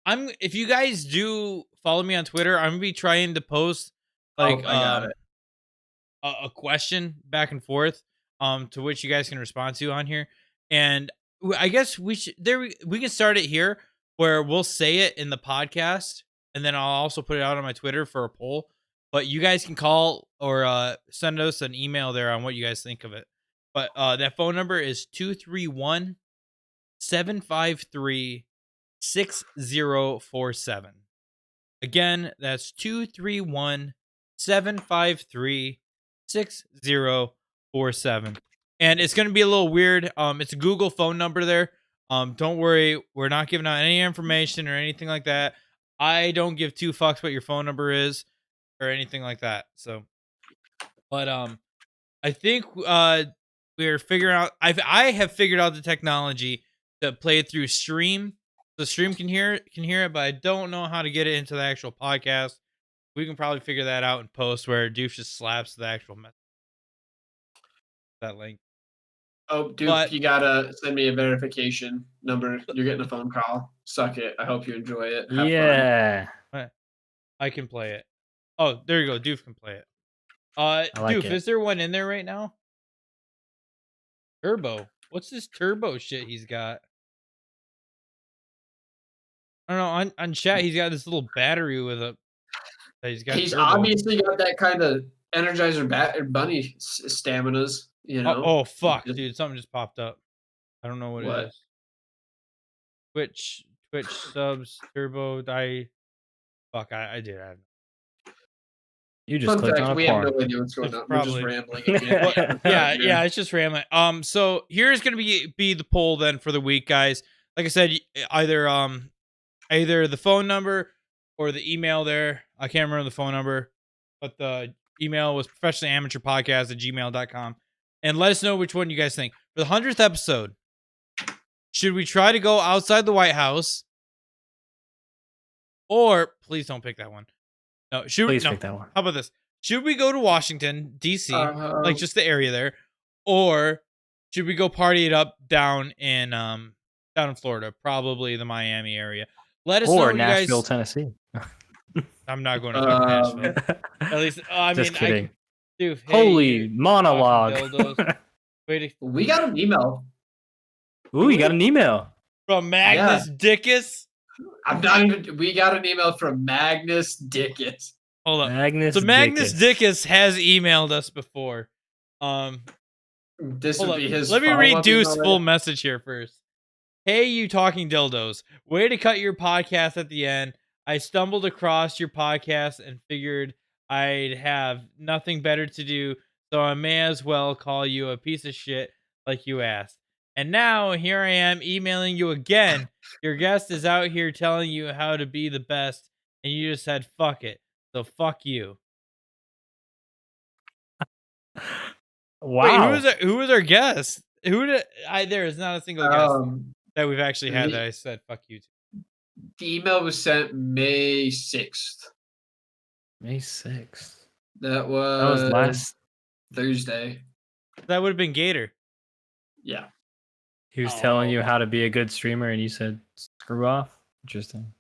Speaker 1: if you guys do follow me on Twitter, I'm gonna be trying to post like
Speaker 3: I got it.
Speaker 1: a question back and forth, to which you guys can respond to on here. And I guess we should we can start it here where we'll say it in the podcast, and then I'll also put it out on my Twitter for a poll. But you guys can call or send us an email there on what you guys think of it. But that phone number is 231-753-6047. Again, that's 231-753-6047. And it's going to be a little weird. It's a Google phone number there. Don't worry, we're not giving out any information or anything like that. I don't give two fucks what your phone number is or anything like that. So, but I think we're figuring out. I have figured out the technology to play it through Stream. The Stream can hear it, but I don't know how to get it into the actual podcast. We can probably figure that out in post where Doof just slaps the actual message. That link.
Speaker 3: Oh, dude,
Speaker 1: But-
Speaker 3: you gotta send me a verification number. You're getting a phone call. Suck it. I hope you enjoy it. Have fun.
Speaker 2: Yeah.
Speaker 1: I can play it. Oh, there you go. Doof can play it.
Speaker 2: like
Speaker 1: Doof,
Speaker 2: it.
Speaker 1: is there one in there right now? Turbo. What's this turbo shit he's got? I don't know. On chat, he's got this little battery with a. That he's got.
Speaker 3: He's
Speaker 1: turbo.
Speaker 3: obviously got that kind of Energizer bunny staminas, you know.
Speaker 1: Oh fuck,
Speaker 3: Just-
Speaker 1: dude! Something just popped up. I don't know what
Speaker 3: What?
Speaker 1: it is. Twitch subs turbo die. Fuck, I did. I have
Speaker 2: You just
Speaker 3: Fun
Speaker 2: clicked
Speaker 3: fact:
Speaker 2: on
Speaker 3: we
Speaker 2: a
Speaker 3: have
Speaker 2: porn.
Speaker 3: no idea what's going
Speaker 1: It's
Speaker 3: on. We're
Speaker 1: probably-
Speaker 3: just rambling. Again.
Speaker 1: yeah, it's just rambling. So here's gonna be the poll then for the week, guys. Like I said, either the phone number or the email there. I can't remember the phone number, but the email was professionalamateurpodcast@gmail.com. And let us know which one you guys think. For the 100th episode, should we try to go outside the White House? Or please don't pick that one. No,
Speaker 2: Please
Speaker 1: no.
Speaker 2: pick that one.
Speaker 1: How about this? Should we go to Washington, D.C., like
Speaker 3: Uh,
Speaker 1: just the area there? Or should we go party it up down in Florida, probably the Miami area? Let us know
Speaker 2: Or
Speaker 1: what
Speaker 2: Nashville,
Speaker 1: you guys.
Speaker 2: Tennessee.
Speaker 1: I'm not going to fucking Nashville.
Speaker 2: Just
Speaker 1: At least, I mean,
Speaker 2: kidding.
Speaker 1: dude, hey,
Speaker 2: Holy
Speaker 1: you
Speaker 2: monologue.
Speaker 1: dildos. Wait,
Speaker 3: we got an email.
Speaker 2: Ooh, you got an email.
Speaker 1: from Magnus Dickus.
Speaker 3: I'm not even. We got an email from Magnus Dickus.
Speaker 1: Hold up.
Speaker 2: Magnus
Speaker 1: So Magnus
Speaker 2: Dickus.
Speaker 1: Dickus has emailed us before.
Speaker 3: This
Speaker 1: Hold
Speaker 3: would
Speaker 1: up.
Speaker 3: be his.
Speaker 1: Let me
Speaker 3: follow-up
Speaker 1: read Deuce's
Speaker 3: email,
Speaker 1: full
Speaker 3: right?
Speaker 1: message here first. Hey, you talking dildos. Way to cut your podcast at the end. I stumbled across your podcast and figured I'd have nothing better to do, so I may as well call you a piece of shit like you asked. And now here I am emailing you again. Your guest is out here telling you how to be the best, and you just said fuck it. So fuck you.
Speaker 2: Wow.
Speaker 1: Wait, who was our guest? There is not a single guest that we've actually had
Speaker 3: the-
Speaker 1: that I said fuck you to.
Speaker 3: The email was sent May 6th.
Speaker 2: May 6th.
Speaker 3: That
Speaker 2: That
Speaker 3: was,
Speaker 2: was last.
Speaker 3: Thursday.
Speaker 1: That would have been Gator.
Speaker 3: Yeah.
Speaker 2: He was telling you
Speaker 3: Oh.
Speaker 2: how to be a good streamer, and you said screw off. Interesting.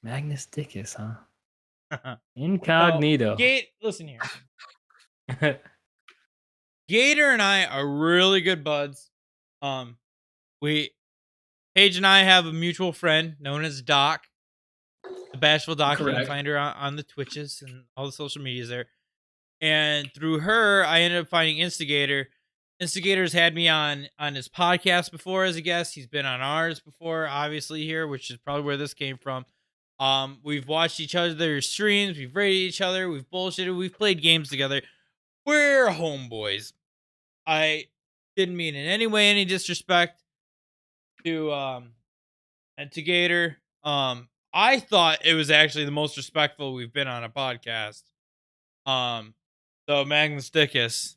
Speaker 2: Magnus Dickus, huh? Incognito.
Speaker 1: Listen here. Gator and I are really good buds. Paige and I have a mutual friend known as Doc, the Bashful Doc. You can
Speaker 3: Correct.
Speaker 1: find her on the Twitches and all the social medias there. And through her, I ended up finding Instigator. Instigator's had me on his podcast before as a guest. He's been on ours before, obviously here, which is probably where this came from. We've watched each other's streams, we've rated each other, we've bullshitted, we've played games together. We're homeboys. I didn't mean in any way any disrespect to Gator. I thought it was actually the most respectful we've been on a podcast. So Magnus Dickus.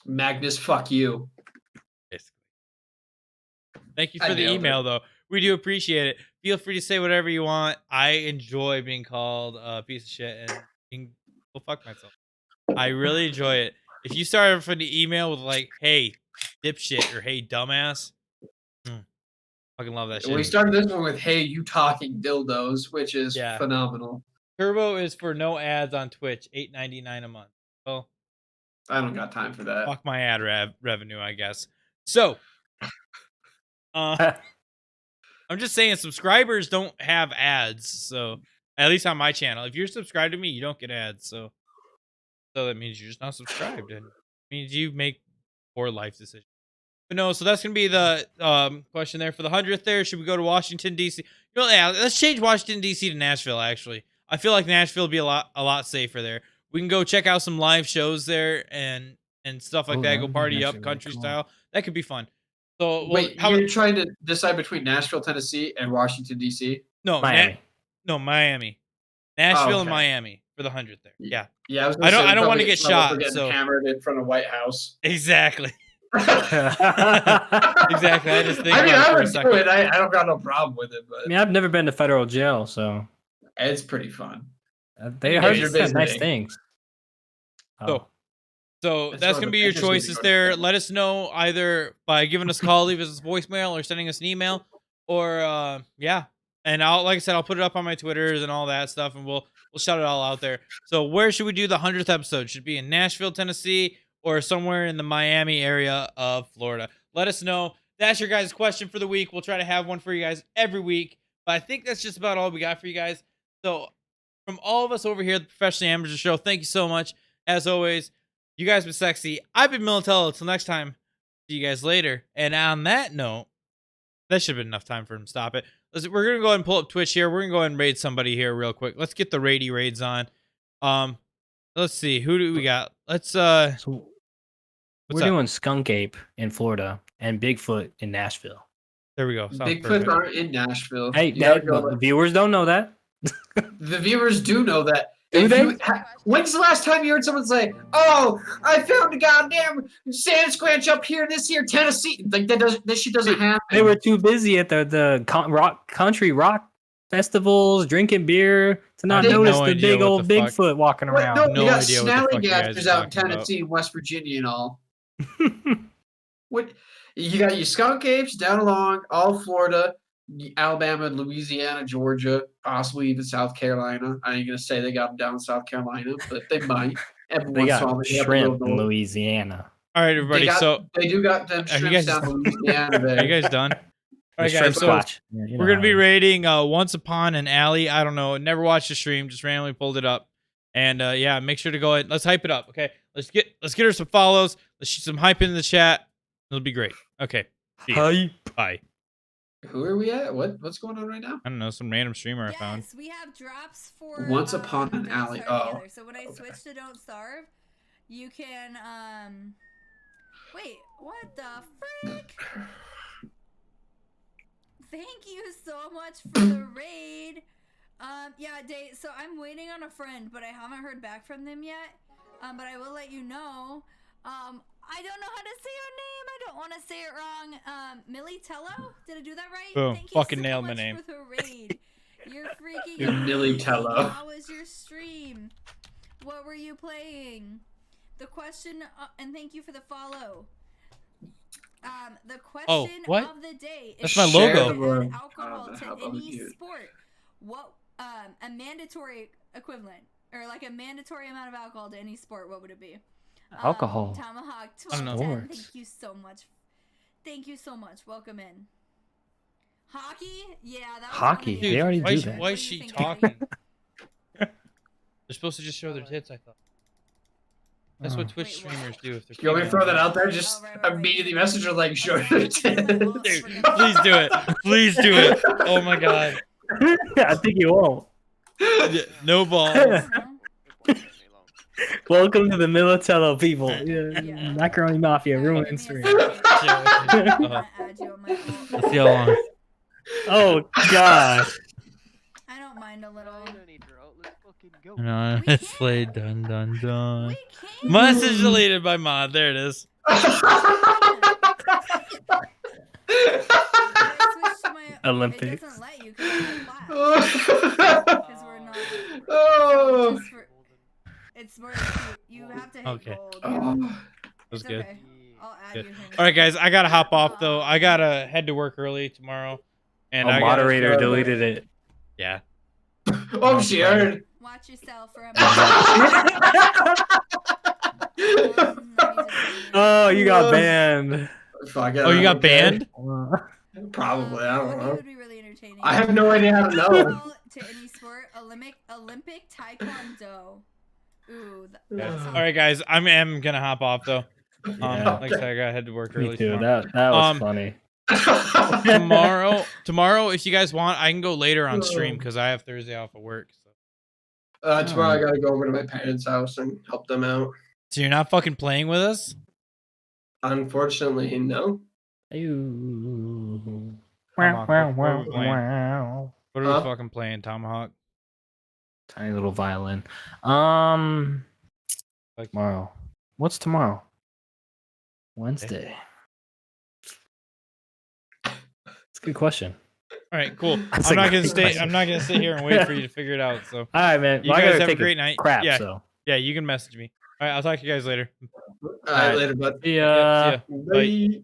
Speaker 3: Magnus, fuck you.
Speaker 1: Basically. Thank you
Speaker 3: I
Speaker 1: for the
Speaker 3: nailed
Speaker 1: email, though. We do appreciate it. Feel free to say whatever you want. I enjoy being called a piece of shit and being go fuck myself. I really enjoy it. If you start off the email with like, "Hey, dipshit" or "Hey, dumbass," fucking love that shit.
Speaker 3: We started this one with "Hey, you talking dildos," which is
Speaker 1: Yeah.
Speaker 3: phenomenal.
Speaker 1: Turbo is for no ads on Twitch, $8.99 a month. Well,
Speaker 3: I don't got time for that.
Speaker 1: fuck my ad revenue, I guess. So, I'm just saying, subscribers don't have ads. So, at least on my channel, if you're subscribed to me, you don't get ads. So that means you're just not subscribed, and it means you make poor life decisions. But no, so that's gonna be the question there for the 100th. There, should we go to Washington D.C.? Yeah, let's change Washington D.C. to Nashville. Actually, I feel like Nashville would be a lot safer there. We can go check out some live shows there and stuff like
Speaker 2: Oh,
Speaker 1: that.
Speaker 2: that
Speaker 1: Go
Speaker 2: would be
Speaker 1: party up
Speaker 2: actually really
Speaker 1: country
Speaker 2: cool.
Speaker 1: style. That could be fun. So well,
Speaker 3: Wait,
Speaker 1: how
Speaker 3: you're trying to decide between Nashville, Tennessee, and Washington D.C.?
Speaker 1: no
Speaker 2: Miami.
Speaker 1: Miami, Nashville and
Speaker 3: okay.
Speaker 1: Miami for the 100th there. Yeah,
Speaker 3: Yeah, I was.
Speaker 1: I don't-
Speaker 3: Say,
Speaker 1: I don't wanna
Speaker 3: probably
Speaker 1: get
Speaker 3: in trouble for
Speaker 1: shot,
Speaker 3: getting
Speaker 1: so-
Speaker 3: hammered in front of White House.
Speaker 1: exactly.
Speaker 2: I
Speaker 1: Exactly. I just think
Speaker 3: I mean,
Speaker 1: about it
Speaker 3: I
Speaker 1: for a
Speaker 3: would do
Speaker 1: second.
Speaker 3: it. I don't got no problem with it, but
Speaker 2: mean, I've never been to federal jail, so
Speaker 3: it's pretty fun.
Speaker 2: they
Speaker 1: Yeah,
Speaker 2: heard
Speaker 1: you're
Speaker 2: said nice
Speaker 3: visiting.
Speaker 2: things.
Speaker 1: So- So
Speaker 3: That's
Speaker 1: that's
Speaker 3: one
Speaker 1: gonna
Speaker 3: of
Speaker 1: be
Speaker 3: the
Speaker 1: your
Speaker 3: things we need to
Speaker 1: choices
Speaker 3: go to
Speaker 1: there.
Speaker 3: prison.
Speaker 1: Let us know either by giving us a call, leave us a voicemail, or sending us an email, or yeah. And like I said, I'll put it up on my Twitters and all that stuff, and we'll shout it all out there. So where should we do the 100th episode? Should it be in Nashville, Tennessee, or somewhere in the Miami area of Florida? Let us know. That's your guys' question for the week. We'll try to have one for you guys every week, but I think that's just about all we got for you guys. So from all of us over here at the Professionally Amateur Show, thank you so much. As always, you guys been sexy. I've been Militello. Until next time, see you guys later. And on that note, that should have been enough time for him to stop it. We're going to go ahead and pull up Twitch here. We're going to go ahead and raid somebody here real quick. Let's get the raidy raids on. Let's see. Who do we got? Let's,
Speaker 2: So
Speaker 1: what's
Speaker 2: we're
Speaker 1: up?
Speaker 2: doing Skunk Ape in Florida and Bigfoot in Nashville.
Speaker 1: There we go. Sounds
Speaker 3: Bigfoot
Speaker 1: perfect.
Speaker 3: aren't in Nashville.
Speaker 2: Hey,
Speaker 3: You gotta go
Speaker 2: the
Speaker 3: with-
Speaker 2: viewers don't know that.
Speaker 3: the viewers do know that.
Speaker 2: Do
Speaker 3: If
Speaker 2: they?
Speaker 3: When's the last time you heard someone say, "Oh, I found a goddamn sand squanch up here in this here Tennessee"? Like that shit doesn't happen.
Speaker 2: They were too busy at the country rock festivals, drinking beer, to not
Speaker 3: I have
Speaker 2: notice
Speaker 1: no
Speaker 2: the
Speaker 1: idea
Speaker 2: big
Speaker 1: what
Speaker 2: old
Speaker 1: the fuck-
Speaker 2: Bigfoot walking
Speaker 3: What?
Speaker 2: around.
Speaker 3: No,
Speaker 1: No
Speaker 3: you got
Speaker 1: idea what the fuck you guys
Speaker 3: snallygatters
Speaker 1: are
Speaker 3: out in
Speaker 1: talking about.
Speaker 3: Tennessee, West Virginia, and all. What? You got your skunk apes down along all Florida, Alabama, Louisiana, Georgia, possibly even South Carolina. I ain't gonna say they got them down in South Carolina, but they might. Every
Speaker 2: They
Speaker 3: once in a
Speaker 2: got
Speaker 3: while, they have a
Speaker 2: shrimp
Speaker 3: little
Speaker 2: in
Speaker 3: north.
Speaker 2: Louisiana.
Speaker 1: All right, everybody. So
Speaker 3: They do got them
Speaker 1: Are you
Speaker 3: shrimps
Speaker 1: guys-
Speaker 3: down in Louisiana.
Speaker 1: are
Speaker 3: There.
Speaker 1: you guys done? All
Speaker 2: The
Speaker 1: right,
Speaker 2: shrimp
Speaker 1: guys. So
Speaker 2: squatch. Yeah, you
Speaker 1: we're
Speaker 2: know
Speaker 1: gonna be
Speaker 2: how it is.
Speaker 1: rating Once Upon an Alley. I don't know. Never watched the stream. Just randomly pulled it up. And yeah, make sure to go ahead. Let's hype it up. Okay. Let's get her some follows. Let's shoot some hype in the chat. It'll be great. Okay. See ya.
Speaker 2: Hype.
Speaker 1: Bye.
Speaker 3: Who are we at? What's going on right now?
Speaker 1: I don't know. Some random streamer I found.
Speaker 4: Yes, we have drops for
Speaker 3: Once Upon an
Speaker 4: Don't
Speaker 3: Alley.
Speaker 4: Starve
Speaker 3: Oh,
Speaker 4: Together. So when I
Speaker 3: okay.
Speaker 4: switch to Don't Starve, you can wait, what the frick? Thank you so much for the raid. Yeah, Dave, so I'm waiting on a friend, but I haven't heard back from them yet. But I will let you know. I don't know how to say your name. I don't want to say it wrong. Militello? Did I do that right?
Speaker 1: Boom.
Speaker 4: Thank
Speaker 1: Fucking
Speaker 4: you so
Speaker 1: nailed my
Speaker 4: much
Speaker 1: name.
Speaker 4: for the raid. You're freaking
Speaker 3: You're Militello.
Speaker 4: How was your stream? What were you playing? The question, and thank you for the follow. The question
Speaker 1: what?
Speaker 4: of the day
Speaker 1: That's
Speaker 4: is
Speaker 1: my
Speaker 3: Share
Speaker 1: logo.
Speaker 3: the
Speaker 4: to
Speaker 3: word.
Speaker 4: add alcohol
Speaker 3: Oh,
Speaker 4: to
Speaker 3: how
Speaker 4: any
Speaker 3: cute.
Speaker 4: sport. What a mandatory equivalent or like a mandatory amount of alcohol to any sport? What would it be?
Speaker 2: Alcohol.
Speaker 4: Tomahawk
Speaker 1: I don't know.
Speaker 4: 1210.
Speaker 2: Sports.
Speaker 4: Thank you so much. Thank you so much. Welcome in. Hockey? Yeah, that was
Speaker 2: Hockey.
Speaker 4: one of the
Speaker 2: They already
Speaker 1: why
Speaker 2: do
Speaker 1: is,
Speaker 2: that.
Speaker 1: why
Speaker 4: What
Speaker 1: is
Speaker 4: do
Speaker 1: she
Speaker 4: you think,
Speaker 1: talking? They're supposed to just show their tits, I thought. That's what
Speaker 2: Oh.
Speaker 1: Twitch
Speaker 4: Wait, what?
Speaker 1: streamers do if they're
Speaker 3: You want me to throw that out there? Just
Speaker 4: Oh, right.
Speaker 3: immediately message her like, show
Speaker 4: Okay.
Speaker 3: your tits.
Speaker 1: Dude, please do it. Please do it. Oh my god.
Speaker 2: I think you won't.
Speaker 1: Yeah, no balls.
Speaker 2: Welcome to the Militello people.
Speaker 4: Yeah.
Speaker 2: Macaroni Mafia ruined
Speaker 4: Give me a
Speaker 2: Instagram.
Speaker 4: second. I'm
Speaker 1: Uh-huh.
Speaker 4: gonna add you on my alt.
Speaker 1: Let's see how long.
Speaker 2: Oh god.
Speaker 4: I don't mind a little.
Speaker 1: No,
Speaker 4: We
Speaker 1: it's
Speaker 4: can't.
Speaker 1: played. Dun dun dun.
Speaker 4: We can't.
Speaker 1: Message deleted by Mod. There it is.
Speaker 4: I switched to my
Speaker 2: Olympics.
Speaker 4: It doesn't let you because we're not.
Speaker 3: Oh.
Speaker 4: Just for, it's more cute. You have to hit
Speaker 1: Okay.
Speaker 4: gold.
Speaker 3: Oh.
Speaker 1: That was
Speaker 4: It's
Speaker 1: good.
Speaker 4: okay. I'll add
Speaker 1: Good.
Speaker 4: you here.
Speaker 1: All right, guys. I gotta hop off though. I gotta head to work early tomorrow. And
Speaker 2: A
Speaker 1: I gotta
Speaker 2: moderator
Speaker 1: start-
Speaker 2: deleted it.
Speaker 1: Yeah.
Speaker 3: Oh, she heard.
Speaker 4: Watch yourself for a
Speaker 2: Oh, you got banned.
Speaker 3: Fuck it.
Speaker 1: Oh, you
Speaker 3: I
Speaker 1: got
Speaker 3: don't care.
Speaker 1: banned?
Speaker 3: Probably. I don't
Speaker 4: What
Speaker 3: know.
Speaker 4: would be really entertaining?
Speaker 3: I have no idea how to know.
Speaker 4: Football to any sport, Olympic Taekwondo. Ooh,
Speaker 3: Yeah.
Speaker 1: All right, guys. I'm gonna hop off though.
Speaker 2: Yeah.
Speaker 1: Like I said, I gotta head to work early
Speaker 2: Me too.
Speaker 1: tomorrow.
Speaker 2: That was
Speaker 1: Um,
Speaker 2: funny.
Speaker 1: Tomorrow, if you guys want, I can go later on stream because I have Thursday off of work. So.
Speaker 3: Tomorrow I gotta go over to my parents' house and help them out.
Speaker 1: So you're not fucking playing with us?
Speaker 3: Unfortunately, no.
Speaker 2: Ooh.
Speaker 1: Tomahawk, what are we playing?
Speaker 2: Wow.
Speaker 1: What are we
Speaker 3: Huh?
Speaker 1: fucking playing, Tomahawk?
Speaker 2: Tiny little violin.
Speaker 1: Like-
Speaker 2: Tomorrow. What's tomorrow? Wednesday. It's a good question.
Speaker 1: All right, cool.
Speaker 2: That's
Speaker 1: I'm
Speaker 2: a
Speaker 1: not gonna
Speaker 2: great
Speaker 1: stay.
Speaker 2: question.
Speaker 1: I'm not gonna sit here and wait for you to figure it out. So
Speaker 2: All right, man.
Speaker 1: you
Speaker 2: Well, I
Speaker 1: guys
Speaker 2: gotta
Speaker 1: have a
Speaker 2: take
Speaker 1: great night.
Speaker 2: crap.
Speaker 1: Yeah,
Speaker 2: So.
Speaker 1: yeah. You can message me. All right, I'll talk to you guys later.
Speaker 3: All right, later, bud.
Speaker 2: See
Speaker 1: Yep, see
Speaker 2: ya.
Speaker 1: ya. Bye.
Speaker 3: Bye.